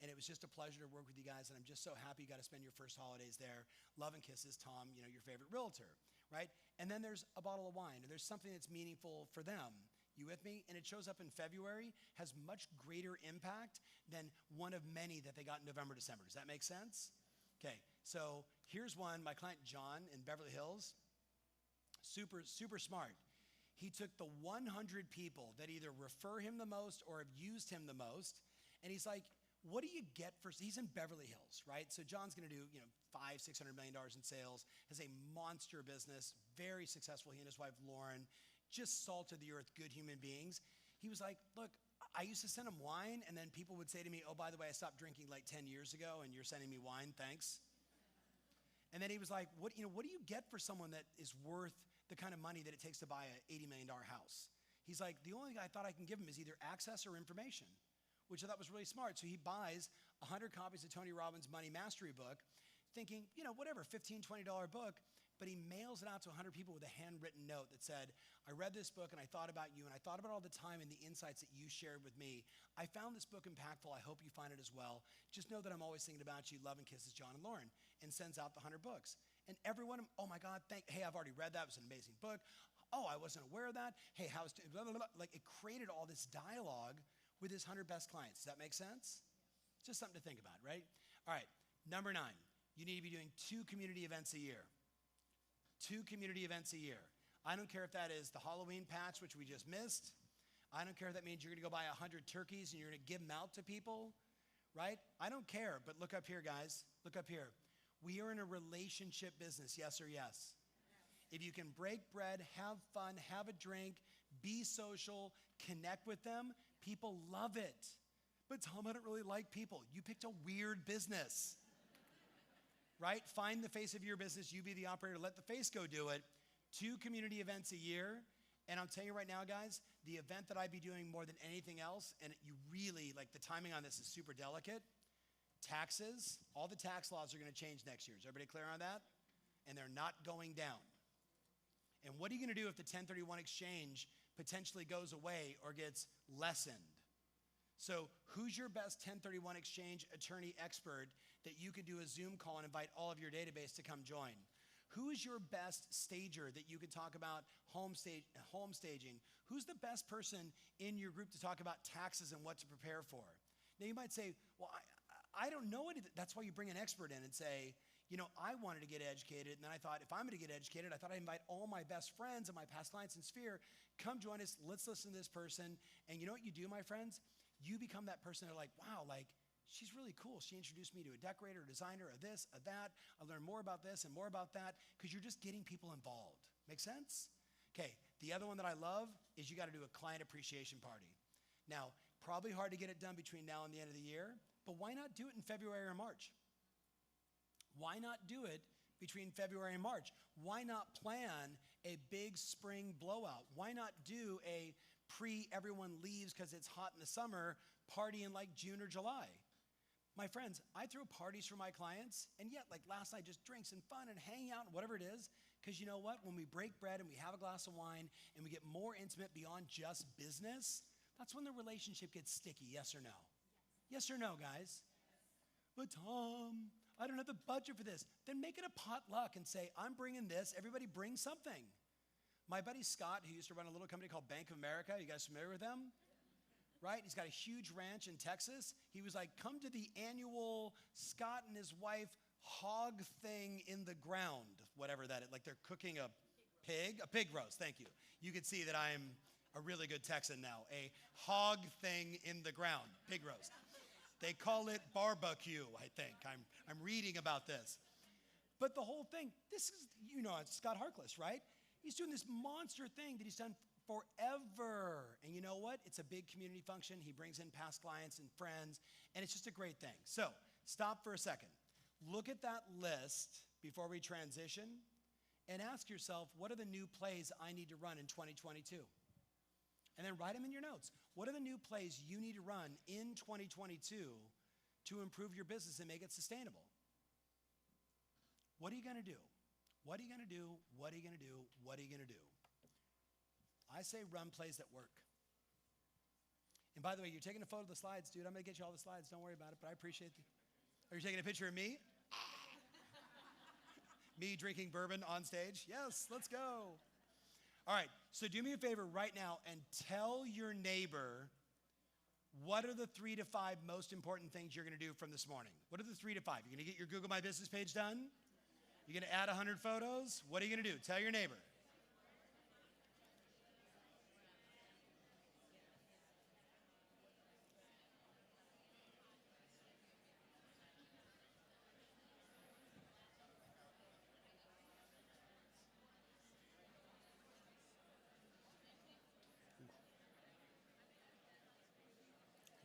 And it was just a pleasure to work with you guys, and I'm just so happy you got to spend your first holidays there. Love and kisses, Tom, your favorite realtor, right? And then there's a bottle of wine, or there's something that's meaningful for them. You with me? And it shows up in February, has much greater impact than one of many that they got in November, December. Does that make sense? Okay, so here's one. My client John in Beverly Hills, super, super smart. He took the 100 people that either refer him the most or have used him the most, and he's like, what do you get for, he's in Beverly Hills, right? So John's gonna do, $500-600 million in sales, has a monster business, very successful, he and his wife Lauren, just salt of the earth, good human beings. He was like, look, I used to send him wine, and then people would say to me, oh, by the way, I stopped drinking like 10 years ago, and you're sending me wine, thanks. And then he was like, what do you get for someone that is worth the kind of money that it takes to buy an $80 million house? He's like, the only thing I thought I can give him is either access or information, which I thought was really smart. So he buys 100 copies of Tony Robbins' Money Mastery book, thinking, whatever, $15, $20 book, but he mails it out to 100 people with a handwritten note that said, I read this book and I thought about you and I thought about all the time and the insights that you shared with me. I found this book impactful. I hope you find it as well. Just know that I'm always thinking about you. Love and kisses, John and Lauren, and sends out the 100 books. And everyone, oh my God, hey, I've already read that. It was an amazing book. Oh, I wasn't aware of that. Hey, how's, blah, blah, blah. Like it created all this dialogue with his 100 best clients. Does that make sense? Just something to think about, right? All right, number 9, you need to be doing 2 community events a year. 2 community events a year. I don't care if that is the Halloween patch, which we just missed. I don't care if that means you're gonna go buy 100 turkeys and you're gonna give them out to people, right? I don't care, but look up here, guys. Look up here. We are in a relationship business, yes or yes? If you can break bread, have fun, have a drink, be social, connect with them, people love it. But Tom, I don't really like people. You picked a weird business, right? Find the face of your business. You be the operator. Let the face go do it. 2 community events a year. And I'll tell you right now, guys, the event that I'd be doing more than anything else, and you really, like the timing on this is super delicate, taxes. All the tax laws are going to change next year. Is everybody clear on that? And they're not going down. And what are you going to do if the 1031 exchange potentially goes away or gets lessened? So who's your best 1031 exchange attorney expert that you could do a Zoom call and invite all of your database to come join? Who is your best stager that you could talk about home staging? Who's the best person in your group to talk about taxes and what to prepare for? Now you might say, well, I don't know anything. That's why you bring an expert in and say, I wanted to get educated, and then I thought, if I'm going to get educated, I thought I'd invite all my best friends and my past clients in Sphere. Come join us. Let's listen to this person. And you know what you do, my friends? You become that person. They're like, wow, like, she's really cool. She introduced me to a decorator, a designer, a this, a that. I learned more about this and more about that because you're just getting people involved. Make sense? Okay, the other one that I love is you got to do a client appreciation party. Now, probably hard to get it done between now and the end of the year, but why not do it in February or March? Why not do it between February and March? Why not plan a big spring blowout? Why not do a everyone leaves because it's hot in the summer party in like June or July? My friends, I throw parties for my clients, and yet like last night, just drinks and fun and hanging out and whatever it is, because you know what? When we break bread and we have a glass of wine and we get more intimate beyond just business, that's when the relationship gets sticky, yes or no? Yes or no, guys? But Tom, I don't have the budget for this. Then make it a potluck and say, I'm bringing this. Everybody bring something. My buddy Scott, who used to run a little company called Bank of America, you guys familiar with them? Right? He's got a huge ranch in Texas. He was like, come to the annual Scott and his wife hog thing in the ground, whatever that is. Like they're cooking a pig roast, thank you. You can see that I'm a really good Texan now. A hog thing in the ground, pig roast. They call it barbecue, I think. I'm reading about this. But the whole thing, this is, it's Scott Harkless, right? He's doing this monster thing that he's done forever. And you know what? It's a big community function. He brings in past clients and friends, and it's just a great thing. So stop for a second. Look at that list before we transition and ask yourself, what are the new plays I need to run in 2022? And then write them in your notes. What are the new plays you need to run in 2022 to improve your business and make it sustainable? What are you going to do? What are you going to do? What are you going to do? What are you going to do? I say run plays that work. And by the way, you're taking a photo of the slides, dude. I'm going to get you all the slides. Don't worry about it, but I appreciate it. Are you taking a picture of me? Me drinking bourbon on stage? Yes, let's go. All right, so do me a favor right now and tell your neighbor what are the 3 to 5 most important things you're going to do from this morning. What are the 3 to 5? You're going to get your Google My Business page done? You're going to add 100 photos? What are you going to do? Tell your neighbor.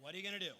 What are you going to do?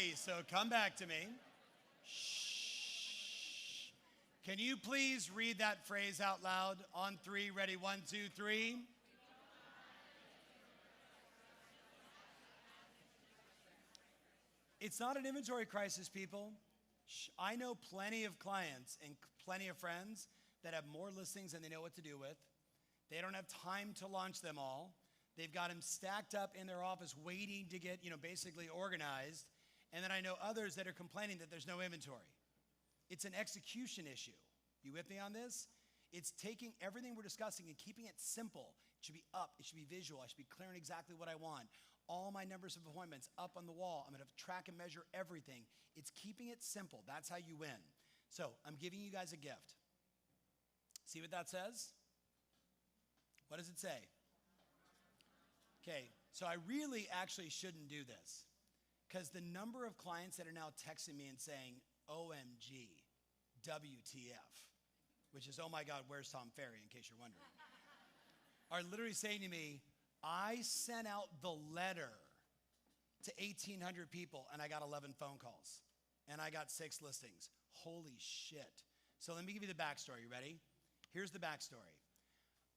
Okay, so come back to me. Shh. Can you please read that phrase out loud? On three, ready, 1, 2, 3. It's not an inventory crisis, people. I know plenty of clients and plenty of friends that have more listings than they know what to do with. They don't have time to launch them all. They've got them stacked up in their office waiting to get, basically organized. And then I know others that are complaining that there's no inventory. It's an execution issue. You with me on this? It's taking everything we're discussing and keeping it simple. It should be up. It should be visual. I should be clear on exactly what I want. All my numbers of appointments up on the wall. I'm going to track and measure everything. It's keeping it simple. That's how you win. So I'm giving you guys a gift. See what that says? What does it say? Okay, so I really actually shouldn't do this because the number of clients that are now texting me and saying, OMG, WTF, which is, oh my God, where's Tom Ferry, in case you're wondering, are literally saying to me, I sent out the letter to 1,800 people and I got 11 phone calls and I got 6 listings. Holy shit. So let me give you the backstory. You ready? Here's the backstory.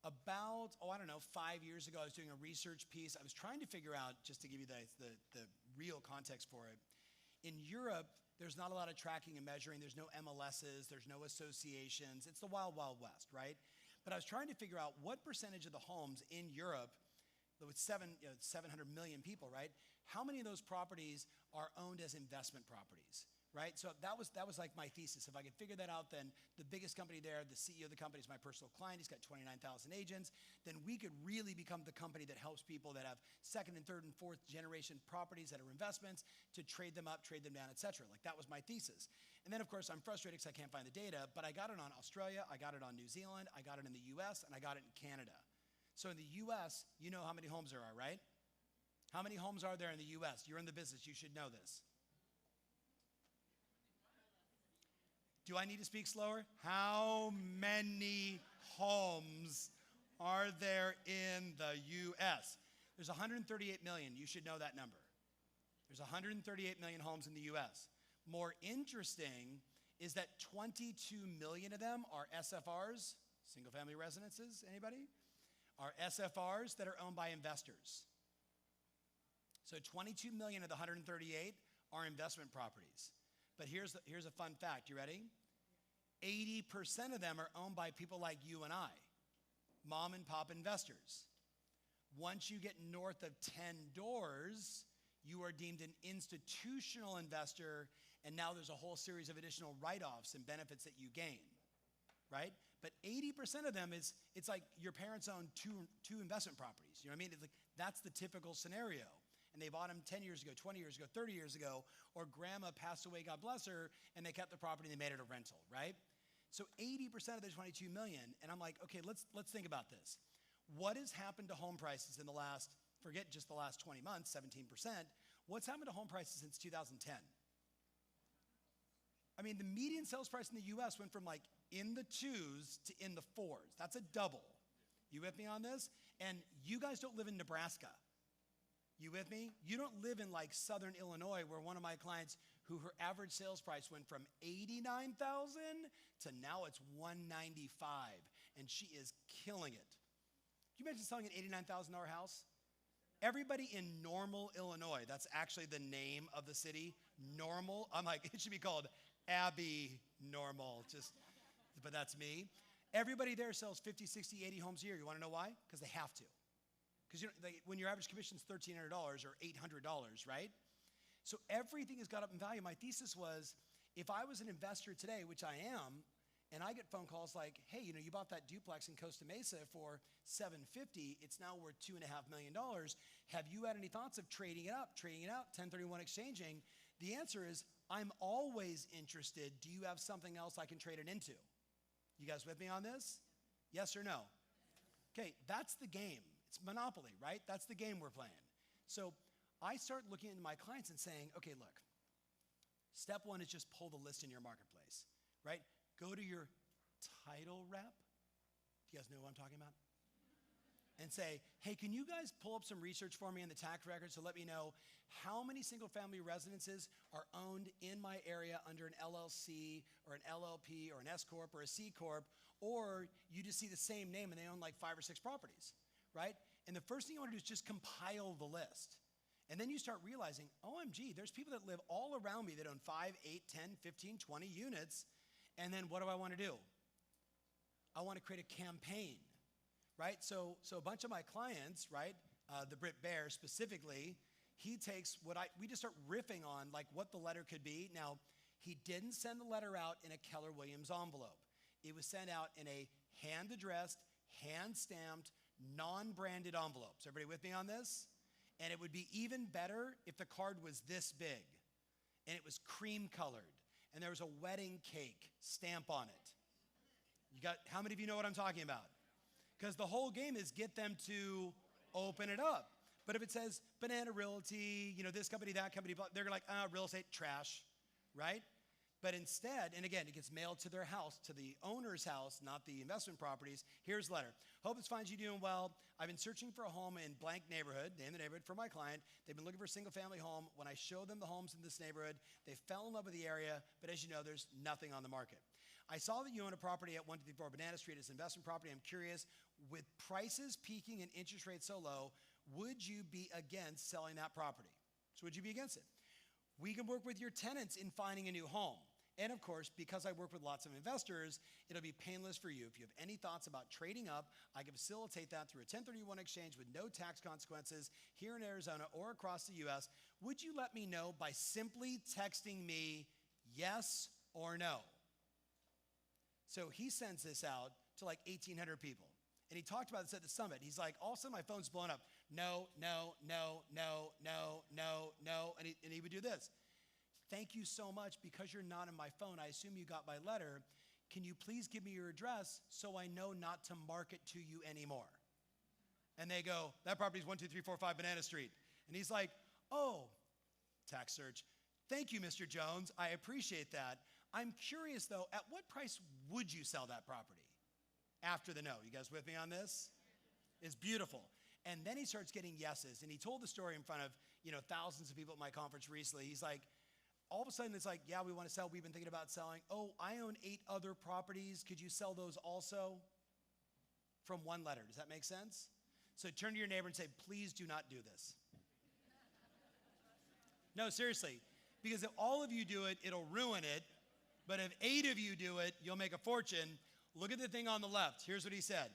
About, 5 years ago, I was doing a research piece. I was trying to figure out, just to give you the real context for it. In Europe, there's not a lot of tracking and measuring. There's no MLSs. There's no associations. It's the wild, wild west, right? But I was trying to figure out what percentage of the homes in Europe, with 700 million people, right? How many of those properties are owned as investment properties, right? So that was like my thesis. If I could figure that out, then the biggest company there, the CEO of the company is my personal client. He's got 29,000 agents. Then we could really become the company that helps people that have second and third and fourth generation properties that are investments to trade them up, trade them down, et cetera. Like that was my thesis. And then of course I'm frustrated because I can't find the data, but I got it on Australia, I got it on New Zealand, I got it in the US, and I got it in Canada. So in the US, you know how many homes there are, right? How many homes are there in the US? You're in the business, you should know this. Do I need to speak slower? How many homes are there in the US? There's 138 million. You should know that number. There's 138 million homes in the US. More interesting is that 22 million of them are SFRs, single family residences, anybody? Are SFRs that are owned by investors. So 22 million of the 138 are investment properties. But here's a fun fact. You ready? 80% of them are owned by people like you and I, mom and pop investors. Once you get north of 10 doors, you are deemed an institutional investor, and now there's a whole series of additional write-offs and benefits that you gain, right? But 80% of them it's like your parents own two investment properties. You know what I mean? It's like, that's the typical scenario. And they bought them 10 years ago, 20 years ago, 30 years ago, or grandma passed away, God bless her, and they kept the property and they made it a rental, right? So 80% of the 22 million, and I'm like, okay, let's think about this. What has happened to home prices in the last, forget just the last 20 months, 17%, what's happened to home prices since 2010? I mean, the median sales price in the US went from like in the 2s to in the 4s. That's a double. You with me on this? And you guys don't live in Nebraska. You with me? You don't live in like Southern Illinois, where one of my clients, who her average sales price went from $89,000 to now it's $195,000, and she is killing it. Can you imagine selling an $89,000 house? Everybody in Normal, Illinois, that's actually the name of the city, Normal. I'm like, it should be called Abby Normal, but that's me. Everybody there sells 50, 60, 80 homes a year. You want to know why? Because they have to. Because when your average commission is $1,300 or $800, right? So everything has got up in value. My thesis was, if I was an investor today, which I am, and I get phone calls like, hey, you bought that duplex in Costa Mesa for $750. It's now worth $2.5 million. Have you had any thoughts of trading it up, 1031 exchanging? The answer is, I'm always interested. Do you have something else I can trade it into? You guys with me on this? Yes or no? Okay, that's the game. It's Monopoly, right? That's the game we're playing. So I start looking at my clients and saying, okay, look, step one is just pull the list in your marketplace, right? Go to your title rep. Do you guys know what I'm talking about? and say, hey, can you guys pull up some research for me in the tax records to let me know how many single family residences are owned in my area under an LLC or an LLP or an S Corp or a C Corp, or you just see the same name and they own like 5 or 6 properties, right? And the first thing you want to do is just compile the list. And then you start realizing, OMG, there's people that live all around me that own 5, 8, 10, 15, 20 units. And then what do I want to do? I want to create a campaign, right? So a bunch of my clients, right, the Brit Bear specifically, he takes we just start riffing on like what the letter could be. Now, he didn't send the letter out in a Keller Williams envelope. It was sent out in a hand-addressed, hand-stamped, non-branded envelope. So everybody with me on this? And it would be even better if the card was this big and it was cream colored and there was a wedding cake stamp on it. How many of you know what I'm talking about? Because the whole game is get them to open it up. But if it says Banana Realty, this company, that company, they're like, real estate, trash, right? But instead, and again, it gets mailed to their house, to the owner's house, not the investment properties. Here's the letter. Hope this finds you doing well. I've been searching for a home in blank neighborhood, name the neighborhood for my client. They've been looking for a single family home. When I showed them the homes in this neighborhood, they fell in love with the area, but as you know, there's nothing on the market. I saw that you own a property at 124 Banana Street. It's an investment property. I'm curious, with prices peaking and interest rates so low, would you be against selling that property? So would you be against it? We can work with your tenants in finding a new home. And of course, because I work with lots of investors, it'll be painless for you. If you have any thoughts about trading up, I can facilitate that through a 1031 exchange with no tax consequences here in Arizona or across the US. Would you let me know by simply texting me yes or no? So he sends this out to like 1,800 people. And he talked about this at the summit. He's like, all of a sudden my phone's blowing up. No, no, no, no, no, no, no. And he would do this. Thank you so much. Because you're not in my phone, I assume you got my letter. Can you please give me your address so I know not to market to you anymore? And they go, that property's 12345 Banana Street. And he's like, oh, tax search. Thank you, Mr. Jones. I appreciate that. I'm curious though, at what price would you sell that property? After the no. You guys with me on this? It's beautiful. And then he starts getting yeses. And he told the story in front of, thousands of people at my conference recently. He's like, all of a sudden it's like, yeah, we want to sell. We've been thinking about selling. Oh, I own 8 other properties. Could you sell those also? From one letter. Does that make sense? So turn to your neighbor and say, please do not do this. No, seriously. Because if all of you do it, it'll ruin it. But if 8 of you do it, you'll make a fortune. Look at the thing on the left. Here's what he said.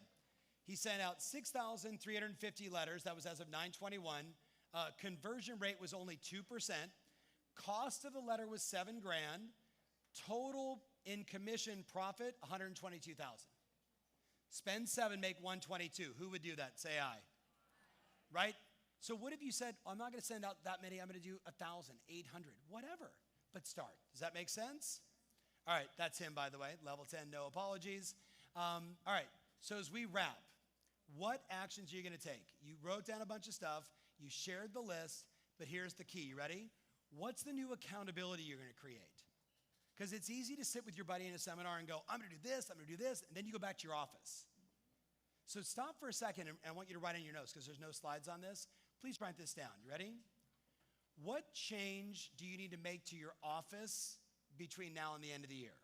He sent out 6,350 letters. That was as of 9/21. Conversion rate was only 2%. Cost of the letter was $7,000. Total in commission profit, $122,000. Spend 7, make 122. Who would do that? Say aye. Right? So what if you said, I'm not going to send out that many. I'm going to do 1,000, 800, whatever. But start. Does that make sense? All right, that's him, by the way. Level 10, no apologies. All right, so as we wrap, what actions are you going to take? You wrote down a bunch of stuff. You shared the list, but here's the key. You ready? What's the new accountability you're going to create? Because it's easy to sit with your buddy in a seminar and go, I'm going to do this, I'm going to do this, and then you go back to your office. So stop for a second, and I want you to write in your notes because there's no slides on this. Please write this down. You ready? What change do you need to make to your office between now and the end of the year?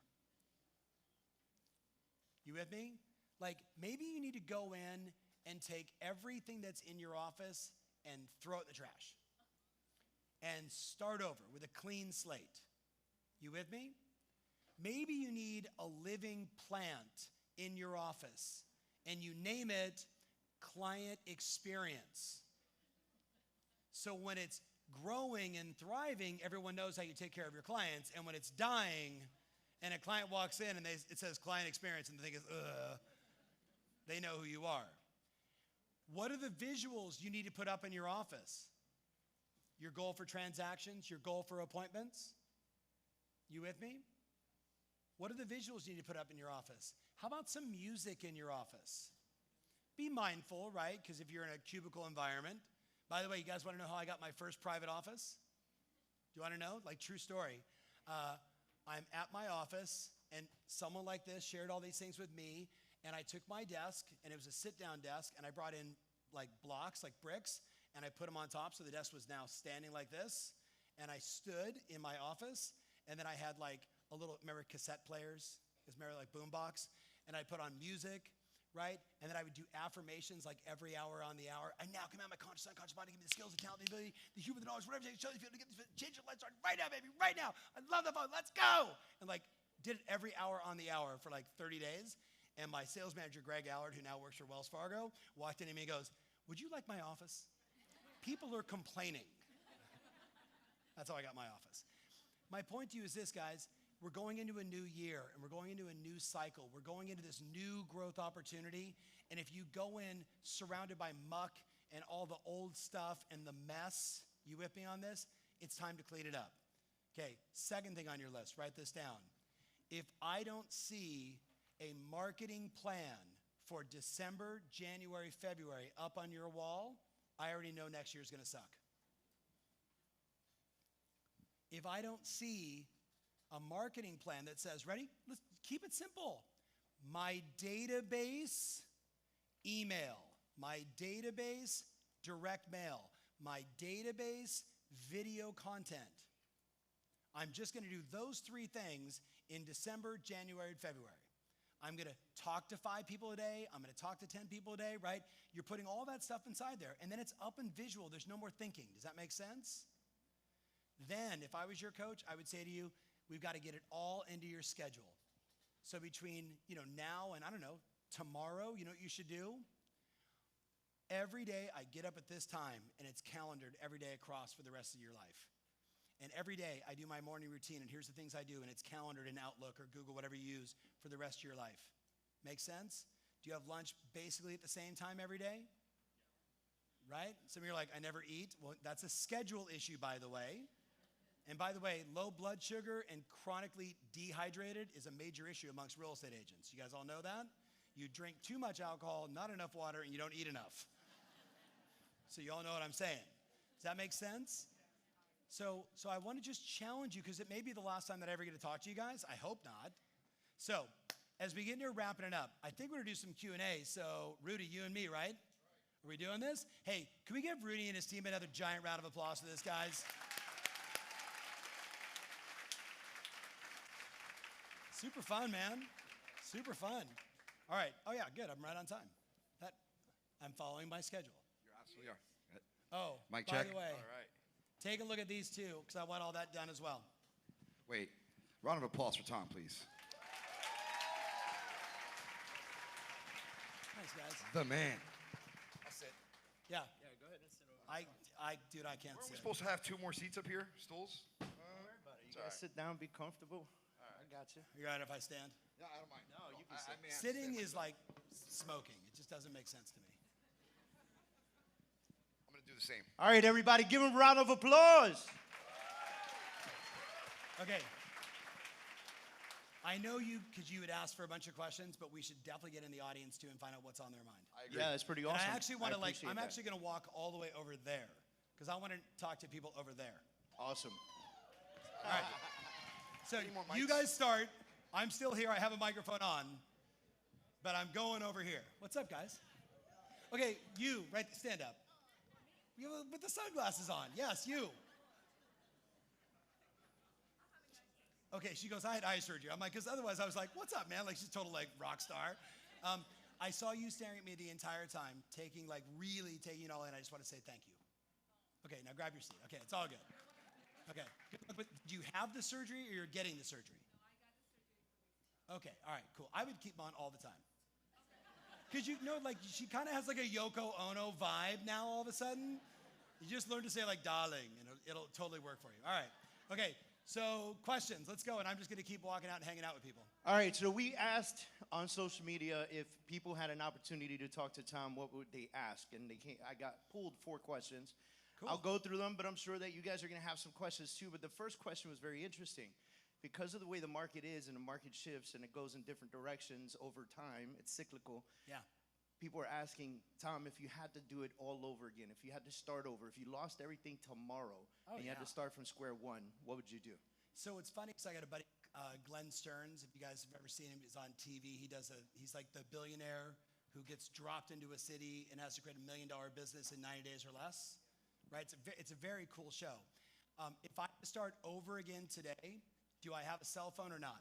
You with me? Like maybe you need to go in and take everything that's in your office and throw it in the trash. And start over with a clean slate. You with me? Maybe you need a living plant in your office and you name it client experience. So when it's growing and thriving, everyone knows how you take care of your clients. And when it's dying and a client walks in and it says client experience and the thing is, they know who you are. What are the visuals you need to put up in your office? Your goal for transactions, your goal for appointments? You with me? What are the visuals you need to put up in your office? How about some music in your office? Be mindful, right? Because if you're in a cubicle environment. By the way, you guys want to know how I got my first private office? Do you want to know? Like, true story. I'm at my office, and someone like this shared all these things with me, and I took my desk, and it was a sit-down desk, and I brought in like blocks, like bricks, and I put them on top so the desk was now standing like this. And I stood in my office, and then I had like a little, remember cassette players? Remember like boombox? And I put on music, right? And then I would do affirmations like every hour on the hour. I now command my conscious, unconscious body, give me the skills, the talent, the ability, the humor, the knowledge, whatever it takes to get this, change your life started right now, baby, right now. I love the phone, let's go. And like did it every hour on the hour for like 30 days. And my sales manager, Greg Allard, who now works for Wells Fargo, walked in to me and goes, would you like my office? People are complaining. That's how I got my office. My point to you is this, guys. We're going into a new year, and we're going into a new cycle. We're going into this new growth opportunity. And if you go in surrounded by muck and all the old stuff and the mess, you with me on this? It's time to clean it up. Okay, second thing on your list, write this down. If I don't see a marketing plan for December, January, February up on your wall, I already know next year's gonna suck. If I don't see a marketing plan that says, ready? Let's keep it simple. My database, email. My database, direct mail. My database, video content. I'm just gonna do those three things in December, January, and February. I'm gonna talk to 5 people a day. I'm gonna talk to 10 people a day, right? You're putting all that stuff inside there, and then it's up and visual. There's no more thinking. Does that make sense? Then, if I was your coach, I would say to you, we've got to get it all into your schedule. So between, now and I don't know, tomorrow, you know what you should do? Every day I get up at this time and it's calendared every day across for the rest of your life. And every day I do my morning routine and here's the things I do and it's calendared in Outlook or Google, whatever you use for the rest of your life. Make sense? Do you have lunch basically at the same time every day? Right? Some of you are like, I never eat. Well, that's a schedule issue, by the way. And by the way, low blood sugar and chronically dehydrated is a major issue amongst real estate agents. You guys all know that? You drink too much alcohol, not enough water, and you don't eat enough. So you all know what I'm saying. Does that make sense? So I want to just challenge you because it may be the last time that I ever get to talk to you guys. I hope not. So as we get near wrapping it up, I think we're going to do some Q&A. So Rudy, you and me, right? Are we doing this? Hey, can we give Rudy and his team another giant round of applause for this, guys? Super fun, man. Super fun. All right. Oh, yeah, good. I'm right on time. I'm following my schedule. You absolutely are. Oh, Mic by check. the way, All right. take a look at these two because I want all that done as well. Wait. Round of applause for Tom, please. Thanks, guys. The man. I'll sit. Yeah. Yeah, go ahead and sit over. Dude, I can't Weren't we sit. supposed to have 2 more seats up here? Stools? Don't worry about it. You It's all guys sit down, be comfortable. I got you. You all right if I stand? Yeah, I don't mind. No, you can sit. I may have to Sitting stand is like smoking. It just doesn't make sense to me. I'm going to do the same. All right, everybody, give him a round of applause. Okay. I know you, because you had asked for a bunch of questions, but we should definitely get in the audience too and find out what's on their mind. I agree. Yeah, that's pretty And awesome. I actually want to appreciate I'm that. actually going to walk all the way over there because I want to talk to people over there. Awesome. All right. So Any more you mics? guys start. I'm still here. I have a microphone on, but I'm going over here. What's up, guys? Okay, you, right, stand up. You with the sunglasses on. Yes, you. Okay, she goes, I had eye surgery. I'm like, because otherwise I was like, what's up, man? Like, she's total, like, rock star. I saw you staring at me the entire time, really taking it all in. I just want to say thank you. Okay, now grab your seat. Okay, it's all good. Okay, but do you have the surgery or you're getting the surgery? Okay, all right, cool. I would keep on all the time. Because she kind of has like a Yoko Ono vibe now all of a sudden. You just learn to say like darling and it'll totally work for you. All right, okay, so questions, let's go. And I'm just gonna keep walking out and hanging out with people. All right, so we asked on social media if people had an opportunity to talk to Tom, what would they ask? And I got pulled 4 questions. Cool. I'll go through them, but I'm sure that you guys are gonna have some questions too. But the first question was very interesting. Because of the way the market is and the market shifts and it goes in different directions over time, it's cyclical. Yeah. People are asking, Tom, if you had to do it all over again, if you had to start over, if you lost everything tomorrow and you had to start from square one, what would you do? So it's funny because I got a buddy, Glenn Stearns. If you guys have ever seen him, he's on TV. He's like the billionaire who gets dropped into a city and has to create $1 million business in 90 days or less, right? It's a very cool show. If I start over again today, do I have a cell phone or not?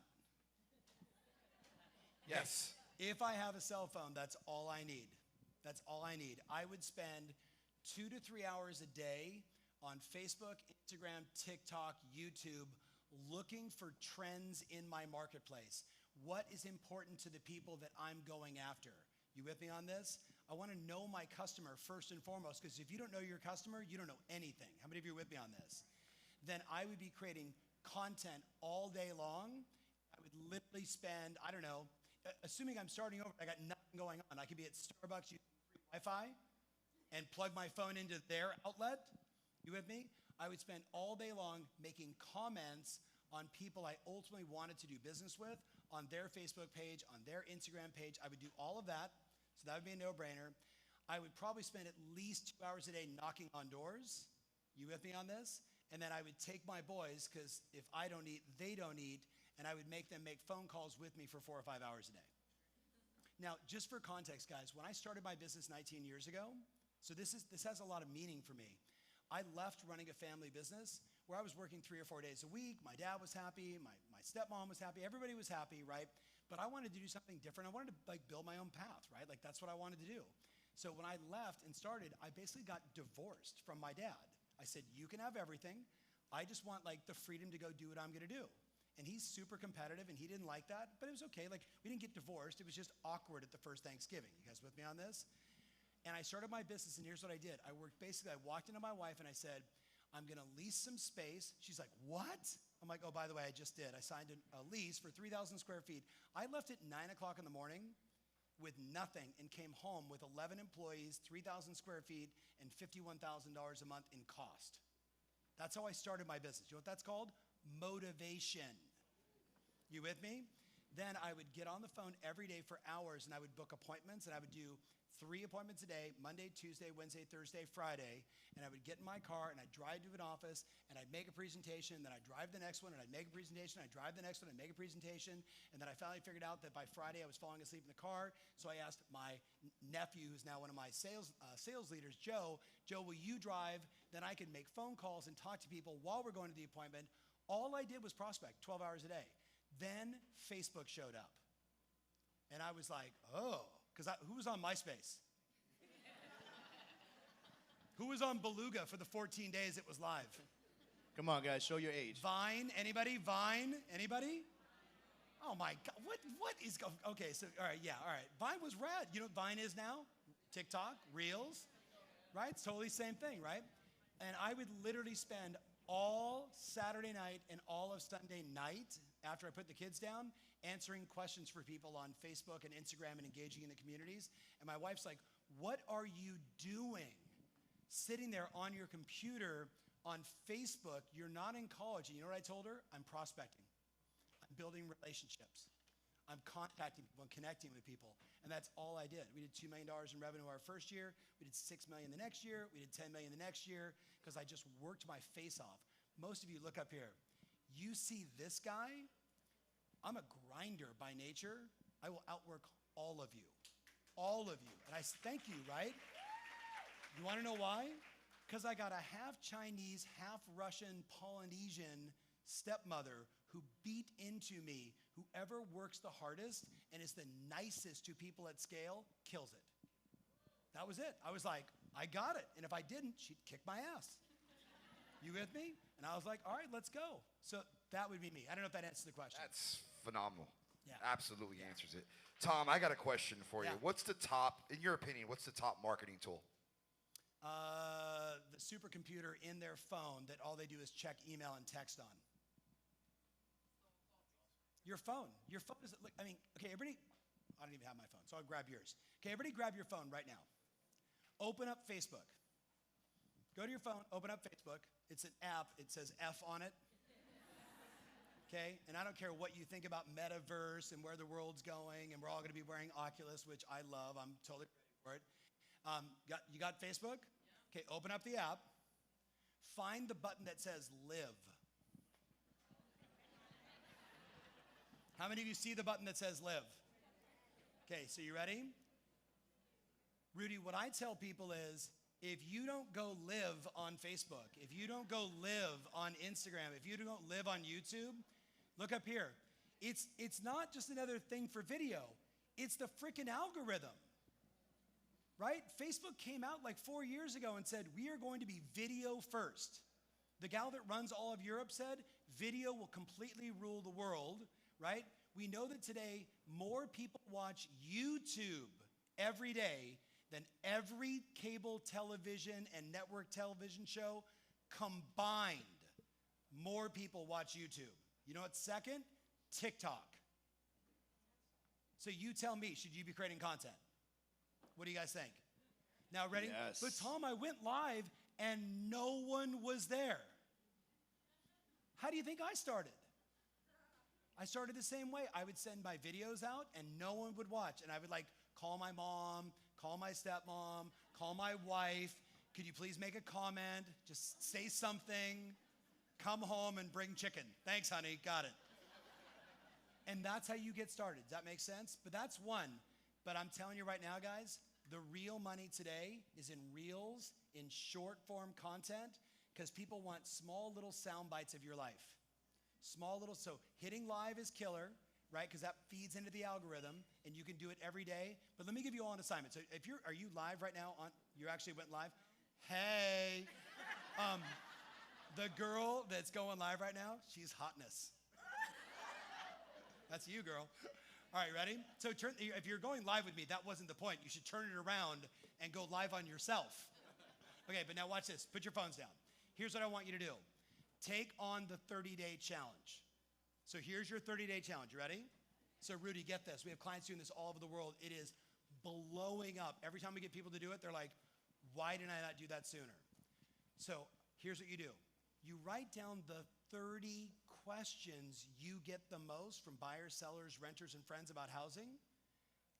Yes. If I have a cell phone, that's all I need. That's all I need. I would spend 2 to 3 hours a day on Facebook, Instagram, TikTok, YouTube, looking for trends in my marketplace. What is important to the people that I'm going after? You with me on this? I want to know my customer first and foremost, because if you don't know your customer, you don't know anything. How many of you are with me on this? Then I would be creating content all day long. I would literally spend, I don't know, assuming I'm starting over, I got nothing going on. I could be at Starbucks using free Wi-Fi and plug my phone into their outlet. You with me? I would spend all day long making comments on people I ultimately wanted to do business with, on their Facebook page, on their Instagram page. I would do all of that, so that would be a no-brainer. I would probably spend at least 2 hours a day knocking on doors. You with me on this? And then I would take my boys, because if I don't eat, they don't eat, and I would make them make phone calls with me for 4 or 5 hours a day. Now, just for context, guys, when I started my business 19 years ago, so this has a lot of meaning for me. I left running a family business where I was working 3 or 4 days a week. My dad was happy, my stepmom was happy, everybody was happy, right? But I wanted to do something different. I wanted to build my own path, right? That's what I wanted to do. So when I left and started, I basically got divorced from my dad. I said, you can have everything. I just want the freedom to go do what I'm gonna do. And he's super competitive and he didn't like that, but it was okay. We didn't get divorced. It was just awkward at the first Thanksgiving. You guys with me on this? And I started my business, and here's what I did. I walked into my wife and I said, I'm gonna lease some space. She's like, what? I'm like, oh, by the way, I just did. I signed a lease for 3,000 square feet. I left at 9 o'clock in the morning with nothing and came home with 11 employees, 3,000 square feet, and $51,000 a month in cost. That's how I started my business. You know what that's called? Motivation. You with me? Then I would get on the phone every day for hours, and I would book appointments, and I would do 3 appointments a day, Monday, Tuesday, Wednesday, Thursday, Friday, and I would get in my car and I'd drive to an office and I'd make a presentation, then I'd drive the next one and I'd make a presentation, I'd drive the next one and make a presentation, and then I finally figured out that by Friday I was falling asleep in the car, so I asked my nephew, who's now one of my sales leaders, Joe, will you drive? Then I could make phone calls and talk to people while we're going to the appointment. All I did was prospect 12 hours a day. Then Facebook showed up. And I was like, oh, because who was on MySpace? Who was on Beluga for the 14 days it was live? Come on, guys, show your age. Vine, anybody? Vine, anybody? Oh my God, what is, okay, so, all right, Vine was rad. You know what Vine is now? TikTok, Reels, right? It's totally the same thing, right? And I would literally spend all Saturday night and all of Sunday night, after I put the kids down, answering questions for people on Facebook and Instagram and engaging in the communities. And my wife's like, what are you doing? Sitting there on your computer on Facebook, you're not in college. And you know what I told her? I'm prospecting. I'm building relationships. I'm contacting people and connecting with people. And that's all I did. We did $2 million in revenue our first year. We did $6 million the next year. We did $10 million the next year, because I just worked my face off. Most of you look up here. You see this guy? I'm a grinder by nature. I will outwork all of you. All of you. And I thank you, right? You want to know why? Because I got a half Chinese, half Russian, Polynesian stepmother who beat into me. Whoever works the hardest and is the nicest to people at scale kills it. That was it. I was like, I got it. And if I didn't, she'd kick my ass. You with me? And I was like, all right, let's go. So that would be me. I don't know if that answers the question. That's phenomenal. Yeah. Absolutely answers it. Tom, I got a question for you. Yeah. What's the top, in your opinion, what's the top marketing tool? The supercomputer in their phone that all they do is check email and text on. Your phone. Your phone is, okay, everybody, I don't even have my phone, so I'll grab yours. Okay, everybody grab your phone right now. Open up Facebook. Go to your phone, open up Facebook. It's an app, it says F on it. Okay, and I don't care what you think about metaverse and where the world's going, and we're all gonna be wearing Oculus, which I love, I'm totally ready for it. You got Facebook? Okay, open up the app. Find the button that says live. How many of you see the button that says live? Okay, so you ready? Rudy, what I tell people is, if you don't go live on Facebook, if you don't go live on Instagram, if you don't live on YouTube, look up here. It's not just another thing for video. It's the freaking algorithm, right? Facebook came out like 4 years ago and said, we are going to be video first. The gal that runs all of Europe said, video will completely rule the world, right? We know that today more people watch YouTube every day than every cable television and network television show combined. More people watch YouTube. You know what's second? TikTok. So you tell me, should you be creating content? What do you guys think? Now, ready? Yes. But Tom, I went live and no one was there. How do you think I started? I started the same way. I would send my videos out and no one would watch. And I would like call my mom, call my stepmom, call my wife. Could you please make a comment? Just say something. Come home and bring chicken. Thanks, honey. Got it. And that's how you get started. Does that make sense? But that's one. But I'm telling you right now, guys, the real money today is in reels, in short form content, because people want small little sound bites of your life. Small little, so hitting live is killer, right? Because that feeds into the algorithm and you can do it every day. But let me give you all an assignment. So are you live right now? You actually went live? Hey, the girl that's going live right now, she's hotness. That's you, girl. All right, ready? So if you're going live with me, that wasn't the point. You should turn it around and go live on yourself. Okay, but now watch this. Put your phones down. Here's what I want you to do. Take on the 30-day challenge. So here's your 30-day challenge. You ready? So Rudy, get this. We have clients doing this all over the world. It is blowing up. Every time we get people to do it, they're like, why didn't I not do that sooner? So here's what you do. You write down the 30 questions you get the most from buyers, sellers, renters, and friends about housing,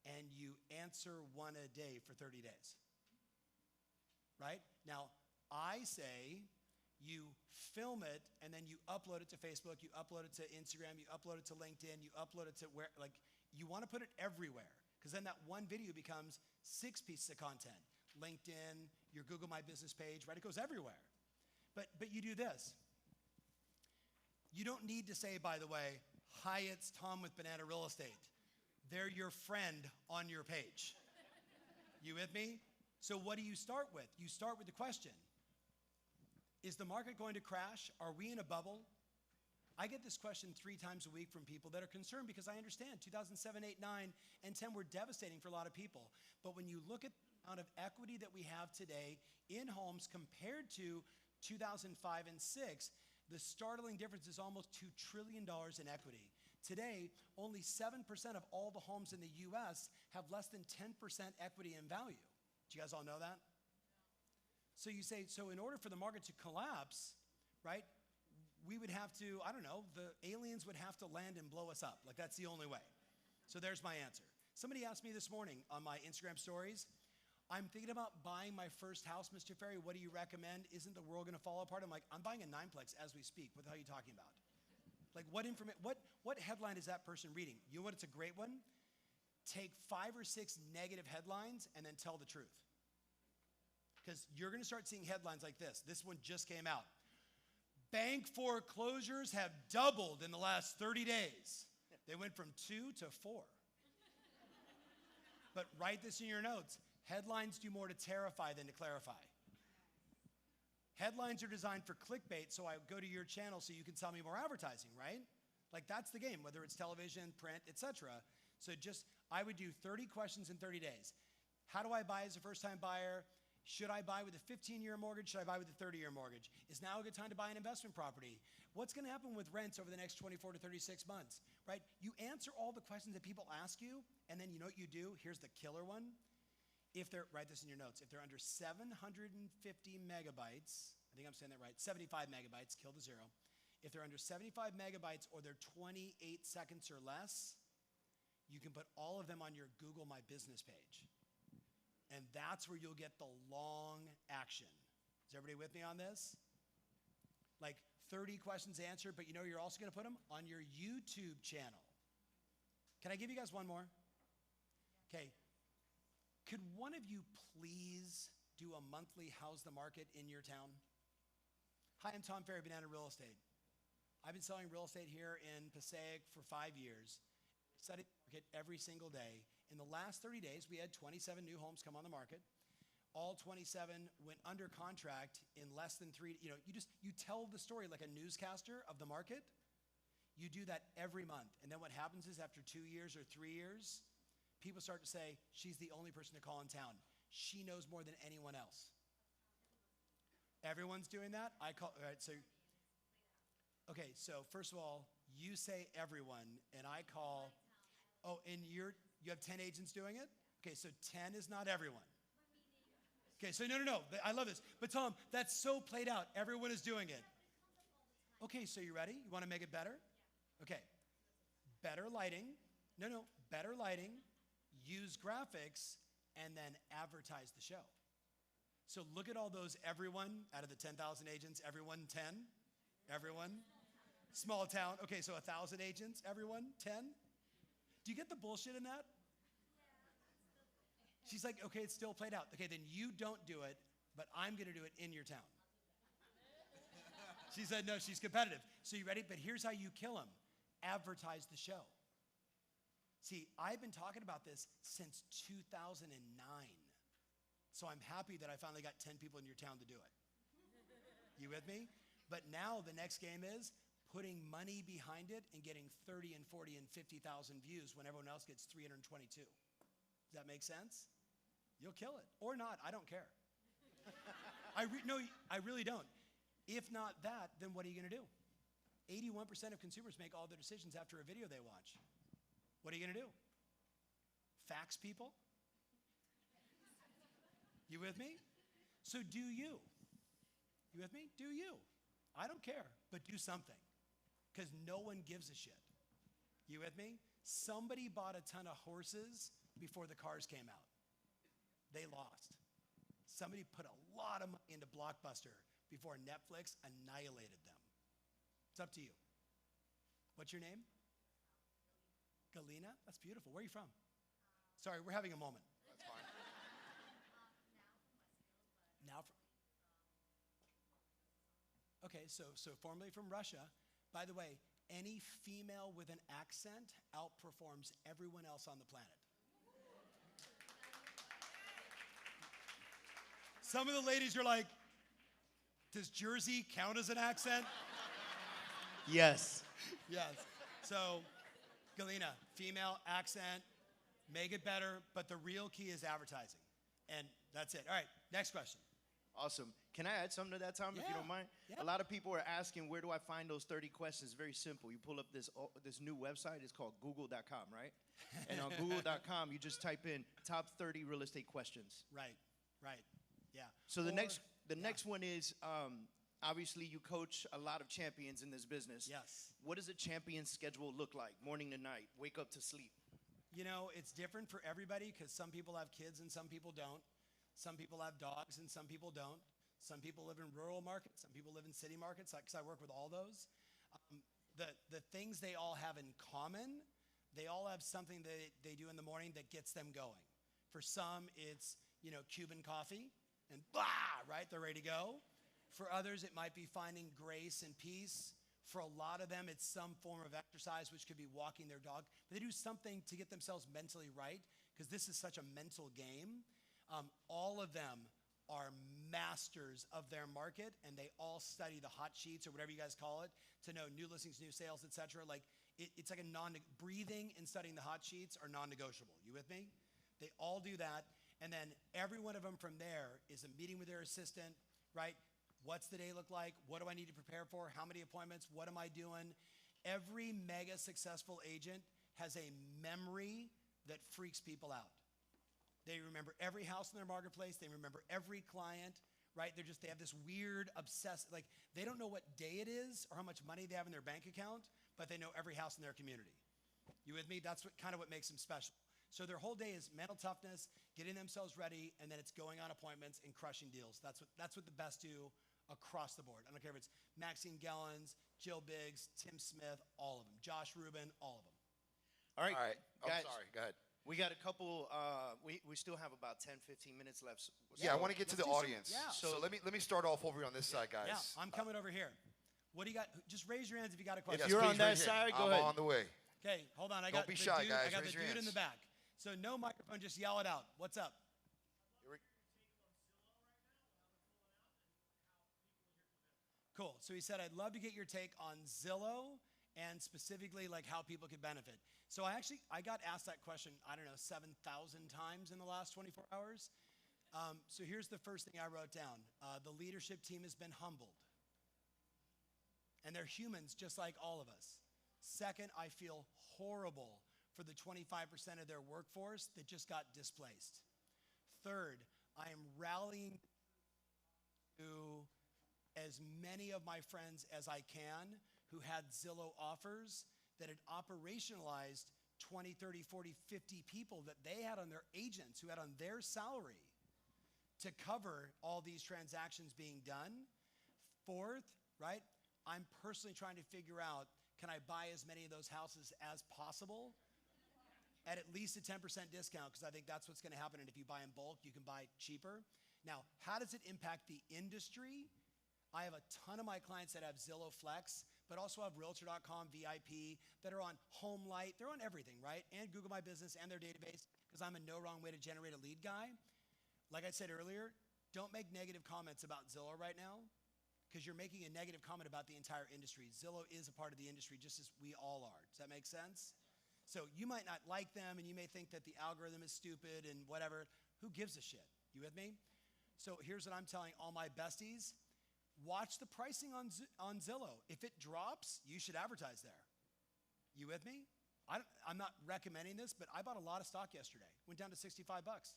and you answer one a day for 30 days. Right? Now, I say you film it and then you upload it to Facebook, you upload it to Instagram, you upload it to LinkedIn, you upload it to where, like, you want to put it everywhere, because then that one video becomes 6 pieces of content. LinkedIn, your Google My Business page, right? It goes everywhere. But you do this. You don't need to say, by the way, hi, it's Tom with Banana Real Estate. They're your friend on your page. You with me? So what do you start with? You start with the question. Is the market going to crash? Are we in a bubble? I get this question 3 times a week from people that are concerned, because I understand 2007, 8, 9, and 10 were devastating for a lot of people. But when you look at the amount of equity that we have today in homes compared to 2005 and 6, the startling difference is almost $2 trillion in equity. Today, only 7% of all the homes in the US have less than 10% equity in value. Do you guys all know that? So you say, so in order for the market to collapse, right, we would have to, I don't know, the aliens would have to land and blow us up. Like, that's the only way. So there's my answer. Somebody asked me this morning on my Instagram stories, I'm thinking about buying my first house, Mr. Ferry. What do you recommend? Isn't the world going to fall apart? I'm like, I'm buying a 9-plex as we speak. What the hell are you talking about? Like, what headline is that person reading? You know what? It's a great one. Take 5 or 6 negative headlines and then tell the truth. Because you're going to start seeing headlines like this. This one just came out. Bank foreclosures have doubled in the last 30 days. They went from 2 to 4. But write this in your notes. Headlines do more to terrify than to clarify. Headlines are designed for clickbait, so I go to your channel so you can sell me more advertising, right? Like, that's the game, whether it's television, print, etc. So I would do 30 questions in 30 days. How do I buy as a first-time buyer? Should I buy with a 15-year mortgage? Should I buy with a 30-year mortgage? Is now a good time to buy an investment property? What's going to happen with rents over the next 24 to 36 months, right? You answer all the questions that people ask you, and then you know what you do? Here's the killer one. Write this in your notes. If they're under 750 megabytes, I think I'm saying that right, 75 megabytes, kill the 0. If they're under 75 megabytes or they're 28 seconds or less, you can put all of them on your Google My Business page. And that's where you'll get the long action. Is everybody with me on this? Like 30 questions answered, but you know you're also going to put them on your YouTube channel. Can I give you guys one more? Okay. Could one of you please do a monthly how's the market in your town? Hi, I'm Tom Ferry, Banana Real Estate. I've been selling real estate here in Passaic for 5 years, studying the market every single day. In the last 30 days, we had 27 new homes come on the market. All 27 went under contract in less than 3, you tell the story like a newscaster of the market. You do that every month. And then what happens is after 2 years or 3 years, people start to say, she's the only person to call in town. She knows more than anyone else. Everyone's doing that? All right, so first of all, you say everyone, and I call, and you have 10 agents doing it? Okay, so 10 is not everyone. Okay, so no, I love this. But Tom, that's so played out. Everyone is doing it. Okay, so you ready? You want to make it better? Okay, better lighting. Better lighting. Use graphics, and then advertise the show. So look at all those everyone out of the 10,000 agents, everyone 10, everyone. Small town, okay, so 1,000 agents, everyone 10. Do you get the bullshit in that? She's like, okay, it's still played out. Okay, then you don't do it, but I'm gonna do it in your town. She said, no, she's competitive. So you ready? But here's how you kill them. Advertise the show. See, I've been talking about this since 2009. So I'm happy that I finally got 10 people in your town to do it. You with me? But now the next game is putting money behind it and getting 30 and 40 and 50,000 views when everyone else gets 322. Does that make sense? You'll kill it. Or not, I don't care. No, I really don't. If not that, then what are you gonna do? 81% of consumers make all their decisions after a video they watch. What are you gonna do? Fax people? You with me? So do you. You with me? Do you. I don't care, but do something. Because no one gives a shit. You with me? Somebody bought a ton of horses before the cars came out. They lost. Somebody put a lot of money into Blockbuster before Netflix annihilated them. It's up to you. What's your name? Galena? That's beautiful. Where are you from? Sorry, we're having a moment. That's fine. Okay, so formerly from Russia. By the way, any female with an accent outperforms everyone else on the planet. Some of the ladies are like, does Jersey count as an accent? Yes. Yes. So, Galena, female accent, make it better, but the real key is advertising. And that's it. All right, next question. Awesome. Can I add something to that, Tom, if you don't mind? Yeah. A lot of people are asking, where do I find those 30 questions? Very simple. You pull up this new website. It's called google.com, right? And on google.com, you just type in top 30 real estate questions. Right. Yeah. So the next one is, obviously you coach a lot of champions in this business. Yes. What does a champion's schedule look like, morning to night, wake up to sleep? You know, it's different for everybody because some people have kids and some people don't. Some people have dogs and some people don't. Some people live in rural markets. Some people live in city markets, because I work with all those. The things they all have in common, they all have something that they do in the morning that gets them going. For some, it's, Cuban coffee and blah, right? They're ready to go. For others, it might be finding grace and peace. For a lot of them, it's some form of exercise, which could be walking their dog. But they do something to get themselves mentally right, because this is such a mental game. All of them are masters of their market, and they all study the hot sheets or whatever you guys call it to know new listings, new sales, etc. Like it's like breathing and studying the hot sheets are non-negotiable. You with me? They all do that, and then every one of them from there is a meeting with their assistant, right? What's the day look like? What do I need to prepare for? How many appointments? What am I doing? Every mega successful agent has a memory that freaks people out. They remember every house in their marketplace. They remember every client, right? They have this weird like they don't know what day it is or how much money they have in their bank account, but they know every house in their community. You with me? That's what makes them special. So their whole day is mental toughness, getting themselves ready, and then it's going on appointments and crushing deals. That's what the best do across the board. I don't care if it's Maxine Gellens, Jill Biggs, Tim Smith, all of them. Josh Rubin, all of them. All right. I'm guys. sorry. Go ahead. We got a couple. We still have about 10, 15 minutes left. Yeah, I want to get to the let's do some- audience. yeah. So let me start off over on this side, guys. Yeah, I'm coming over here. What do you got? Just raise your hands if you got a question. Yes, you're please on that raise your hand. side, go I'm ahead. on the way. Okay, hold on. I Don't got be the shy, dude, guys. I got Raise the your dude in hands. the back. So no microphone, just yell it out. What's up? Cool. So he said, I'd love to get your take on Zillow and specifically like how people could benefit. So I got asked that question, I don't know, 7,000 times in the last 24 hours. So here's the first thing I wrote down. The leadership team has been humbled. And they're humans just like all of us. Second, I feel horrible for the 25% of their workforce that just got displaced. Third, I am rallying to as many of my friends as I can who had Zillow offers that had operationalized 20, 30, 40, 50 people that they had on their agents who had on their salary to cover all these transactions being done. Fourth, right, I'm personally trying to figure out, can I buy as many of those houses as possible at least a 10% discount, because I think that's what's gonna happen, and if you buy in bulk, you can buy cheaper. Now, how does it impact the industry? I have a ton of my clients that have Zillow Flex, but also have Realtor.com VIP that are on HomeLight. They're on everything, right? And Google My Business and their database, because I'm a no wrong way to generate a lead guy. Like I said earlier, don't make negative comments about Zillow right now, because you're making a negative comment about the entire industry. Zillow is a part of the industry just as we all are. Does that make sense? So you might not like them and you may think that the algorithm is stupid and whatever. Who gives a shit? You with me? So here's what I'm telling all my besties. Watch the pricing on Zillow. If it drops, you should advertise there. You with me? I'm not recommending this, but I bought a lot of stock yesterday. Went down to 65 bucks.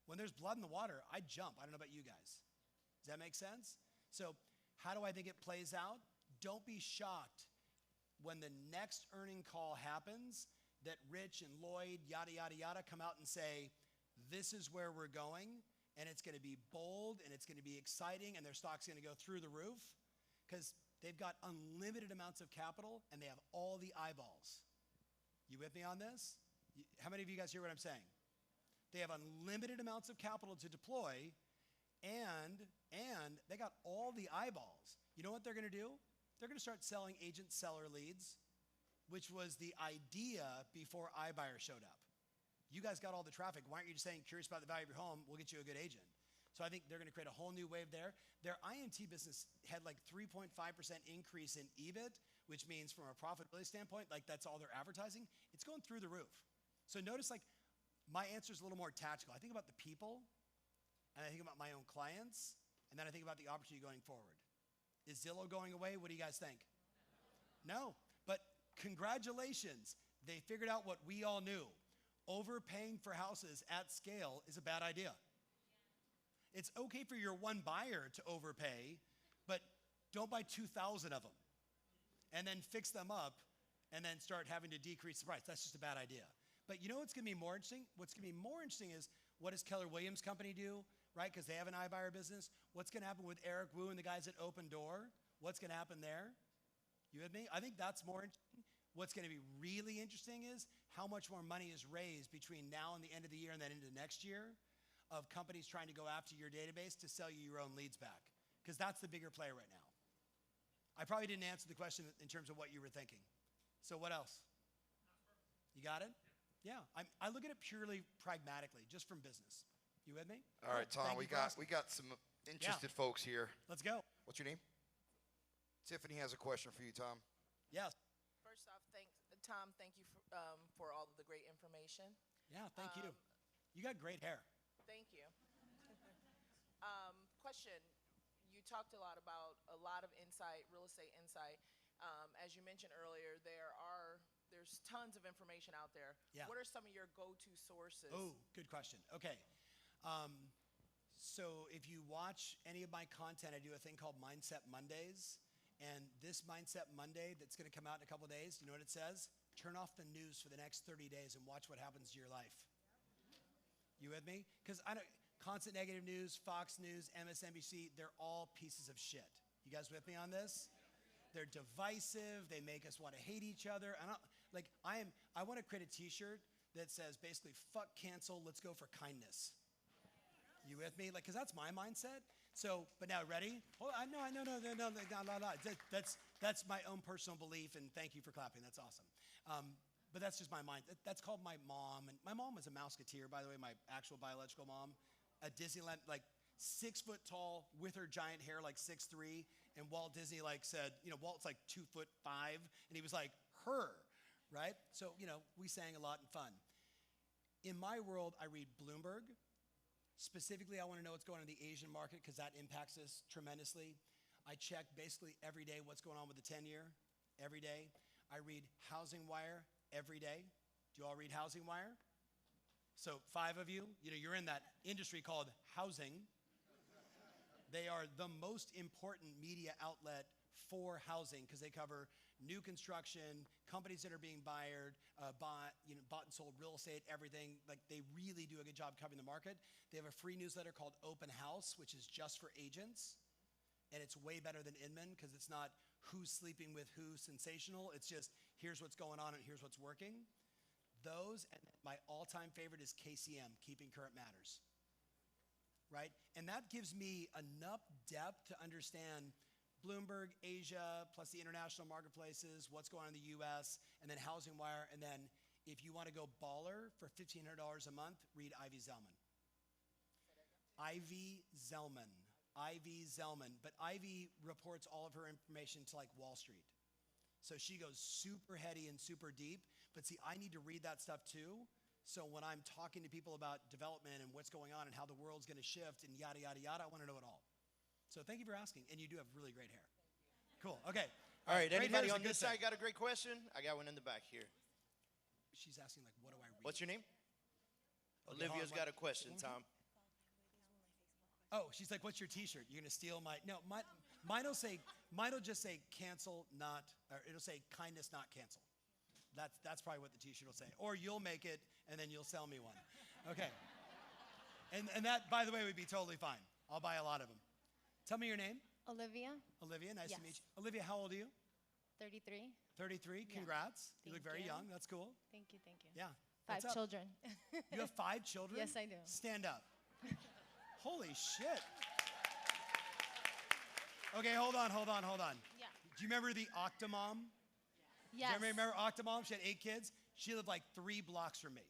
When there's blood in the water, I jump. I don't know about you guys. Does that make sense? So how do I think it plays out? Don't be shocked when the next earning call happens that Rich and Lloyd, yada, yada, yada, come out and say, this is where we're going, and it's gonna be bold, and it's gonna be exciting, and their stock's gonna go through the roof, because they've got unlimited amounts of capital, and they have all the eyeballs. You with me on this? How many of you guys hear what I'm saying? They have unlimited amounts of capital to deploy, and they got all the eyeballs. You know what they're gonna do? They're gonna start selling agent seller leads, which was the idea before iBuyer showed up. You guys got all the traffic. Why aren't you just saying, curious about the value of your home, we'll get you a good agent? So I think they're gonna create a whole new wave there. Their INT business had like 3.5% increase in EBIT, which means from a profitability standpoint, like that's all their advertising, it's going through the roof. So notice like my answer is a little more tactical. I think about the people, and I think about my own clients, and then I think about the opportunity going forward. Is Zillow going away? What do you guys think? No, but congratulations. They figured out what we all knew. Overpaying for houses at scale is a bad idea. It's okay for your one buyer to overpay, but don't buy 2,000 of them and then fix them up and then start having to decrease the price. That's just a bad idea. But you know what's gonna be more interesting? What's gonna be more interesting is, what does Keller Williams Company do, right? Because they have an iBuyer business. What's gonna happen with Eric Wu and the guys at Open Door? What's gonna happen there? You with me? I think that's more interesting. What's gonna be really interesting is how much more money is raised between now and the end of the year and then into next year of companies trying to go after your database to sell you your own leads back. Because that's the bigger play right now. I probably didn't answer the question in terms of what you were thinking. So what else? You got it? Yeah, I look at it purely pragmatically, just from business. You with me? All right, Cool. Tom, Thank we you for asking. got some interested folks here. Let's go. What's your name? Tiffany has a question for you, Tom. Yes. First off, Tom, thank you for all of the great information. Yeah, thank you. You got great hair. Thank you. Question, you talked a lot about a lot of insight, real estate insight. As you mentioned earlier, there's tons of information out there. Yeah. What are some of your go-to sources? Oh, good question. Okay. So if you watch any of my content, I do a thing called Mindset Mondays. And this Mindset Monday that's gonna come out in a couple of days, you know what it says? Turn off the news for the next 30 days and watch what happens to your life. You with me? Because constant negative news, Fox News, MSNBC, they're all pieces of shit. You guys with me on this? They're divisive. They make us want to hate each other. I want to create a T-shirt that says basically, fuck cancel, let's go for kindness. You with me? Like, because that's my mindset. So, but now, ready? Oh, no. That's my own personal belief, and thank you for clapping. That's awesome. But that's just my mind. That's called my mom. And my mom was a Mouseketeer, by the way, my actual biological mom. At Disneyland, like 6 foot tall with her giant hair, like 6'3". And Walt Disney said, Walt's like 2'5", and he was like, her, right? So, we sang a lot and fun. In my world, I read Bloomberg. Specifically, I want to know what's going on in the Asian market because that impacts us tremendously. I check basically every day what's going on with the 10-year, every day. I read Housing Wire every day. Do you all read Housing Wire? So 5 of you, you're in that industry called housing. They are the most important media outlet for housing because they cover new construction, companies that are being bought and sold real estate, everything. Like they really do a good job covering the market. They have a free newsletter called Open House, which is just for agents. And it's way better than Inman because it's not who's sleeping with who sensational. It's just here's what's going on and here's what's working. Those, and my all-time favorite is KCM, Keeping Current Matters. Right? And that gives me enough depth to understand Bloomberg, Asia, plus the international marketplaces, what's going on in the US, and then Housing Wire. And then if you want to go baller for $1,500 a month, read Ivy Zelman. Ivy Zelman. Ivy Zelman. But Ivy reports all of her information to like Wall Street. So she goes super heady and super deep. But see, I need to read that stuff too. So when I'm talking to people about development and what's going on and how the world's going to shift and yada, yada, yada, I want to know it all. So thank you for asking. And you do have really great hair. Cool. Okay. All right. Great Anybody hair is a on good this thing. side got a great question? I got one in the back here. She's asking, like, what do I read? What's your name? Okay, Olivia's hold on. got a question, Tom. Oh, she's like, what's your T-shirt? You're going to steal my... No, mine will just say cancel, not... Or it'll say kindness, not cancel. That's probably what the T-shirt will say. Or you'll make it, and then you'll sell me one. Okay. And that, by the way, would be totally fine. I'll buy a lot of them. Tell me your name. Olivia, Olivia, nice to Yes. meet you. Olivia, how old are you? 33. 33. Yeah. Congrats. You look Thank very you. young. That's cool. Thank you, thank you. Yeah. 5 What's up? children. You have 5 children? Yes, I do. Stand up. Holy shit. Okay, hold on. Yeah. Do you remember the Octomom? Yes. Do you remember Octomom? She had 8 kids. She lived like 3 blocks from me.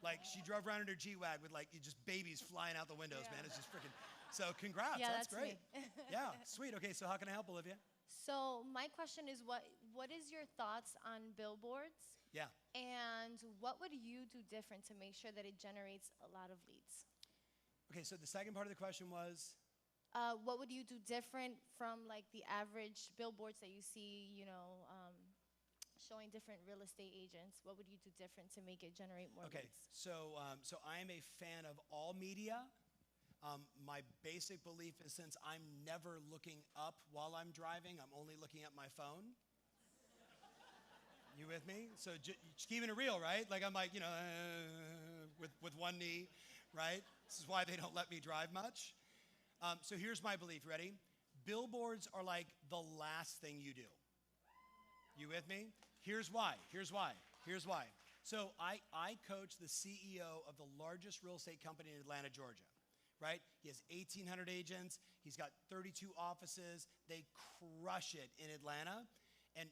Like she drove around in her G-Wag with like just babies flying out the windows, man. It's just freaking. So congrats. Yeah, that's great. me. Yeah, sweet. Okay, so how can I help, Olivia? So my question is, what is your thoughts on billboards? Yeah. And what would you do different to make sure that it generates a lot of leads? Okay, so the second part of the question was. What would you do different from like the average billboards that you see, showing different real estate agents? What would you do different to make it generate more Okay, leads? so I am a fan of all media. My basic belief is since I'm never looking up while I'm driving, I'm only looking at my phone. You with me? So just keeping it real, right? Like I'm like, with one knee, right? This is why they don't let me drive much. So here's my belief, ready? Billboards are like the last thing you do. You with me? Here's why. So I coach the CEO of the largest real estate company in Atlanta, Georgia, right? He has 1,800 agents. He's got 32 offices. They crush it in Atlanta. And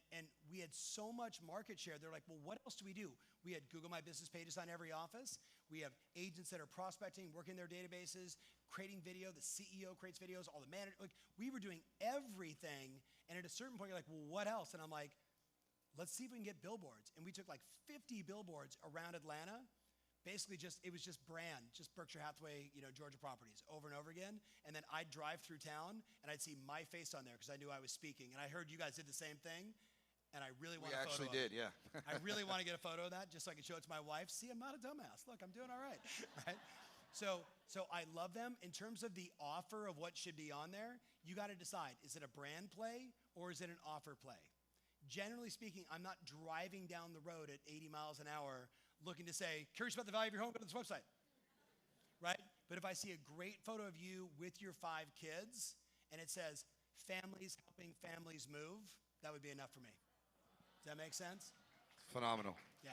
we had so much market share. They're like, well, what else do we do? We had Google My Business pages on every office. We have agents that are prospecting, working their databases, creating video. The CEO creates videos, all the managers. Like, we were doing everything. And at a certain point, you're like, well, what else? And I'm like, let's see if we can get billboards. And we took like 50 billboards around Atlanta. Basically it was just brand, just Berkshire Hathaway, Georgia properties over and over again. And then I'd drive through town and I'd see my face on there because I knew I was speaking. And I heard you guys did the same thing. And I really want a photo of it. We actually did, yeah. I really want to get a photo of that just so I can show it to my wife. See, I'm not a dumbass. Look, I'm doing all right, right? So I love them. In terms of the offer of what should be on there, you got to decide, is it a brand play or is it an offer play? Generally speaking, I'm not driving down the road at 80 miles an hour looking to say, curious about the value of your home, go to this website, right? But if I see a great photo of you with your 5 kids and it says, families helping families move, that would be enough for me. Does that make sense? Phenomenal. Yeah.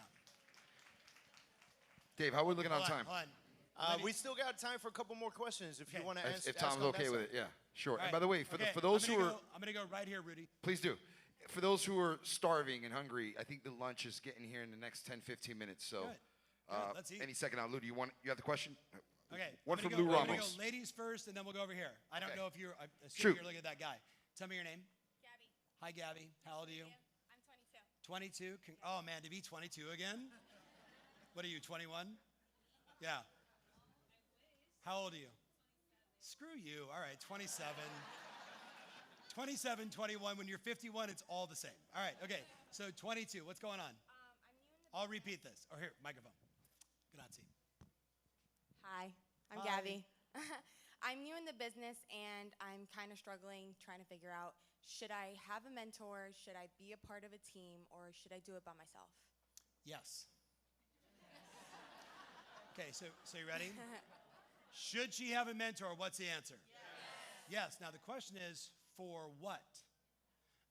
Dave, how are we looking on Hold time? Hold on. We still got time for a couple more questions if you Okay. want to answer. If Tom's okay with it, yeah, sure. All And right. by the way, for Okay, those who are, I'm gonna go right here, Rudy. please do. For those who are starving and hungry, I think the lunch is getting here in the next 10, 15 minutes. So, Good. Good. Let's eat. any second now, Lou, you have the question? Okay. One I'm from gonna Lou go, I'm gonna Ramos. go ladies first, and then we'll go over here. I don't Okay. know if you're. I assume Shoot. you're looking at that guy. Tell me your name. Gabby. Hi, Gabby. How old are you? I'm 22. 22. Oh man, to be 22 again? What are you? 21? Yeah. How old are you? Screw you. All right, 27. 27, 21. When you're 51, it's all the same. All right. Okay. So 22. What's going on? I'm new in the I'll repeat this. Or here, microphone. Grazie. Hi, I'm Hi. Gabby. I'm new in the business and I'm kind of struggling trying to figure out, should I have a mentor, should I be a part of a team, or should I do it by myself? Yes. Okay, so you ready? Should she have a mentor? What's the answer? Yes. Now the question is, for what?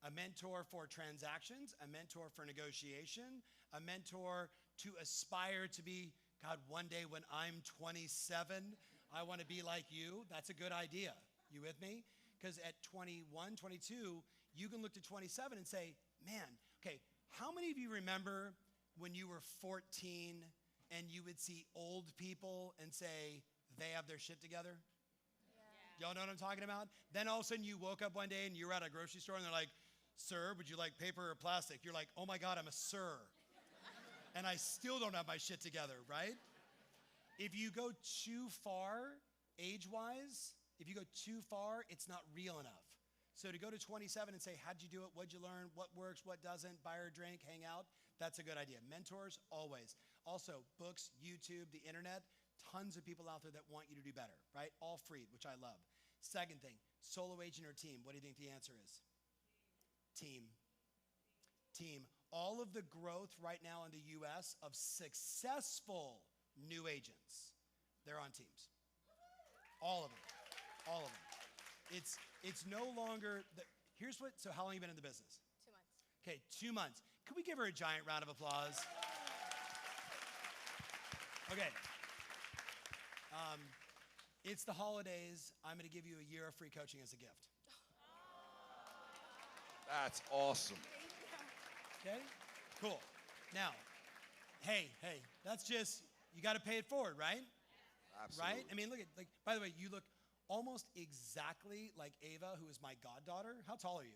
A mentor for transactions, a mentor for negotiation, a mentor to aspire to be, God, one day when I'm 27, I want to be like you. That's a good idea. You with me? Because at 21, 22, you can look to 27 and say, man, okay, how many of you remember when you were 14 and you would see old people and say, they have their shit together? Y'all know what I'm talking about? Then all of a sudden you woke up one day and you were at a grocery store and they're like, sir, would you like paper or plastic? You're like, oh my God, I'm a sir. And I still don't have my shit together, right? If you go too far, age-wise, if you go too far, it's not real enough. So to go to 27 and say, how'd you do it? What'd you learn? What works? What doesn't? Buy her a drink, hang out. That's a good idea. Mentors, always. Also, books, YouTube, the internet, tons of people out there that want you to do better, right? All free, which I love. Second thing, solo agent or team. What do you think the answer is? Team. Team. All of the growth right now in the US of successful new agents, they're on teams. All of them. All of them. It's no longer, here's what, so how long have you been in the business? 2 months. Okay, 2 months. Could we give her a giant round of applause? Okay. It's the holidays. I'm going to give you a year of free coaching as a gift. That's awesome. Okay? Cool. Now, hey, that's just, you got to pay it forward, right? Absolutely. Right? I mean, look at, like, by the way, you look almost exactly like Ava, who is my goddaughter. How tall are you?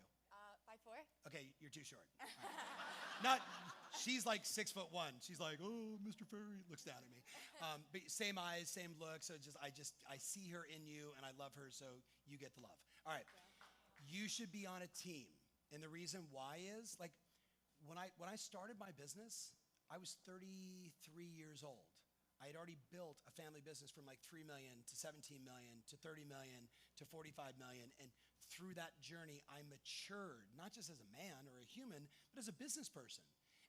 5'4". Okay, you're too short. All right. Not, she's like 6'1". She's like, oh, Mr. Ferry, looks down at me. But same eyes, same look. So I see her in you, and I love her, so you get the love. All right, you should be on a team, and the reason why is like, when I started my business, I was 33 years old. I had already built a family business from like 3 million to 17 million to 30 million to 45 million, and through that journey, I matured, not just as a man or a human, but as a business person.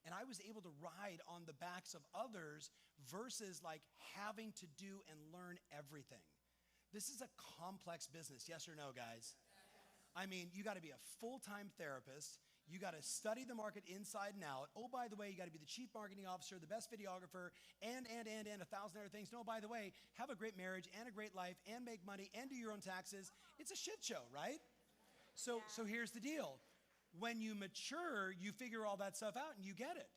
And I was able to ride on the backs of others versus like having to do and learn everything. This is a complex business, yes or no, guys? I mean, you got to be a full-time therapist. You got to study the market inside and out. Oh, by the way, you got to be the chief marketing officer, the best videographer, and 1,000 other things. No, by the way, have a great marriage and a great life and make money and do your own taxes. It's a shit show, right? So here's the deal. When you mature, you figure all that stuff out and you get it,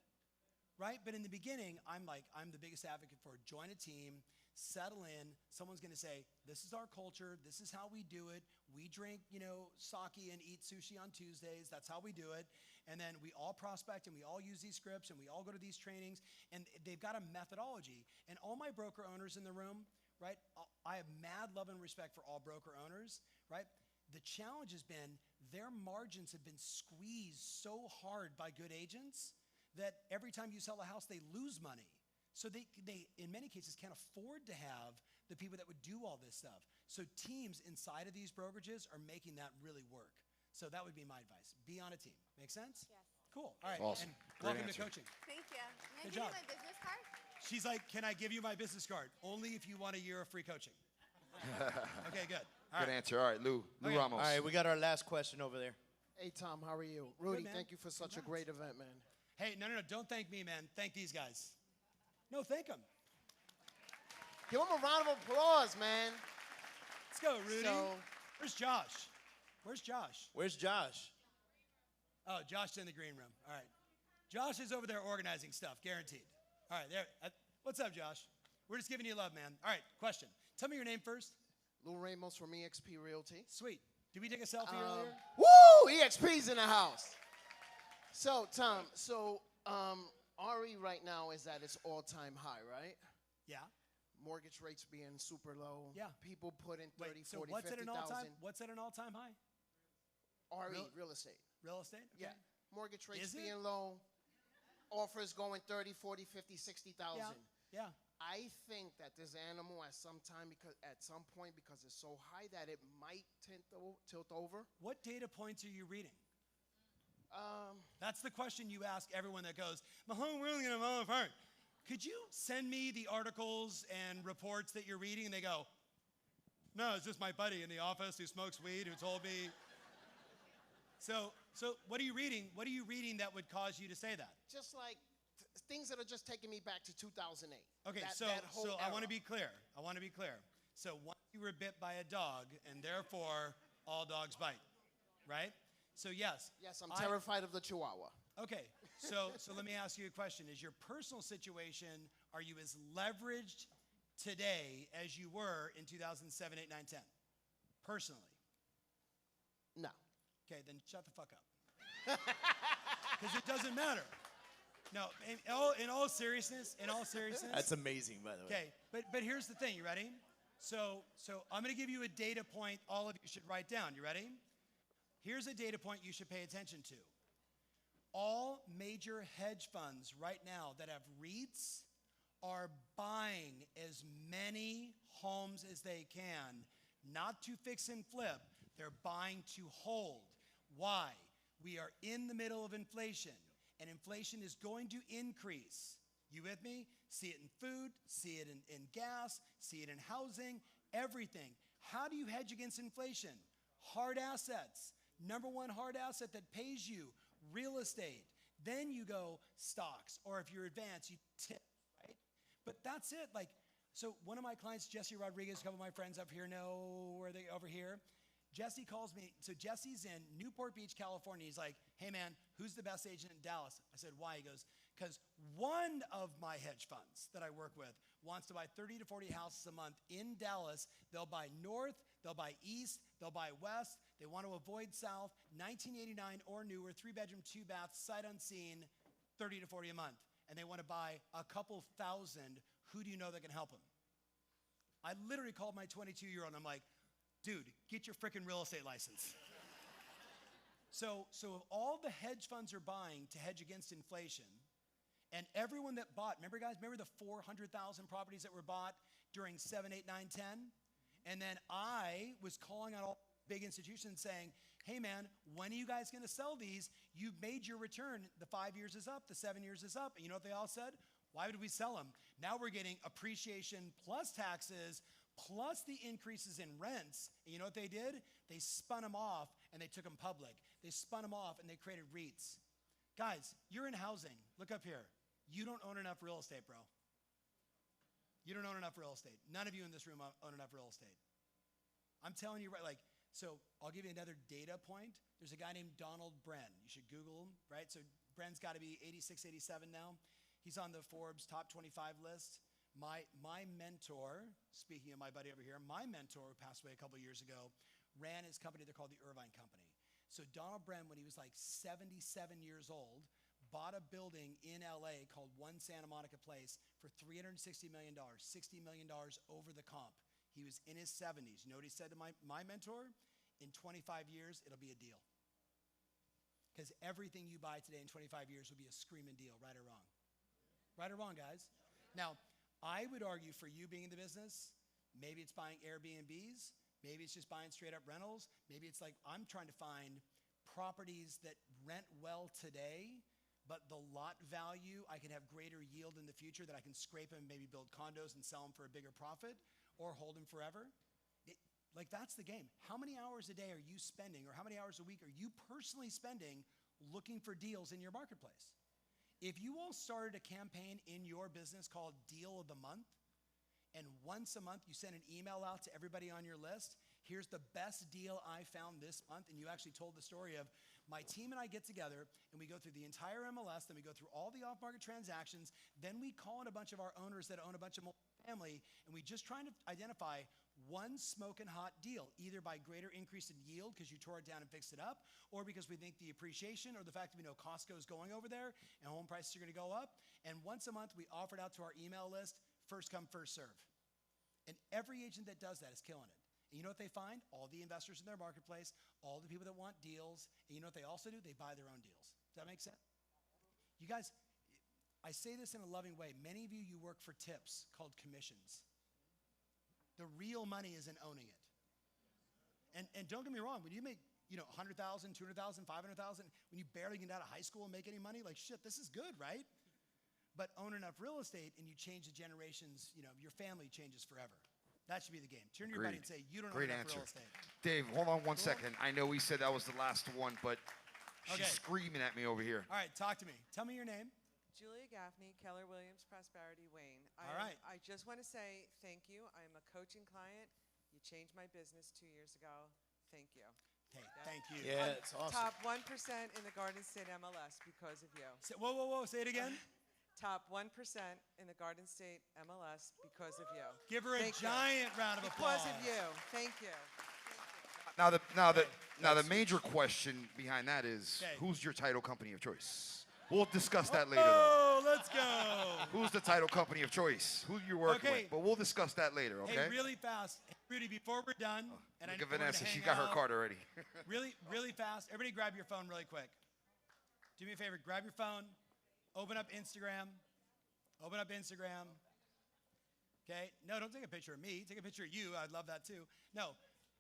right? But in the beginning, I'm the biggest advocate for join a team, settle in. Someone's going to say, this is our culture. This is how we do it. We drink, sake and eat sushi on Tuesdays. That's how we do it. And then we all prospect and we all use these scripts and we all go to these trainings, and they've got a methodology. And all my broker owners in the room, right? I have mad love and respect for all broker owners, right? The challenge has been their margins have been squeezed so hard by good agents that every time you sell a house, they lose money. So they in many cases can't afford to have the people that would do all this stuff. So teams inside of these brokerages are making that really work. So that would be my advice. Be on a team. Make sense? Yes. Cool. All right. Awesome. And Great welcome answer. to coaching. Thank you. Can I Good give job. you my business card? She's like, can I give you my business card? Only if you want a year of free coaching. Okay, good. All Good right. answer. All right, Lou Okay. Ramos. All right, we got our last question over there. Hey, Tom, how are you? Rudy, man. thank you for such a Congrats. great event, man. Hey, no. Don't thank me, man. Thank these guys. No, thank them. Give him a round of applause, man. Let's go, Rudy. So, Where's Josh? Where's Josh? Where's Josh? Oh, Josh is in the green room. All right. Josh is over there organizing stuff, guaranteed. All right, there. What's up, Josh? We're just giving you love, man. All right, question. Tell me your name first. Lou Ramos from EXP Realty. Sweet. Did we take a selfie earlier? Woo! EXP's in the house. So, Tom, RE right now is at its all-time high, right? Yeah. Mortgage rates being super low. Yeah. People put in 30, Wait, so 40, what's at an 50,000. all-time? What's at an all-time high? Real estate. Real estate? Okay. Yeah. Mortgage rates Is it? being low. Offers going 30, 40, 50, 60,000. Yeah. I think that this animal at some point, because it's so high that it might tilt over. What data points are you reading? That's the question you ask everyone that goes, my whole world's gonna fall apart. Could you send me the articles and reports that you're reading? And they go, no, it's just my buddy in the office who smokes weed who told me. So what are you reading? What are you reading that would cause you to say that? Just like things that are just taking me back to 2008. Okay, that so whole I want to era. be clear. So once you were bit by a dog, and therefore all dogs bite, right? So yes. Yes, I'm terrified of the Chihuahua. Okay, so let me ask you a question. Is your personal situation, are you as leveraged today as you were in 2007, 8, 9, 10? Personally? No. Okay, then shut the fuck up. Because it doesn't matter. No, in all seriousness. That's amazing, by the way. Okay, but here's the thing. You ready? So I'm going to give you a data point all of you should write down. You ready? Here's a data point you should pay attention to. All major hedge funds right now that have REITs are buying as many homes as they can, not to fix and flip. They're buying to hold. Why? We are in the middle of inflation, and inflation is going to increase. You with me? See it in food, see it in gas, see it in housing, everything. How do you hedge against inflation? Hard assets. Number one hard asset that pays you, real estate. Then you go stocks, or if you're advanced, you tip, right? But that's it. So one of my clients, Jesse Rodriguez, a couple of my friends up here know where they over here. Jesse calls me. So Jesse's in Newport Beach, California. He's like, hey man, who's the best agent in Dallas? I said, why? He goes, because one of my hedge funds that I work with wants to buy 30 to 40 houses a month in Dallas. They'll buy north, they'll buy east, they'll buy west. They want to avoid south, 1989 or newer, 3-bedroom, 2-bath, sight unseen, 30 to 40 a month. And they want to buy a couple thousand. Who do you know that can help them? I literally called my 22-year-old and I'm like, dude, get your freaking real estate license. So if all the hedge funds are buying to hedge against inflation, and everyone that bought, remember the 400,000 properties that were bought during 7, 8, 9, 10? And then I was calling on all big institutions saying, hey man, when are you guys gonna sell these? You've made your return. The 5 years is up, the 7 years is up. And you know what they all said? Why would we sell them? Now we're getting appreciation plus taxes, plus the increases in rents. And you know what they did? They spun them off and they took them public. They spun them off and they created REITs. Guys, you're in housing. Look up here. You don't own enough real estate, bro. You don't own enough real estate. None of you in this room own enough real estate. I'm telling you, right, so I'll give you another data point. There's a guy named Donald Bren. You should Google him, right? So Bren's got to be 86, 87 now. He's on the Forbes top 25 list. My mentor, speaking of my buddy over here, my mentor who passed away a couple years ago, ran his company. They're called the Irvine Company. So Donald Bren, when he was like 77 years old, bought a building in LA called One Santa Monica Place for $360 million, $60 million over the comp. He was in his 70s. You know what he said to my mentor? In 25 years, it'll be a deal. Because everything you buy today in 25 years will be a screaming deal, right or wrong? Right or wrong, guys? Now, I would argue for you being in the business, maybe it's buying Airbnbs, maybe it's just buying straight up rentals, maybe it's like I'm trying to find properties that rent well today, but the lot value, I can have greater yield in the future that I can scrape them and maybe build condos and sell them for a bigger profit or hold them forever. That's the game. How many hours a day are you spending or how many hours a week are you personally spending looking for deals in your marketplace? If you all started a campaign in your business called Deal of the Month and once a month you send an email out to everybody on your list. Here's the best deal I found this month. And you actually told the story of my team and I get together and we go through the entire MLS, then we go through all the off-market transactions, then we call in a bunch of our owners that own a bunch of multifamily, and we just try to identify one smoking hot deal, either by greater increase in yield because you tore it down and fixed it up, or because we think the appreciation or the fact that we know Costco is going over there and home prices are going to go up. And once a month, we offer it out to our email list, first come, first serve. And every agent that does that is killing it. And you know what they find? All the investors in their marketplace, all the people that want deals, and you know what they also do? They buy their own deals. Does that make sense? You guys, I say this in a loving way. Many of you, you work for tips called commissions. The real money is in owning it. And don't get me wrong, when you make, you know, 100,000, 200,000, 500,000, when you barely get out of high school and make any money, like shit, this is good, right? But own enough real estate and you change the generations, you know, your family changes forever. That should be the game. Turn to your buddy and say, you don't know enough real estate. Dave, hold on one second. I know we said that was the last one, but she's screaming at me over here. All right, talk to me. Tell me your name. Julia Gaffney, Keller Williams Prosperity, Wayne. All right. I just want to say thank you. I am a coaching client. You changed my business 2 years ago. Thank you. Hey, thank you. Yeah, it's awesome. Top 1% in the Garden State MLS because of you. Whoa, whoa, whoa. Say it again. Top 1% in the Garden State MLS because of you. Give her a giant round of applause. Because of you. Thank you. Now the major question behind that is, who's your title company of choice? We'll discuss that later. Oh, let's go. Who's the title company of choice? Who you working with? But we'll discuss that later, okay? Hey, really fast. Hey, Rudy, before we're done, and Look I at know Vanessa. we're She gonna got her hang card out. already. Really fast. Everybody grab your phone really quick. Do me a favor. Grab your phone. Open up Instagram. Open up Instagram. Okay? No, don't take a picture of me. Take a picture of you. I'd love that too. No.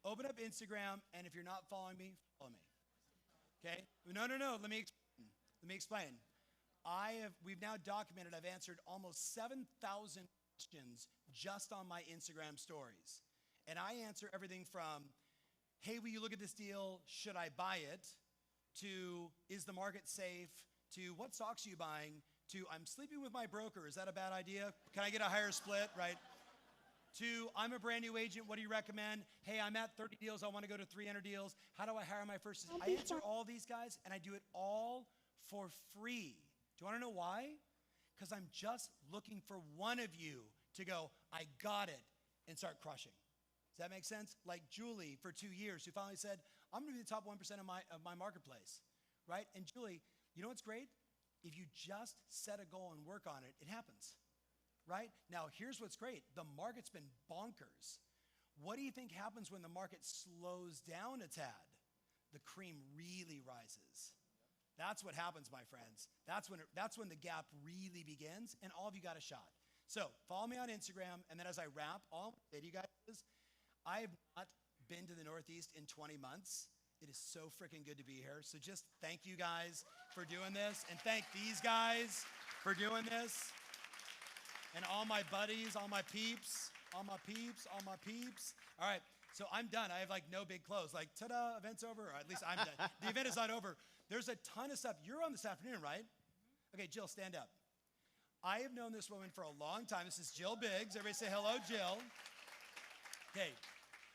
Open up Instagram, and if you're not following me, follow me. Okay? No. Let me explain. We've now documented, I've answered almost 7,000 questions just on my Instagram stories. And I answer everything from, hey, will you look at this deal? Should I buy it? To, is the market safe? To, what stocks are you buying? To, I'm sleeping with my broker. Is that a bad idea? Can I get a higher split, right? To, I'm a brand new agent. What do you recommend? Hey, I'm at 30 deals. I want to go to 300 deals. How do I hire my first? I answer all these guys, and I do it all for free. Do you want to know why? Because I'm just looking for one of you to go, I got it, and start crushing. Does that make sense? Like Julie for 2 years, who finally said, I'm going to be the top 1% of my marketplace, right? And Julie, you know what's great? If you just set a goal and work on it, it happens, right? Now, here's what's great. The market's been bonkers. What do you think happens when the market slows down a tad? The cream really rises. That's what happens, my friends. That's when the gap really begins, and all of you got a shot. So follow me on Instagram, and then as I wrap, all I'm say to you guys is, I have not been to the Northeast in 20 months. It is so freaking good to be here. So just thank you guys for doing this, and thank these guys for doing this, and all my buddies, all my peeps, all my peeps, all my peeps. All right, so I'm done. I have like no big close. Like, ta-da, event's over, or at least I'm done. The event is not over. There's a ton of stuff. You're on this afternoon, right? Okay, Jill, stand up. I have known this woman for a long time. This is Jill Biggs. Everybody say hello, Jill. Okay,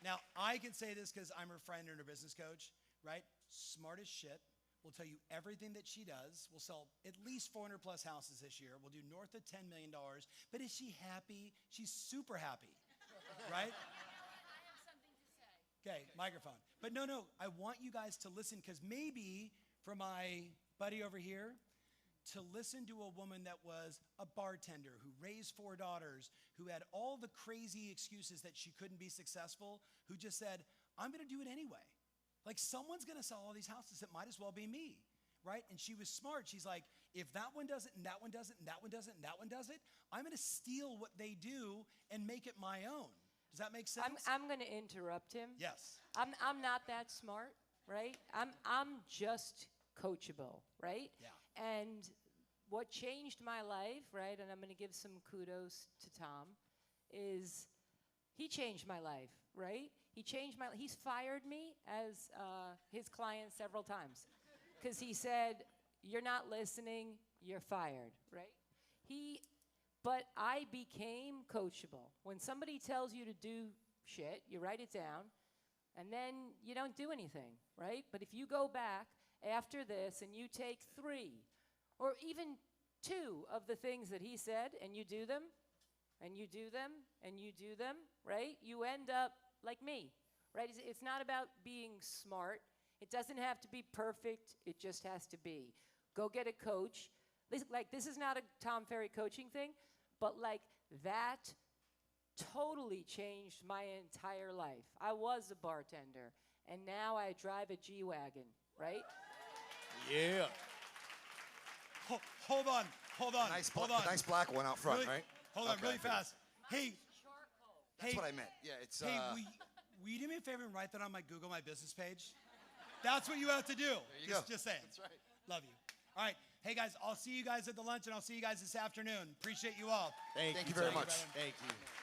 now I can say this because I'm her friend and her business coach, right? Smart as shit. Will tell you everything that she does. We'll sell at least 400 plus houses this year. We'll do north of $10 million. But is she happy? She's super happy, right? I have something to say. Okay, microphone. But no, I want you guys to listen, because maybe for my buddy over here, to listen to a woman that was a bartender, who raised 4 daughters, who had all the crazy excuses that she couldn't be successful, who just said, I'm gonna do it anyway. Like, someone's gonna sell all these houses, it might as well be me, right? And she was smart. She's like, if that one does it, and that one does it, and that one does it, and that one does it, I'm gonna steal what they do and make it my own. Does that make sense? I'm going to interrupt him. Yes. I'm not that smart, right? I'm just coachable, right? Yeah. And what changed my life, right, and I'm going to give some kudos to Tom, is he changed my life, right? He's fired me as his client several times because he said, you're not listening, you're fired, right? He But I became coachable. When somebody tells you to do shit, you write it down, and then you don't do anything, right? But if you go back after this and you take 3 or even 2 of the things that he said and you do them, and you do them, and you do them, right? You end up like me, right? It's not about being smart. It doesn't have to be perfect. It just has to be. Go get a coach. This is not a Tom Ferry coaching thing, but like that totally changed my entire life. I was a bartender, and now I drive a G-Wagon, right? Yeah. Hold on. Nice black one out front, Really- right? Hold on, Okay, really I figured. fast. Hey, That's what I meant. Yeah, it's. hey, will you do me a favor and write that on my Google My Business page? That's what you have to do. There you go. Just saying. That's right. Love you. All right. Hey, guys, I'll see you guys at the lunch, and I'll see you guys this afternoon. Appreciate you all. Thank you very much. Thank you.